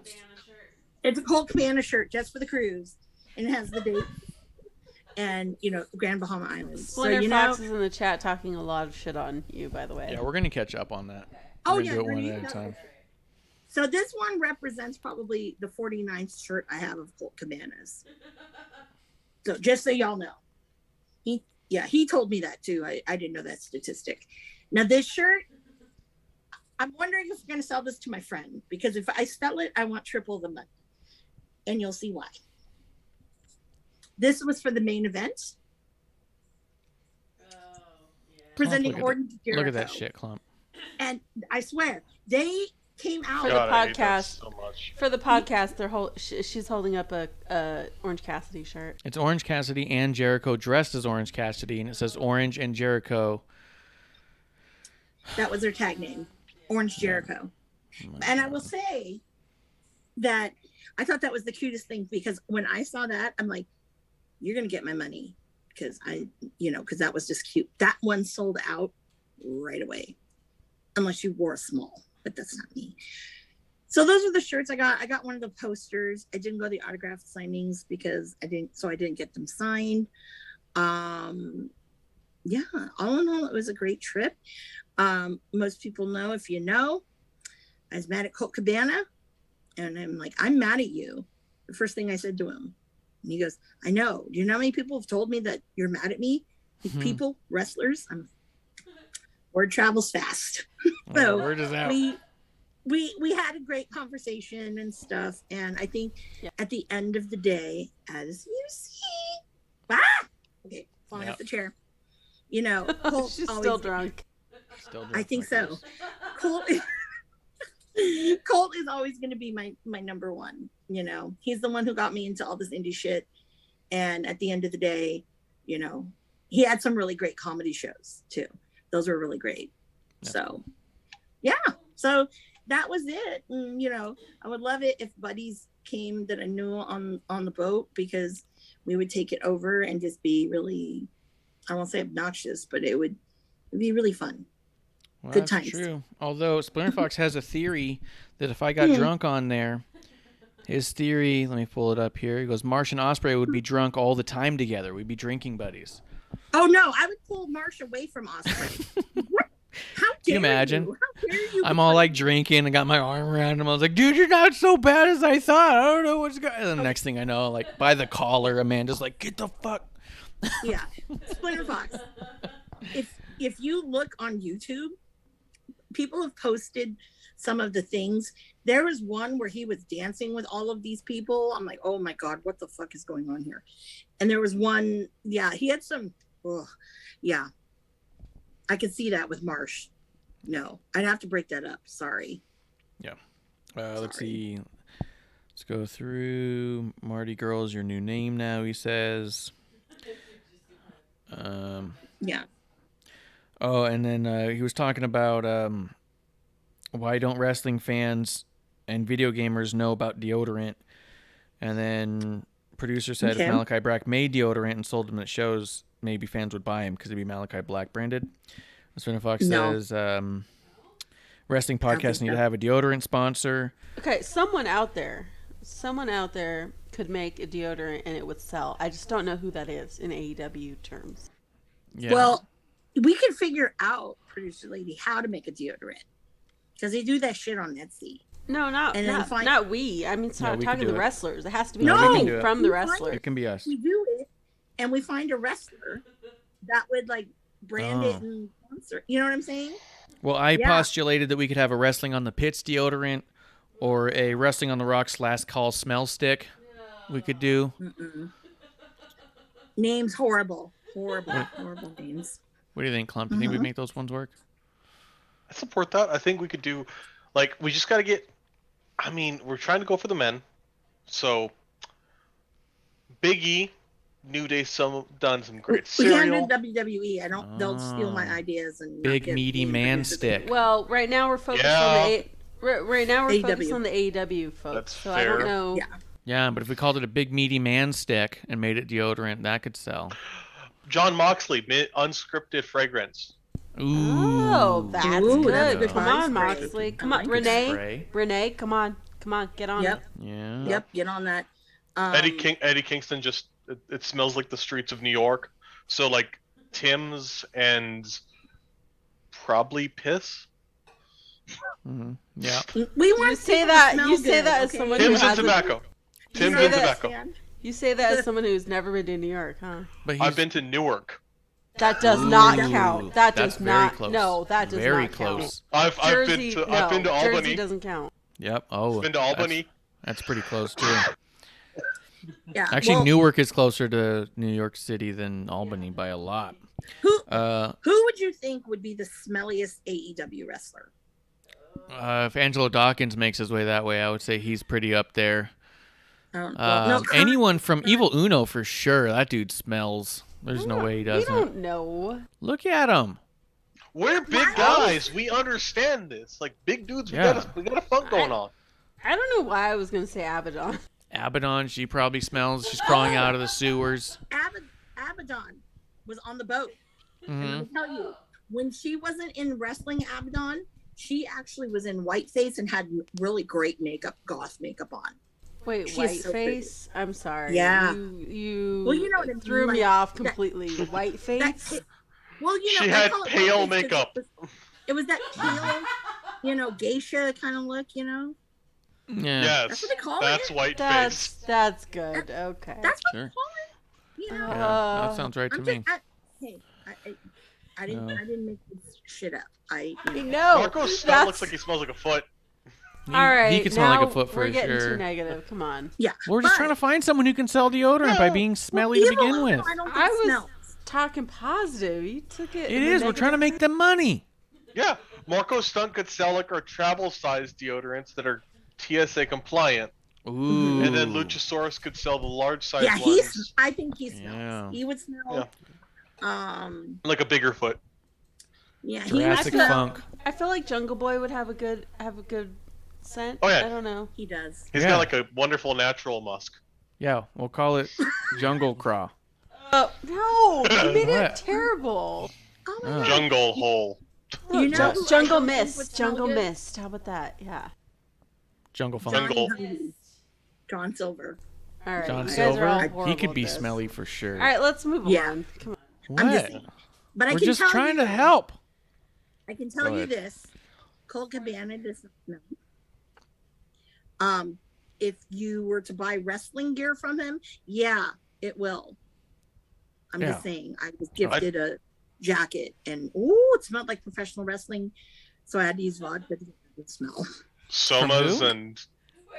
It's a Colt Cabana shirt just for the cruise. And it has the date. And, you know, Grand Bahama Islands. Splinter so, you Fox know, is in the chat talking a lot of shit on you, by the way. Yeah, we're going to catch up on that. Oh, We're yeah. gonna do it one at a time. So this one represents probably the 49th shirt I have of Colt Cabanas. So just so y'all know. He told me that too. I didn't know that statistic. Now this shirt, I'm wondering if I'm going to sell this to my friend, because if I sell it, I want triple the money. And you'll see why. This was for the main event. Presenting Orton to Jericho. Look at that shit, Klump. And I swear, they came out. For the God, I hate that podcast, so much. For the podcast, she's holding up a Orange Cassidy shirt. It's Orange Cassidy and Jericho dressed as Orange Cassidy, and it says Orange and Jericho. That was their tag name, Orange Jericho. And I will say that I thought that was the cutest thing, because when I saw that, I'm like, you're going to get my money, because because that was just cute. That one sold out right away, unless you wore a small, but that's not me. So those are the shirts I got. I got one of the posters. I didn't go to the autograph signings because I didn't get them signed. Yeah, all in all, it was a great trip. Most people know, if you know, I was mad at Colt Cabana, and I'm like, I'm mad at you. The first thing I said to him, and he goes, I know. Do you know how many people have told me that you're mad at me? People, wrestlers. Word travels fast. So word is out. We had a great conversation and stuff, and I think at the end of the day, as you see, okay, falling off the chair. You know, Colt She's always, still drunk. I think so. Colt is always going to be my number one. You know, he's the one who got me into all this indie shit. And at the end of the day, you know, he had some really great comedy shows too. Those were really great. So, yeah. So that was it. And, you know, I would love it if buddies came that I knew on the boat, because we would take it over and just be really, I won't say obnoxious, but it'd be really fun. Well, Good that's times. true. Although Splinter Fox has a theory that if I got drunk on there, his theory, let me pull it up here. He goes, Marsh and Osprey would be drunk all the time together. We'd be drinking buddies. Oh no, I would pull Marsh away from Osprey. How dare you imagine? you? How dare you? I'm all like drinking and got my arm around him. I was like, dude, you're not so bad as I thought. I don't know what's going on. And the next thing I know, like by the collar, Amanda's like, get the fuck. Yeah, Splinter Fox. If you look on YouTube, people have posted some of the things. There was one where he was dancing with all of these people. I'm like, oh my God, what the fuck is going on here? And there was one, yeah, he had some, yeah. I could see that with Marsh. No, I'd have to break that up. Sorry. Yeah. Let's see. Let's go through. Marty Girl's your new name now, he says. Yeah. Oh, and then he was talking about why don't wrestling fans and video gamers know about deodorant? And then producer said if Malachi Black made deodorant and sold them at shows, maybe fans would buy him because it'd be Malachi Black branded. Spinner Fox says wrestling podcasts need to have a deodorant sponsor. Okay, someone out there could make a deodorant and it would sell. I just don't know who that is in AEW terms. Yeah. Well, we can figure out, producer lady, how to make a deodorant because they do that shit on Etsy. No, not we. I mean, we talking can to do the it. wrestlers. It has to be No, something from the wrestler. It can be us. We do it, and we find a wrestler that would like brand it and sponsor. You know what I'm saying? Well, I postulated that we could have a wrestling on the pits deodorant or a wrestling on the rocks last call smell stick. We could do. Names horrible names. What do you think, Klump? Do you think we make those ones work? I support that. I think we could do, like, we just got to get, I mean, we're trying to go for the men. So, Big E, New Day, done some great We cereal. can't do WWE. They'll steal my ideas and Big meaty man stick. Well, right now we're focused on focused on the AEW folks. That's so fair. I don't know. Yeah, but if we called it a big meaty man stick and made it deodorant, that could sell. John Moxley, unscripted fragrance. Ooh. Oh, that's Ooh, good. that's a good Come time on, spray. Moxley. Come I on, like it. Renee. Spray. Come on, get on Yep. it. Yeah. Yep. Get on that. Eddie Kingston just it smells like the streets of New York. So like Tim's and probably piss. Mm-hmm. Yeah. We want You say people to that. smell You say good, that as okay? someone who Tim's and hasn't. tobacco. Tim's say and that- tobacco. You say that as someone who's never been to New York, huh? But I've been to Newark. That does not Ooh, count. That that's does very not. close. No, that does Very not close. count. I've been to Jersey Albany. doesn't count. Yep. Oh. Been to Albany. That's pretty close too. Yeah. Actually, well, Newark is closer to New York City than Albany by a lot. Who Uh, would you think would be the smelliest AEW wrestler? if Angelo Dawkins makes his way that way, I would say he's pretty up there. Anyone from Evil Uno for sure. That dude smells. There's no way he We doesn't. don't know. Look at him. We're big guys. We understand this. Like big dudes, we got a fun going on. I don't know why I was gonna say Abaddon. Abaddon, she probably smells. She's crawling out of the sewers. Abaddon was on the boat. And let Hmm. me tell you, when she wasn't in wrestling Abaddon, she actually was in whiteface and had really great makeup, goth makeup on. Wait, She's so Whiteface? I'm sorry. Yeah. You Well, you know what I mean, threw me like, off completely. Whiteface? That's it. Well, you know, She I had call it pale whiteface 'cause makeup. It was that pale, geisha kind of look, Yeah. Yes, That's what they call that's it? white That's face. good. Okay. That's what Sure. they call it. You know, Yeah, that sounds right to I'm me. I didn't make this shit up. No. Marco's smell that's- looks like he smells like a foot. He, All right. he could smell like now a foot for we're getting sure. too negative. Come on. Yeah. We're just but- trying to find someone who can sell deodorant by being smelly to Evil begin Uno, with. I don't think I was smells. talking positive. You took it. It in a is. We're trying to make negative them money. Yeah, Marco Stunt could sell like our travel-sized deodorants that are TSA compliant, Ooh. and then Luchasaurus could sell the large-sized Yeah, ones, I think he smells. Yeah. He would smell. like a bigger foot. Yeah, he Jurassic would smell. Funk. I feel like Jungle Boy would have a good scent. Oh, yeah. I don't know. He does. He's Yeah. got like a wonderful natural musk. Yeah, we'll call it Jungle Craw. No, you made What? it terrible. Oh my Oh. God. Jungle hole. You know who I Jungle don't think would Mist. smell Jungle good? Mist. How about that? Yeah. Jungle Funk. Jungle. John Silver. All right. John you guys are all Silver. He horrible could at be this. smelly for sure. All right, let's move Yeah. on. Come on. What? I'm just saying. But I We're can just tell trying you, to help. I can tell Go you ahead. this: Colt Cabana does not smell. If you were to buy wrestling gear from him, yeah, it will. I'm Yeah. just saying. I was gifted a jacket, and ooh, it smelled like professional wrestling, so I had to use vodka to get the smell. Somas who? and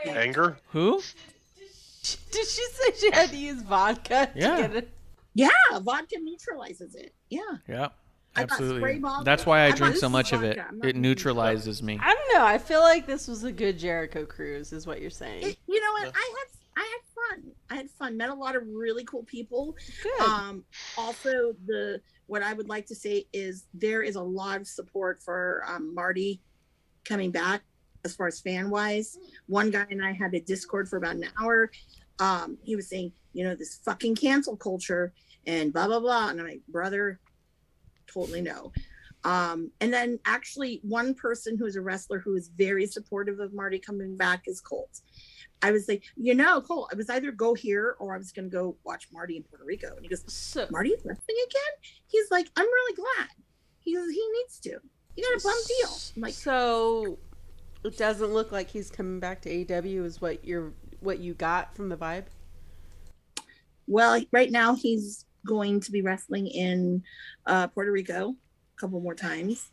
anger. Who? Did she say she had to use vodka Yeah. to get it? Yeah, vodka neutralizes it. Yeah. Yeah. I got spray Absolutely. bottles. That's why I I drink bought so much of it. vodka. I'm not It using neutralizes me. I don't know. I feel like this was a good Jericho Cruise, is what you're saying. You know what? I had fun. I had fun. Met a lot of really cool people. Good. Also, what I would like to say is there is a lot of support for Marty coming back as far as fan wise. One guy and I had a Discord for about an hour. He was saying, this fucking cancel culture and blah blah blah, and I'm like, brother, totally no. And then actually one person who's a wrestler who is very supportive of Marty coming back is Colt. I was like, Colt, I was either go here or I was going to go watch Marty in Puerto Rico. And he goes, So, Marty's wrestling again? He's like, I'm really glad. He goes, he needs to. You got a bum deal. I'm like, so it doesn't look like he's coming back to AEW is what you got from the vibe? well, right now he's going to be wrestling in Puerto Rico a couple more times.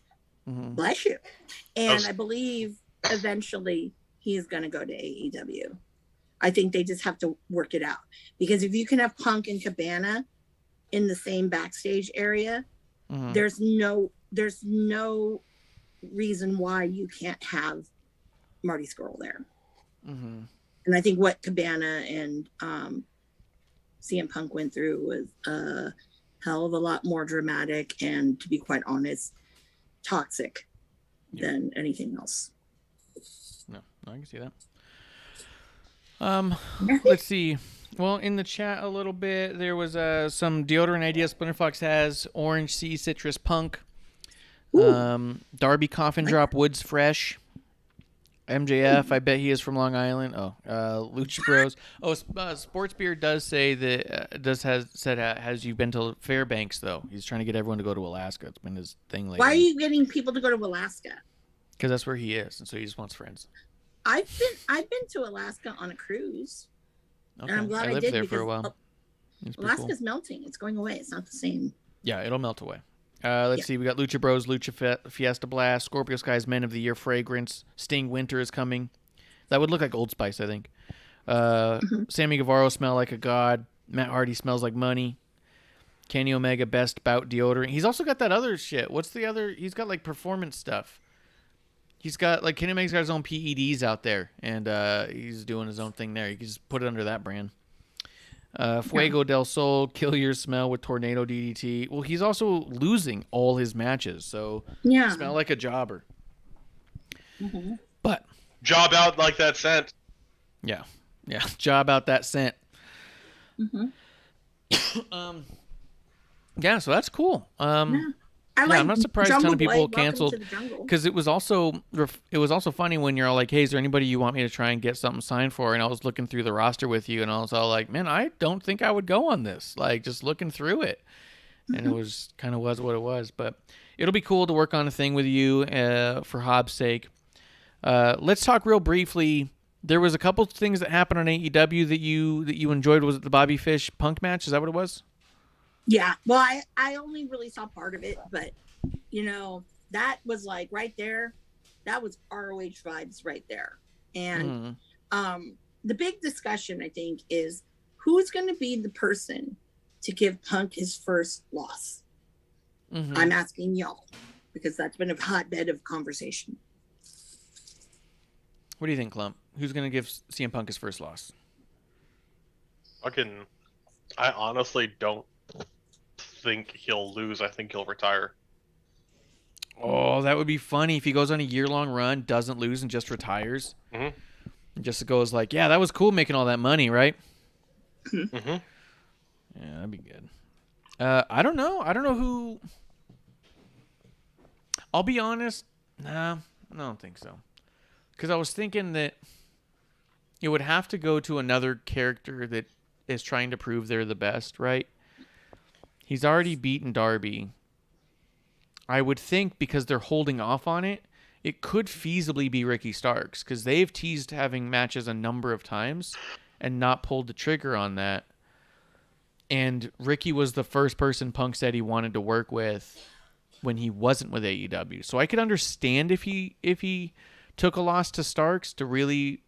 Mhm. Bless you. And was- I believe eventually he is going to go to AEW. I think they just have to work it out, because if you can have Punk and Cabana in the same backstage area, Mhm. there's no reason why you can't have Marty Scurll there. Mhm. And I think what Cabana and CM Punk went through was a hell of a lot more dramatic and, to be quite honest, toxic than anything else. No, I can see that. Let's see. Well, in the chat a little bit, there was some deodorant ideas Splinter Fox has. Orange Sea Citrus Punk. Darby Coffin Drop Woods Fresh. MJF, I bet he is from Long Island. Lucha Bros. Sports Beer does say that has you been to Fairbanks though? He's trying to get everyone to go to Alaska. It's been his thing lately. Why are you getting people to go to Alaska? Because that's where he is, and so he just wants friends. I've been to Alaska on a cruise. Okay. And I'm glad I lived did, there for a because while. It's pretty cool. Alaska's melting. It's going away. It's not the same. Yeah, it'll melt away. Let's see. We got Lucha Bros, Lucha Fiesta Blast, Scorpio Sky's Men of the Year Fragrance, Sting Winter is coming. That would look like Old Spice, I think. Sammy Guevara Smell Like a God. Matt Hardy Smells Like Money. Kenny Omega Best Bout Deodorant. He's also got that other shit. What's the other? He's got like performance stuff. He's got like Kenny Omega's got his own PEDs out there, and he's doing his own thing there. You can just put it under that brand. Fuego del Sol, Kill Your Smell with Tornado DDT. Well, he's also losing all his matches, so Yeah. smell like a jobber. But Job out like that scent. yeah, job out that scent. Yeah, so that's cool. I'm not surprised a ton Jungle of people Boy, Welcome canceled to the Jungle. because it was also funny when you're all like, "Hey, is there anybody you want me to try and get something signed for?" And I was looking through the roster with you, and I was all like, "Man, I don't think I would go on this." Like just looking through it, and it was kind of was what it was. But it'll be cool to work on a thing with you for Hobbs' sake. Let's talk real briefly. There was a couple things that happened on AEW that you enjoyed. Was it the Bobby Fish Punk match? Is that what it was? Yeah. Well, I only really saw part of it, but that was like right there. That was ROH vibes right there. And the big discussion, I think, is who's going to be the person to give Punk his first loss. I'm asking y'all, because that's been a hotbed of conversation. What do you think, Klump? Who's going to give CM Punk his first loss? I honestly don't think he'll lose. I think he'll retire. Oh, that would be funny if he goes on a year-long run, doesn't lose, and just retires. Mhm. And just goes like, yeah, that was cool making all that money, right? Mm-hmm. Yeah, that'd be good. I don't know. I don't know who. I'll be honest. Nah, I don't think so. Because I was thinking that it would have to go to another character that is trying to prove they're the best, right? He's already beaten Darby. I would think because they're holding off on it, it could feasibly be Ricky Starks because they've teased having matches a number of times and not pulled the trigger on that. And Ricky was the first person Punk said he wanted to work with when he wasn't with AEW. So I could understand if he took a loss to Starks to really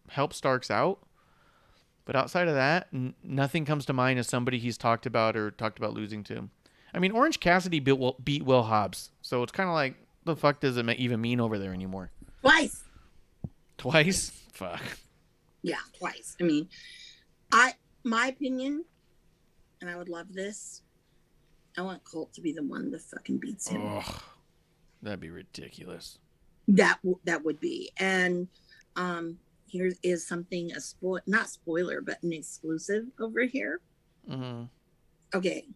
help Starks out. But outside of that, nothing comes to mind as somebody he's talked about losing to. I mean, Orange Cassidy beat Will Hobbs. So it's kind of like, the fuck does it even mean over there anymore? Twice. Twice? Fuck. Yeah, twice. I mean, my opinion, and I would love this, I want Colt to be the one that fucking beats him. Oh, that'd be ridiculous. That would be. And here is something, not spoiler, but an exclusive over here. Mm-hmm. Okay.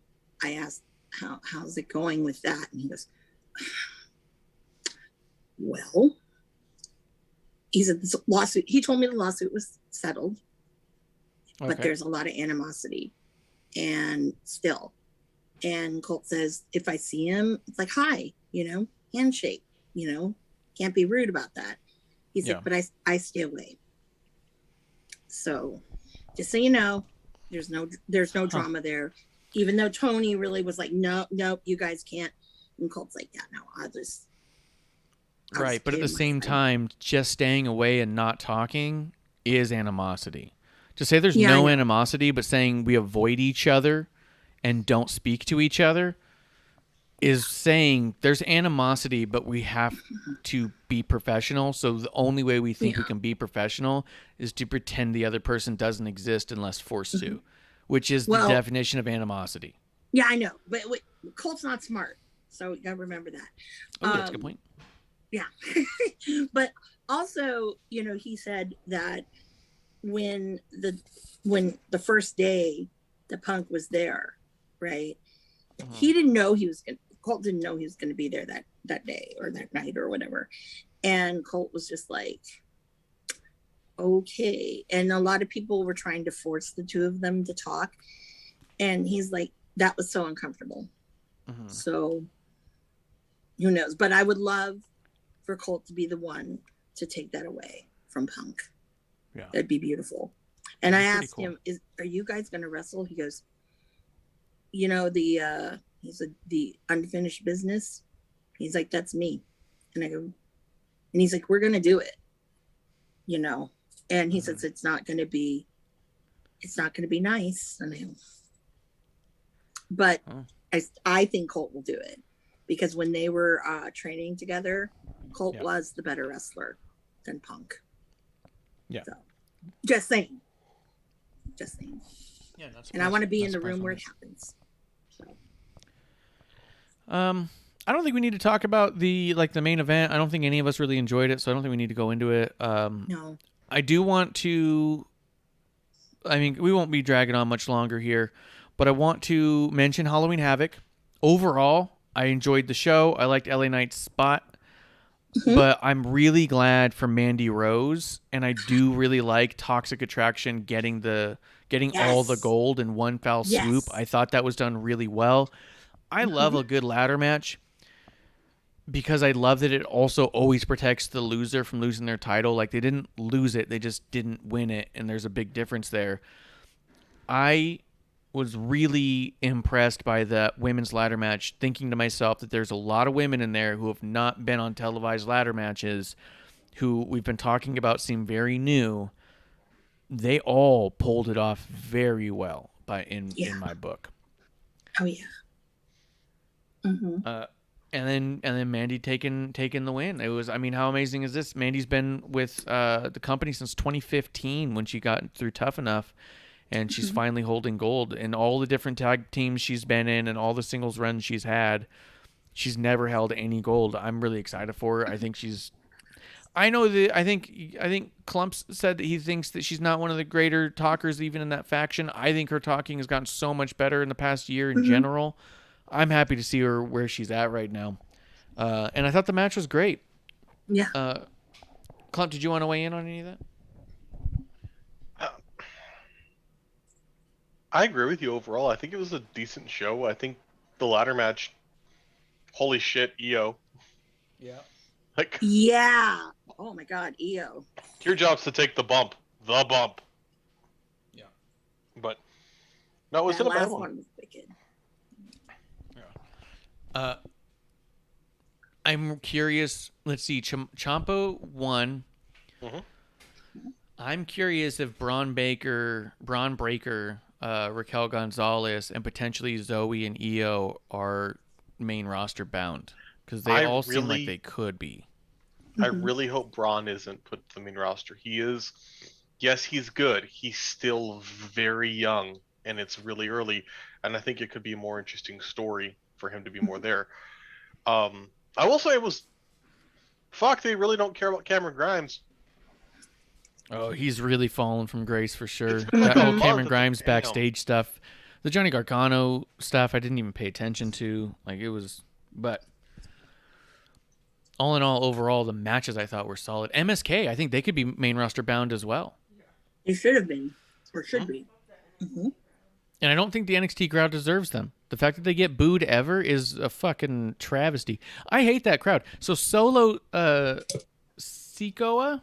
I asked, how's it going with that? And he goes, well, he said this lawsuit, he told me the lawsuit was settled, but there's a lot of animosity and still. And Colt says, if I see him, it's like, hi, handshake, can't be rude about that. He said, but I stay away. So just so you know, there's no drama there. Even though Tony really was like, nope, you guys can't. And Colt's like, yeah, no, I'll just right, but at the same time, just staying away and not talking is animosity. To say there's no animosity, but saying we avoid each other and don't speak to each other is saying there's animosity, but we have to be professional. So the only way we think we can be professional is to pretend the other person doesn't exist unless forced to, which is the definition of animosity. Yeah, I know. But Colt's not smart. So you got to remember that. Oh, that's a good point. Yeah. But also, he said that when the first day the Punk was there, right? He didn't know Colt didn't know he was going to be there that day or that night or whatever. And Colt was just like, okay. And a lot of people were trying to force the two of them to talk. And he's like, that was so uncomfortable. So who knows? But I would love for Colt to be the one to take that away from Punk. Yeah. That'd be beautiful. And I asked him, are you guys going to wrestle? He goes, the unfinished business. He's like, that's me. And I go, and he's like, we're going to do it, and he says, it's not going to be nice. And I go, but I think Colt will do it because when they were training together, Colt was the better wrestler than Punk. Yeah. So, just saying. Yeah, and I want to be in the room where it happens. So. I don't think we need to talk about the main event. I don't think any of us really enjoyed it, so I don't think we need to go into it. No. I do want to. I mean, we won't be dragging on much longer here, but I want to mention Halloween Havoc. Overall, I enjoyed the show. I liked LA Knight's spot. But I'm really glad for Mandy Rose, and I do really like Toxic Attraction getting all the gold in one foul swoop. I thought that was done really well. I love a good ladder match because I love that it also always protects the loser from losing their title. Like, they didn't lose it, they just didn't win it, and there's a big difference there. I was really impressed by the women's ladder match, thinking to myself that there's a lot of women in there who have not been on televised ladder matches, who we've been talking about seem very new. They all pulled it off very well in my book. Oh yeah. And then Mandy taking the win. It was, I mean, how amazing is this? Mandy's been with the company since 2015 when she got through Tough Enough. And she's finally holding gold. And all the different tag teams she's been in and all the singles runs she's had, she's never held any gold. I'm really excited for her. I think I know that I think Klump said that he thinks that she's not one of the greater talkers even in that faction. I think her talking has gotten so much better in the past year in general. I'm happy to see her where she's at right now. And I thought the match was great. Yeah. Klump, did you want to weigh in on any of that? I agree with you overall. I think it was a decent show. I think the ladder match, holy shit, EO. Yeah. Like, Yeah. Oh my God, EO. your job's to take the bump. The bump. Yeah. But no, it was That in a bad last one. one was wicked. I'm curious. Let's see. Ciampa won. Mhm. I'm curious if Braun Breaker, Raquel Gonzalez, and potentially Zoe and Io are main roster bound because they all seem like they could be. I really hope Braun isn't put to the main roster. He is, yes, he's good. He's still very young, and it's really early. And I think it could be a more interesting story for him to be more there. I will say they really don't care about Cameron Grimes. Oh, he's really fallen from grace for sure. It's been like That a whole month, Cameron it's Grimes like, damn. backstage stuff, the Johnny Gargano stuff, I didn't even pay attention to. Like it was, but all in all, overall, the matches I thought were solid. MSK, I think they could be main roster bound as well. They should have been, or should be. And I don't think the NXT crowd deserves them. The fact that they get booed ever is a fucking travesty. I hate that crowd. So Solo Sikoa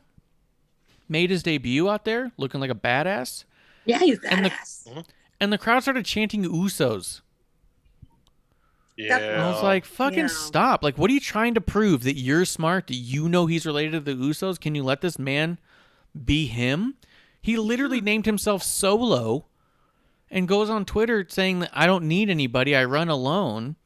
made his debut out there looking like a badass. Yeah, he's And the- badass. And the crowd started chanting Usos. Yeah. And I was like, fucking Yeah. stop. Like, what are you trying to prove? That you're smart? That you know he's related to the Usos? Can you let this man be him? He literally named himself Solo and goes on Twitter saying that I don't need anybody. I run alone.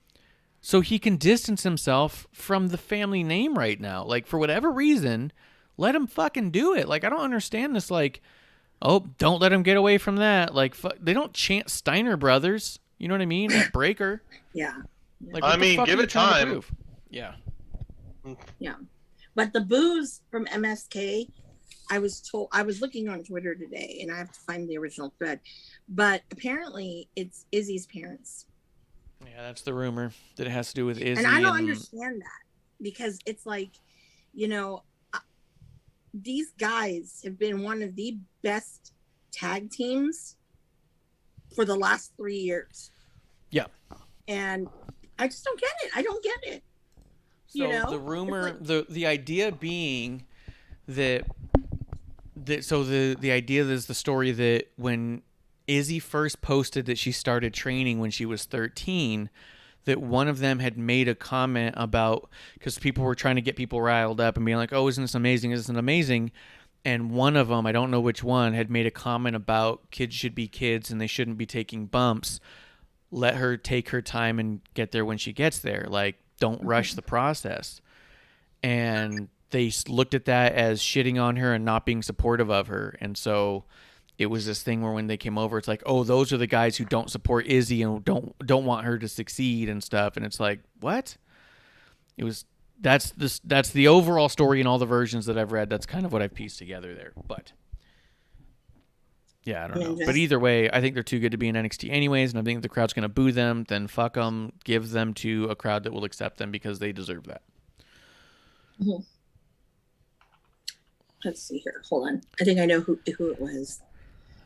So he can distance himself from the family name right now. Like, for whatever reason, let him fucking do it. Like, I don't understand this. Like, oh, don't let him get away from that. Like, they don't chant Steiner Brothers. You know what I mean? At Breaker. Yeah. Like, I what the mean, fuck give are you it trying to time. prove? Yeah. Yeah. But the boos from MSK, I was looking on Twitter today and I have to find the original thread, but apparently it's Izzy's parents. Yeah, that's the rumor that it has to do with Izzy. And I don't understand that because it's like, these guys have been one of the best tag teams for the last 3 years. Yeah. And I just don't get it. I don't get it. So the rumor, the idea being that the idea is the story that when Izzy first posted that she started training when she was 13, that one of them had made a comment about, because people were trying to get people riled up and being like, oh, isn't this amazing? Isn't it amazing? And one of them, I don't know which one, had made a comment about kids should be kids and they shouldn't be taking bumps. Let her take her time and get there when she gets there. Like, don't rush the process. And they looked at that as shitting on her and not being supportive of her. And so it was this thing where when they came over, it's like, oh, those are the guys who don't support Izzy and don't want her to succeed and stuff. And it's like, what? That's the overall story in all the versions that I've read. That's kind of what I've pieced together there. But yeah, I don't know. But either way, I think they're too good to be in NXT anyways, and I think if the crowd's going to boo them, then fuck them. Give them to a crowd that will accept them because they deserve that. Mm-hmm. Let's see here. Hold on. I think I know who it was.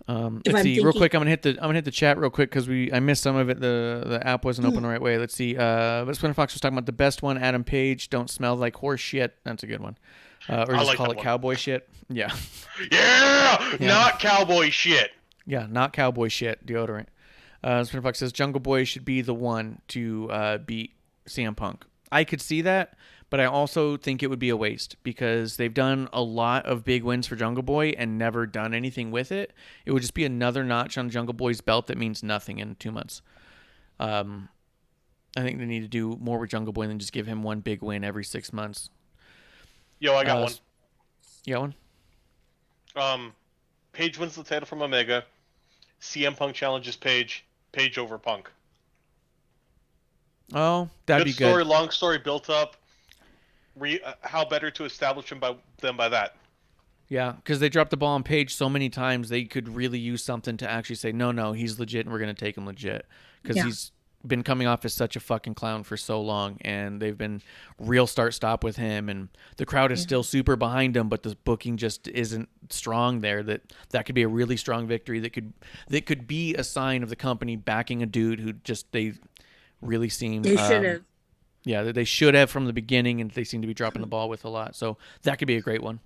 Let's see, real quick. I'm gonna hit the chat real quick because I missed some of it. The app wasn't open the right way. Let's see. But Splinter Fox was talking about the best one. Adam Page, don't smell like horse shit. That's a good one. Or just call it cowboy shit. Yeah. Yeah, not cowboy shit. Yeah, not cowboy shit. Deodorant. Splinter Fox says Jungle Boy should be the one to beat CM Punk. I could see that, but I also think it would be a waste because they've done a lot of big wins for Jungle Boy and never done anything with it. It would just be another notch on Jungle Boy's belt that means nothing in 2 months. I think they need to do more with Jungle Boy than just give him one big win every 6 months. Yo, I got one. You got one? Page wins the title from Omega. CM Punk challenges Page. Page over Punk. Oh, that'd be Good story, good. long story built up. how better to establish them by that. Yeah, because they dropped the ball on Page so many times, they could really use something to actually say, no, he's legit, and we're going to take him legit. Because he's been coming off as such a fucking clown for so long, and they've been real start-stop with him, and the crowd is still super behind him, but the booking just isn't strong there. That could be a really strong victory that could be a sign of the company backing a dude who just they really seem... They should have. Yeah, they should have from the beginning, and they seem to be dropping the ball with a lot. So that could be a great one.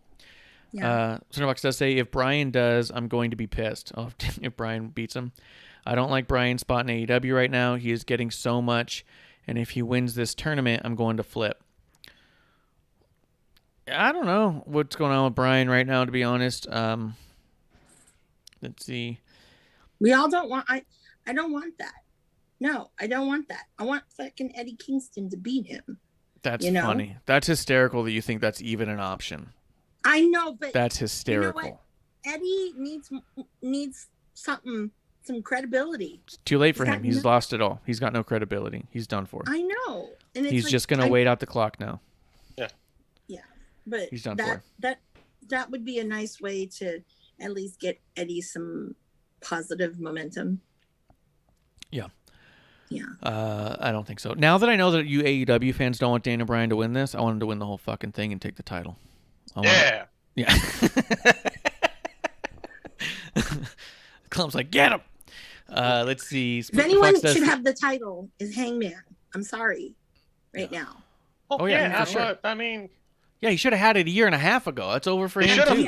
Yeah. Cinderbox does say, if Brian does, I'm going to be pissed. Oh, if Brian beats him. I don't like Brian's spot in AEW right now. He is getting so much, and if he wins this tournament, I'm going to flip. I don't know what's going on with Brian right now, to be honest. Let's see. We all don't want... I don't want that. No, I don't want that. I want fucking Eddie Kingston to beat him. That's funny. That's hysterical that you think that's even an option. I know, but that's hysterical. You know what? Eddie needs something, some credibility. It's too late for him. He's lost it all. He's got no credibility. He's done for. I know, and it's he's just gonna wait out the clock now. Yeah, but he's done for. That would be a nice way to at least get Eddie some positive momentum. Yeah. Yeah. I don't think so. Now that I know that you AEW fans don't want Daniel Bryan to win this, I want him to win the whole fucking thing and take the title. Yeah. Clump's like, get him. Let's see. If anyone should have the title, is Hangman. I'm sorry, right now. Oh yeah, for sure. I mean, yeah, he should have had it a year and a half ago. That's over for him too.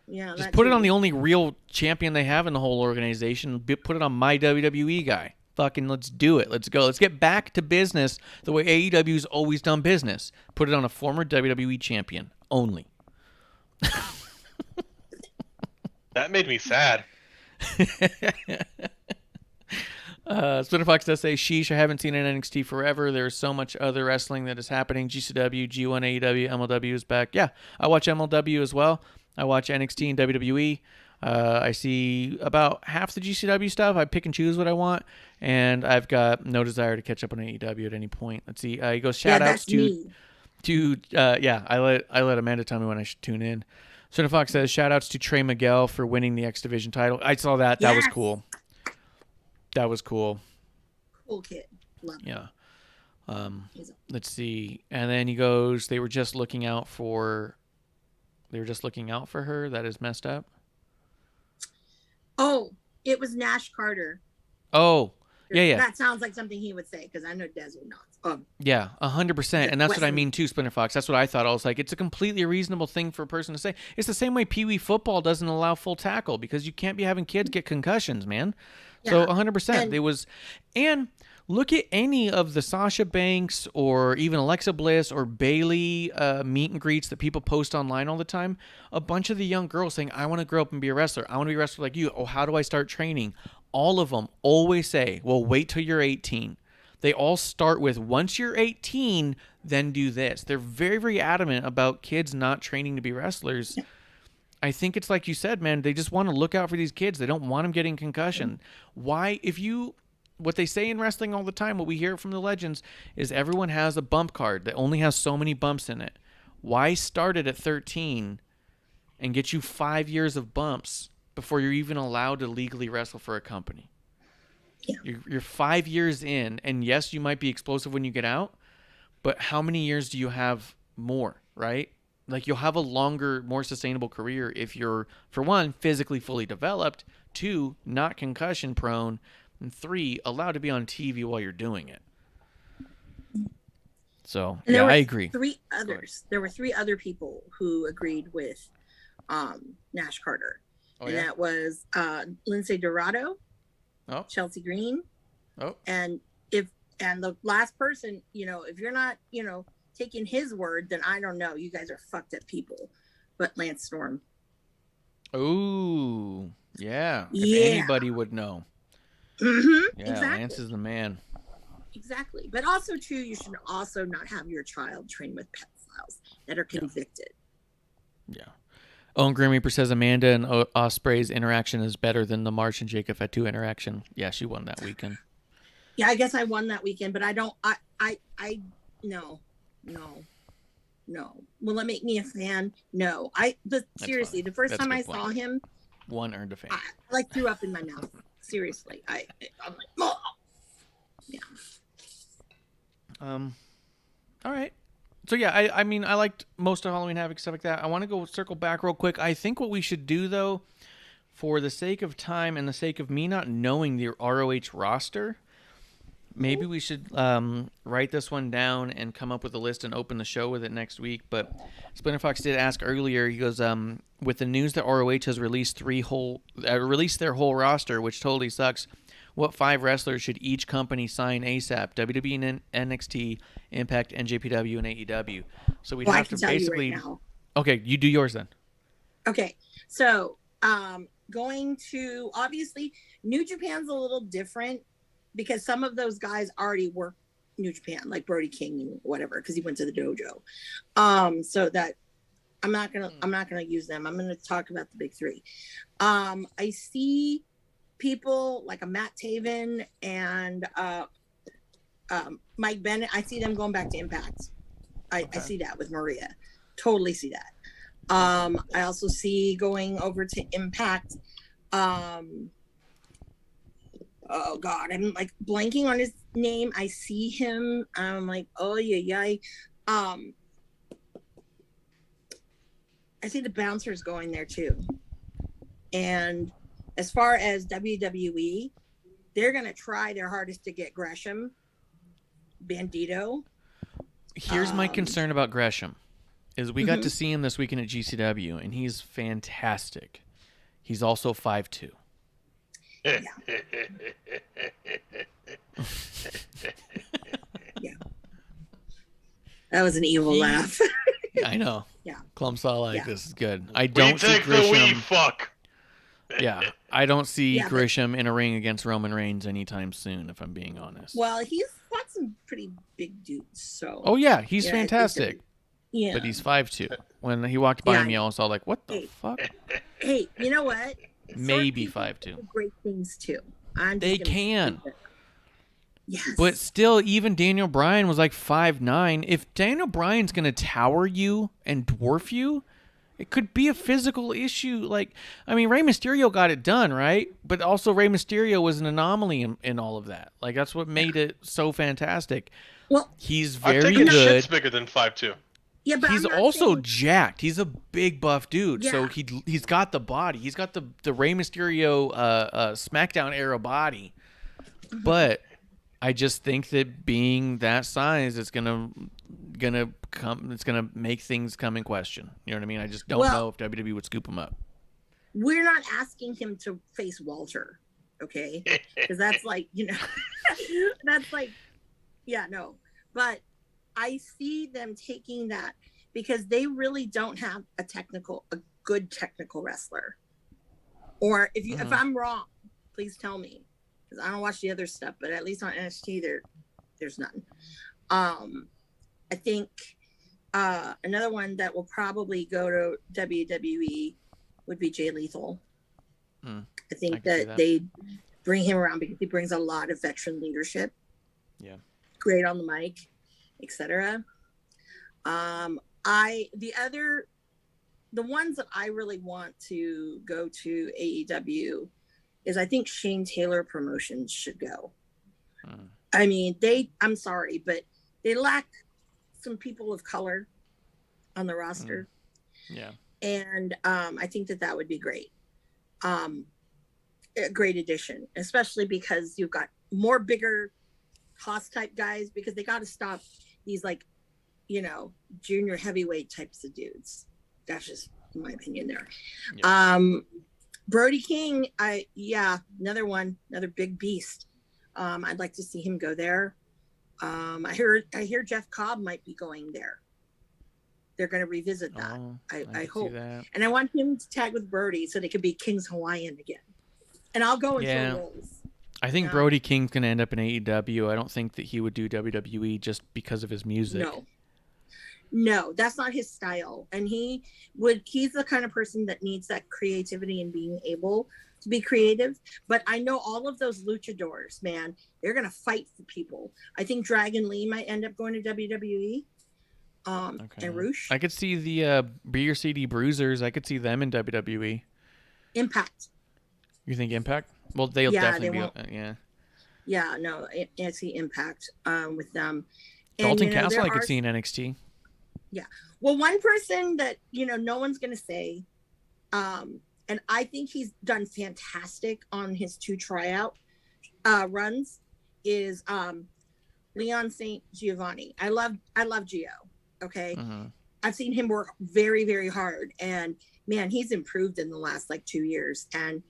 Yeah, just put it on the only real champion they have in the whole organization. Put it on my WWE guy. Fucking let's do it. Let's go. Let's get back to business the way AEW's always done business. Put it on a former WWE champion only. That made me sad. Splinterfox does say, sheesh, I haven't seen an NXT forever. There's so much other wrestling that is happening. GCW, G1, AEW, MLW is back. Yeah, I watch MLW as well. I watch NXT and WWE. I see about half the GCW stuff. I pick and choose what I want, and I've got no desire to catch up on AEW at any point. Let's see. He goes, shout outs I let Amanda tell me when I should tune in. Sona Fox says, shout outs to Trey Miguel for winning the X Division title. I saw that. That was cool. That was cool. Cool kid. Love it. Yeah. Let's see. And then he goes, they were just looking out for her. That is messed up. Oh, it was Nash Carter. Oh, yeah. That sounds like something he would say, because I know Des would not. Yeah, 100%. And that's what I mean too, Splinter Fox. That's what I thought. I was like, it's a completely reasonable thing for a person to say. It's the same way Pee Wee football doesn't allow full tackle, because you can't be having kids get concussions, man. Yeah. So 100%. It was, and look at any of the Sasha Banks or even Alexa Bliss or Bailey meet and greets that people post online all the time. A bunch of the young girls saying, I want to grow up and be a wrestler. I want to be a wrestler like you. Oh, how do I start training? All of them always say, well, wait till you're 18. They all start with, once you're 18, then do this. They're very, very adamant about kids not training to be wrestlers. I think it's like you said, man, they just want to look out for these kids. They don't want them getting concussion. Why? What they say in wrestling all the time, what we hear from the legends, is everyone has a bump card that only has so many bumps in it. Why start it at 13 and get you 5 years of bumps before you're even allowed to legally wrestle for a company? Yeah. You're 5 years in, and yes, you might be explosive when you get out, but how many years do you have more, right? Like, you'll have a longer, more sustainable career if you're, for one, physically fully developed, 2, not concussion prone, and 3, allowed to be on TV while you're doing it. So, yeah, I agree. There were 3 other people who agreed with Nash Carter. That was Lindsay Dorado, Chelsea Green, and the last person, if you're not, taking his word, then I don't know. You guys are fucked up people. But Lance Storm. Oh, yeah. If anybody would know. Mm-hmm. Yeah, exactly. Lance is the man. Exactly. But also, too, you should also not have your child train with pedophiles that are convicted. Yeah. Owen Grimreaper says Amanda and Ospreay's interaction is better than the Marsh and Jacob Fatu interaction. Yeah, she won that weekend. Yeah, I guess I won that weekend, but I don't. No. No. Will it make me a fan? No. But seriously, fine. the first That's a time I good point. saw him, One earned a fan. I like threw up in my mouth. Seriously. I'm like, oh. Yeah. All right. So yeah, I mean, I liked most of Halloween Havoc, stuff like that. I want to go circle back real quick. I think what we should do, though, for the sake of time and the sake of me not knowing the ROH roster, maybe we should write this one down and come up with a list and open the show with it next week. But Splinter Fox did ask earlier. He goes, with the news that ROH has released released their whole roster, which totally sucks. What 5 wrestlers should each company sign ASAP? WWE and NXT, Impact, NJPW, and AEW. So we'd have to basically. Right now. Okay, you do yours then. Okay, so going to obviously New Japan's a little different because some of those guys already work New Japan, like Brody King and whatever, because he went to the dojo. So that I'm not gonna use them. I'm gonna talk about the big 3. I see people like a Matt Taven and Mike Bennett. I see them going back to Impact. I see that with Maria. Totally see that. I also see going over to Impact. Oh God, I'm like blanking on his name. I see him. I'm like, oh yeah. I see the Bouncers going there too. And as far as WWE, they're gonna try their hardest to get Gresham, Bandito. Here's my concern about Gresham. Is we got to see him this weekend at GCW, and he's fantastic. He's also 5'2". Yeah. Yeah. That was an evil laugh. I know. Yeah. Clump's all like, Yeah. this is good. I don't see take the wee Gresham. fuck. Yeah, I don't see Yeah, Gresham in a ring against Roman Reigns anytime soon, if I'm being honest. Well, he's fought some pretty big dudes, so. Oh yeah, he's Yeah, I think fantastic. Yeah. But he's 5'2". When he walked by Yeah. me, I was all like, "What the Hey. fuck?" Hey, you know what? Maybe Short people 5'2". do great things too. They can. Yes. But still, even Daniel Bryan was like 5'9". If Daniel Bryan's gonna tower you and dwarf you, it could be a physical issue. Like, I mean, Rey Mysterio got it done, right? But also Rey Mysterio was an anomaly in all of that. Like, that's what made it so fantastic. Well, He's I very think his good. shit's bigger than 5'2". yeah, but He's I'm not also saying- jacked. He's a big buff dude. So Yeah. he's got the body. He's got the Rey Mysterio SmackDown era body. But I just think that being that size, it's gonna make things come in question. You know what I mean? I just don't know if WWE would scoop him up. We're not asking him to face Walter, okay? Because that's like, that's like, yeah, no. But I see them taking that because they really don't have a good technical wrestler. Or if I'm wrong, please tell me, because I don't watch the other stuff. But at least on NXT, there's none. I think another one that will probably go to WWE would be Jay Lethal. I think that they bring him around because he brings a lot of veteran leadership. Yeah. Great on the mic, etc. The ones that I really want to go to AEW is I think Shane Taylor Promotions should go. I mean, I'm sorry, but they lack some people of color on the roster. Yeah. And I think that would be great. A great addition, especially because you've got more bigger cost type guys, because they got to stop these junior heavyweight types of dudes. That's just my opinion there. Yeah. Brody King, another big beast. I'd like to see him go there. I hear Jeff Cobb might be going there. They're going to revisit that. I hope. And I want him to tag with Brody so they could be King's Hawaiian again. And I'll go and throw rolls. I think Brody King's going to end up in AEW. I don't think that he would do WWE just because of his music. No, that's not his style. And he's the kind of person that needs that creativity and being able to be creative. But I know all of those luchadors, man, they're going to fight for people. I think Dragon Lee might end up going to WWE. and Roosh. I could see the BRCD Bruisers. I could see them in WWE. Impact. You think Impact? Well, they'll definitely be. Yeah. Yeah, no, I see Impact with them. Dalton And, Castle, I could see in NXT. Yeah. Well, one person that, no one's going to say, and I think he's done fantastic on his 2 tryout runs, is Leon St. Giovanni. I love Gio. Okay. I've seen him work very, very hard, and man, he's improved in the last 2 years. And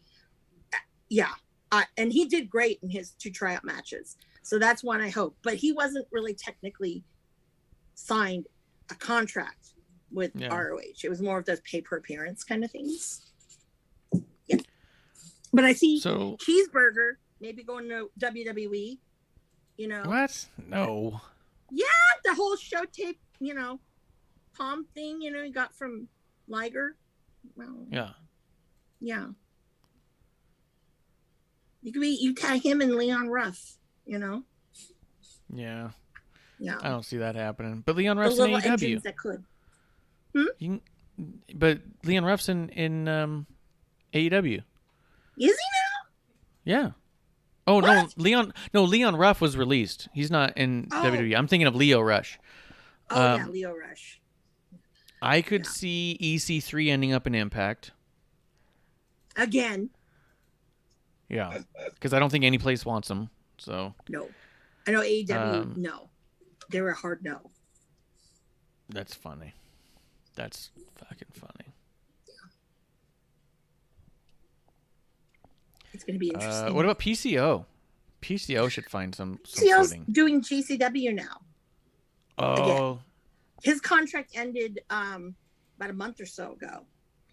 yeah, and he did great in his 2 tryout matches. So that's one I hope, but he wasn't really technically signed a contract with ROH. It was more of those pay per appearance kind of things. Yeah. But I see Cheeseburger maybe going to WWE, What? No. Yeah, the whole show tape, palm thing, he got from Liger. Well, yeah. Yeah. You tag him and Leon Ruff, Yeah. Yeah. I don't see that happening. But Leon Ruff's in AEW. That could. But Leon Ruff's in AEW. Is he now? Yeah. Oh What? no, Leon Ruff was released. He's not in WWE. I'm thinking of Leo Rush. Oh Leo Rush. I could see EC3 ending up in Impact. Again. Yeah. Because I don't think any place wants him. So No. I know AEW, no. They were a hard no. That's funny. That's fucking funny. It's going to be interesting. What about PCO? PCO should find some PCO's footing. doing GCW now. Oh. Again. His contract ended about a month or so ago.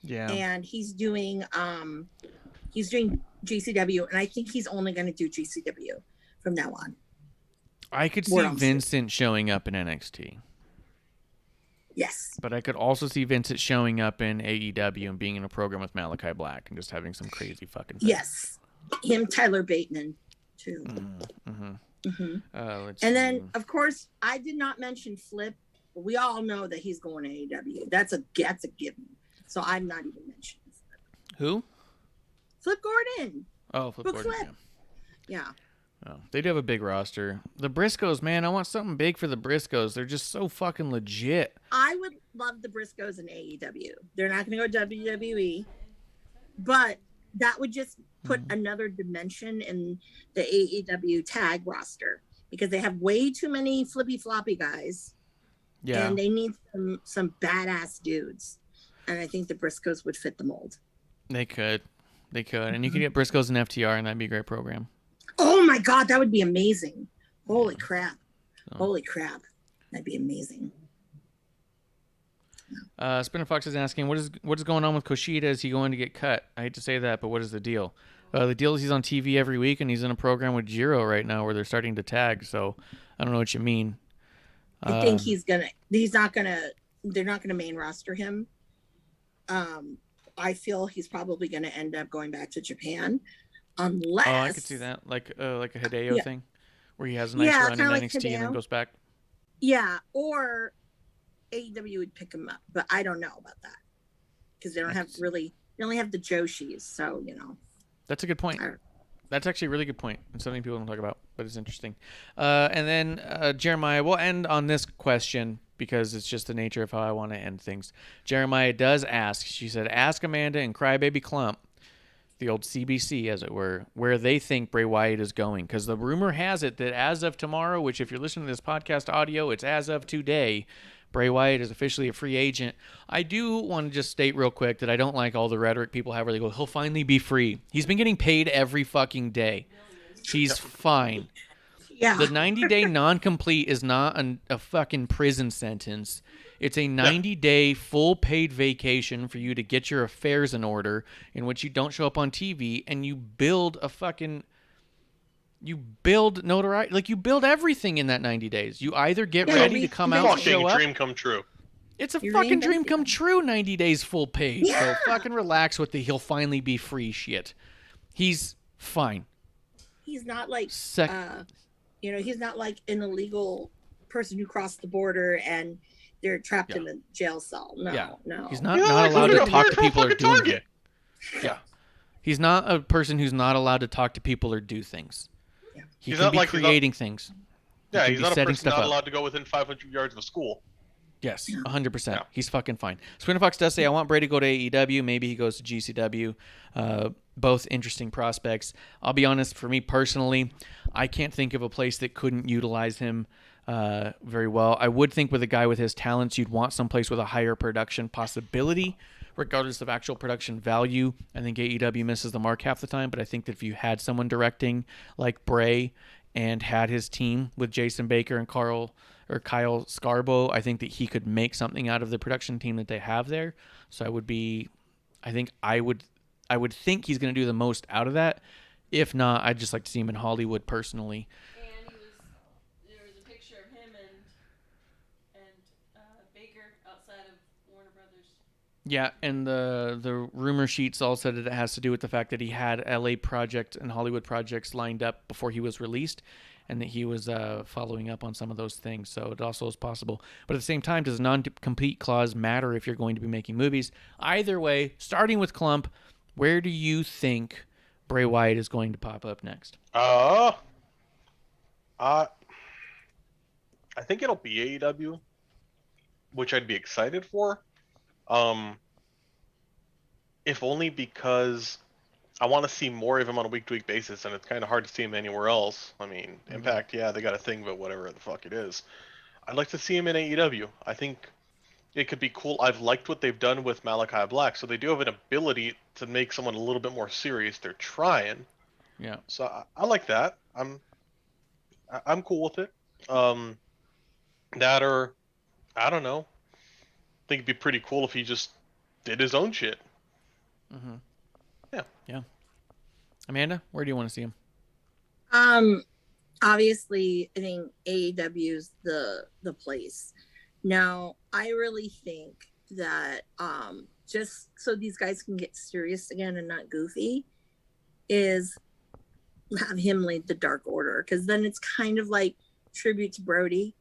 Yeah. And he's doing GCW, and I think he's only going to do GCW from now on. I could see Vincent showing up in NXT. Yes. But I could also see Vincent showing up in AEW and being in a program with Malachi Black and just having some crazy fucking thing. Yes. Him, Tyler Bateman, too. Let's And then, see. of course, I did not mention Flip, but we all know that he's going to AEW. That's a given. So I'm not even mentioning Flip. Who? Flip Gordon. Oh, Flip Book Gordon. Flip. Yeah. Oh, they do have a big roster. The Briscoes, man, I want something big for the Briscoes. They're just so fucking legit. I would love the Briscoes in AEW. They're not going to go WWE, but that would just put another dimension in the AEW tag roster because they have way too many flippy floppy guys. Yeah. And they need some badass dudes. And I think the Briscoes would fit the mold. They could. And you could get Briscoes and FTR, and that'd be a great program. Oh my God, that would be amazing. Holy crap. That'd be amazing. Spinner Fox is asking, what is going on with Kushida? Is he going to get cut? I hate to say that, but what is the deal? The deal is he's on TV every week, and he's in a program with Jiro right now where they're starting to tag, so I don't know what you mean. I think they're not gonna main roster him. I feel he's probably gonna end up going back to Japan. Unless I could see that, like a Hideo thing, where he has a nice run in NXT and then goes back. Yeah, or AEW would pick him up, but I don't know about that because they only have the Joshis, so That's a good point. That's actually a really good point, and something people don't talk about, but it's interesting. And then Jeremiah, we'll end on this question because it's just the nature of how I want to end things. Jeremiah does ask. She said, "Ask Amanda and Crybaby Klump, the old CBC, as it were, where they think Bray Wyatt is going. Because the rumor has it that as of tomorrow, which if you're listening to this podcast audio, it's as of today, Bray Wyatt is officially a free agent. I do want to just state real quick that I don't like all the rhetoric people have where they go, he'll finally be free. He's been getting paid every fucking day. He's fine. Yeah. The 90-day non-complete is not a fucking prison sentence. It's a 90-day full paid vacation for you to get your affairs in order in which you don't show up on TV and you build notoriety. Like, you build everything in that 90 days. You either get ready to come out and show up. Dream come true. It's a fucking dream come true, 90 days full paid. Yeah. So fucking relax with the he'll finally be free shit. He's fine. He's not like, he's not like an illegal person who crossed the border and they're trapped in a jail cell. No, Yeah. no. He's not Yeah, allowed to they're talk to fucking people or do anything. Target. Yeah. He's not a person who's not allowed to talk to people or do things. Yeah. He He's can not be like- he's not- creating things. Yeah, can he's be not a setting person stuff not up. allowed to go within 500 yards of a school. Yes, 100%. Yeah. He's fucking fine. Spinner Fox does say, I want Bray to go to AEW. Maybe he goes to GCW. Both interesting prospects. I'll be honest, for me personally, I can't think of a place that couldn't utilize him very well. I would think with a guy with his talents, you'd want someplace with a higher production possibility, regardless of actual production value. I think AEW misses the mark half the time, but I think that if you had someone directing like Bray and had his team with Jason Baker and Kyle Scarbo, I think that he could make something out of the production team that they have there. So I would think he's going to do the most out of that. If not, I'd just like to see him in Hollywood personally. And there was a picture of him and Baker outside of Warner Brothers. Yeah, and the rumor sheets all said that it has to do with the fact that he had LA project and Hollywood projects lined up before he was released, and that he was following up on some of those things. So it also is possible. But at the same time, does a non-compete clause matter if you're going to be making movies? Either way, starting with Klump, where do you think Bray Wyatt is going to pop up next? I think it'll be AEW, which I'd be excited for. If only because I want to see more of him on a week-to-week basis, and it's kind of hard to see him anywhere else. I mean, Impact, yeah, they got a thing, but whatever the fuck it is. I'd like to see him in AEW. I think it could be cool. I've liked what they've done with Malachi Black, so they do have an ability to make someone a little bit more serious. They're trying. Yeah. So I like that. I'm cool with it. That or I don't know. I think it'd be pretty cool if he just did his own shit. Mm-hmm. Yeah. Amanda, where do you want to see him? Obviously, I think AEW's the place. Now, I really think that just so these guys can get serious again and not goofy, is have him lead the Dark Order, because then it's kind of like tribute to Brody.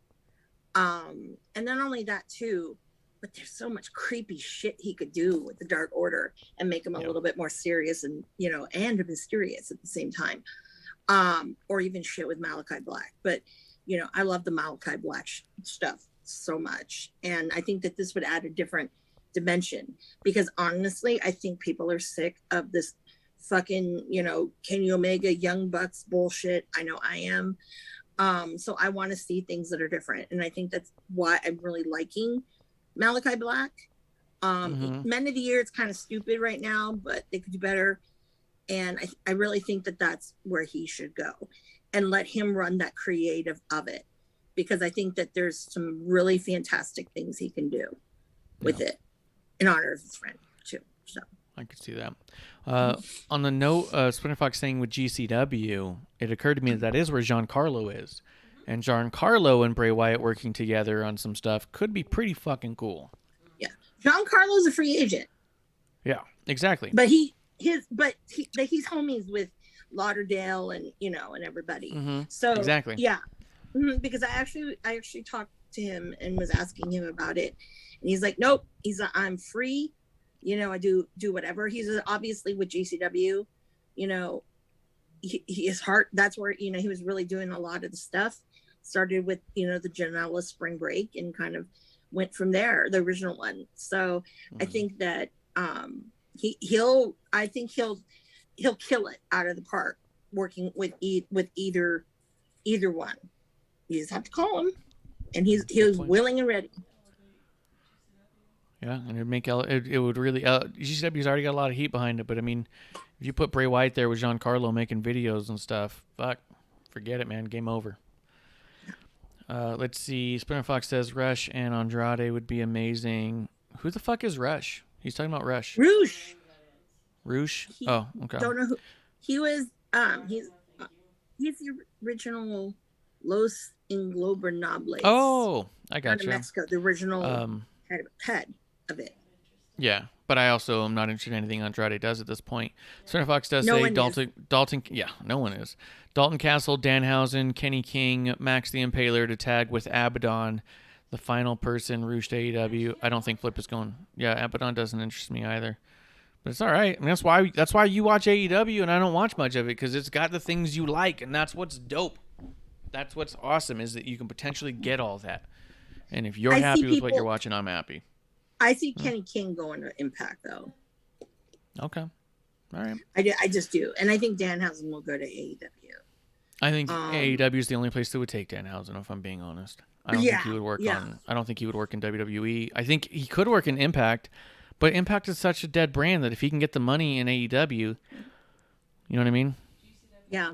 And not only that too, but there's so much creepy shit he could do with the Dark Order and make him a little bit more serious and and mysterious at the same time. Or even shit with Malachi Black. But I love the Malachi Black stuff so much, and I think that this would add a different dimension, because honestly, I think people are sick of this fucking Kenny Omega Young Bucks bullshit. I know I am. So I want to see things that are different, and I think that's why I'm really liking Malachi Black. Men of the Year, it's kind of stupid right now, but they could do better, and I really think that that's where he should go, and let him run that creative of it, because I think that there's some really fantastic things he can do with it in honor of his friend too. So I could see that. On the note, Splinter Fox saying with GCW, it occurred to me that is where Giancarlo is. And Giancarlo and Bray Wyatt working together on some stuff could be pretty fucking cool. Yeah. Giancarlo's a free agent. Yeah, exactly. But he's homies with Lauderdale and and everybody. Mm-hmm. So exactly. Yeah. Mm-hmm. Because I actually talked to him and was asking him about it. And he's like, nope, I'm free. I do whatever. He's obviously with GCW, his heart, that's where, he was really doing a lot of the stuff. Started with, the Janela Spring Break and kind of went from there, the original one. So I think that he'll kill it out of the park working with either one. You just have to call him, and he was willing and ready. Yeah, and it'd make it would really GCW's already got a lot of heat behind it, but I mean, if you put Bray Wyatt there with Giancarlo making videos and stuff, forget it, man, game over. Let's see. Splinter Fox says Rush and Andrade would be amazing. Who the fuck is Rush? He's talking about Rush. Roosh. Oh, okay. Don't know who he was. He's the original Los Ingobernables. Oh, I got you. Mexico, the original head of it. Yeah, but I also am not interested in anything Andrade does at this point. Splinter Fox does say Dalton. Yeah, no one is. Dalton Castle, Danhausen, Kenny King, Max the Impaler to tag with Abaddon. The final person rooshed AEW. I don't think Flip is going. Yeah, Abaddon doesn't interest me either. But it's all right. I mean, that's why you watch AEW and I don't watch much of it, because it's got the things you like, and that's what's dope. That's what's awesome, is that you can potentially get all that. And if you're happy with what you're watching, I'm happy. I see Kenny King going to Impact, though. Okay. All right. I just do. And I think Danhausen will go to AEW. I think AEW is the only place that would take Danhausen, if I'm being honest. I don't think he would work I don't think he would work in WWE. I think he could work in Impact, but Impact is such a dead brand that if he can get the money in AEW, you know what I mean? Yeah.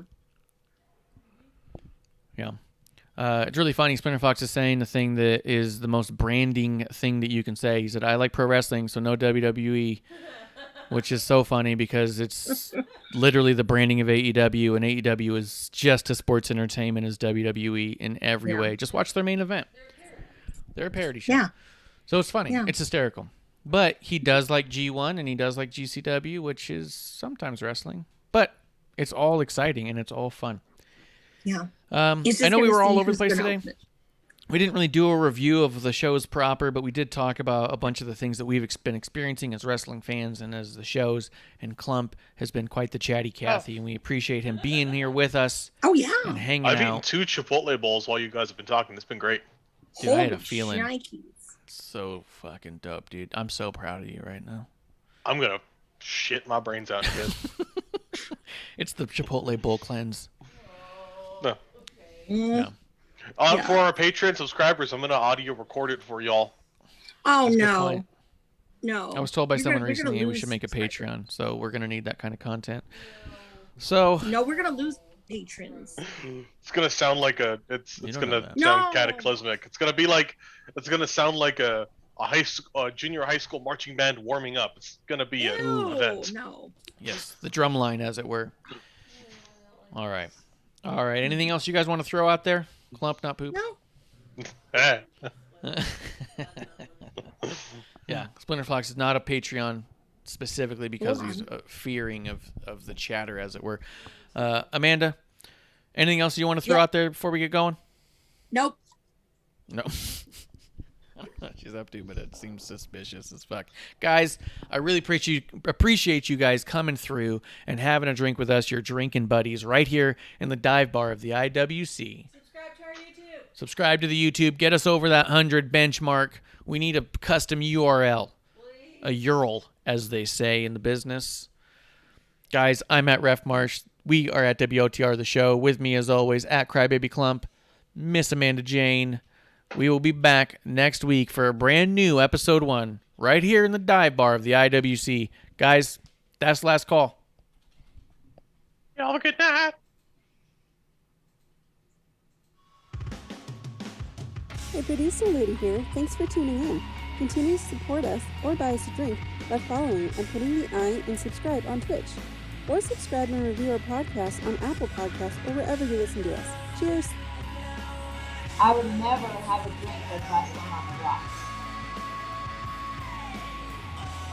Yeah. It's really funny. Splinter Fox is saying the thing that is the most branding thing that you can say. He said, I like pro wrestling, so no WWE, which is so funny because it's literally the branding of AEW, and AEW is just as sports entertainment as WWE in every way. Just watch their main event. They're a parody show. Yeah. So it's funny. Yeah. It's hysterical. But he does like G1 and he does like GCW, which is sometimes wrestling. But it's all exciting and it's all fun. Yeah. I know we were all over the place today. We didn't really do a review of the shows proper, but we did talk about a bunch of the things that we've been experiencing as wrestling fans and as the shows. And Klump has been quite the chatty Cathy, and we appreciate him being here with us. Oh, yeah. And hanging out. I've eaten 2 Chipotle bowls while you guys have been talking. It's been great. Dude, I had a feeling. So fucking dope, dude. I'm so proud of you right now. I'm going to shit my brains out again. It's the Chipotle bowl cleanse. No. Yeah. For our Patreon subscribers, I'm going to audio record it for y'all. Oh, no. No. I was told by someone recently we should make a Patreon, so we're going to need that kind of content. So no, we're going to lose patrons. It's going to sound like it's going to sound cataclysmic. It's going to sound like a junior high school marching band warming up. It's going to be an event. No. Yes, the drum line, as it were. All right. Anything else you guys want to throw out there? Klump, not poop? No. Yeah, Splinter Fox is not a Patreon specifically because he's fearing of the chatter, as it were. Amanda, anything else you want to throw out there before we get going? Nope. No. I don't know what she's up to, but it seems suspicious as fuck. Guys, I really appreciate you guys coming through and having a drink with us, your drinking buddies, right here in the dive bar of the IWC. Subscribe to our YouTube. Subscribe to the YouTube. Get us over that 100 benchmark. We need a custom URL. Please. A URL, as they say in the business. Guys, I'm at Ref Marsh. We are at WOTR The Show. With me, as always, at Crybaby Klump, Miss Amanda Jane. We will be back next week for a brand new episode 1 right here in the dive bar of the IWC. Guys, that's the last call. Y'all have a good night. Hey, producer lady here. Thanks for tuning in. Continue to support us or buy us a drink by following and putting the I in subscribe on Twitch. Or subscribe and review our podcast on Apple Podcasts or wherever you listen to us. Cheers! I would never have a drink with wrestling on the rocks.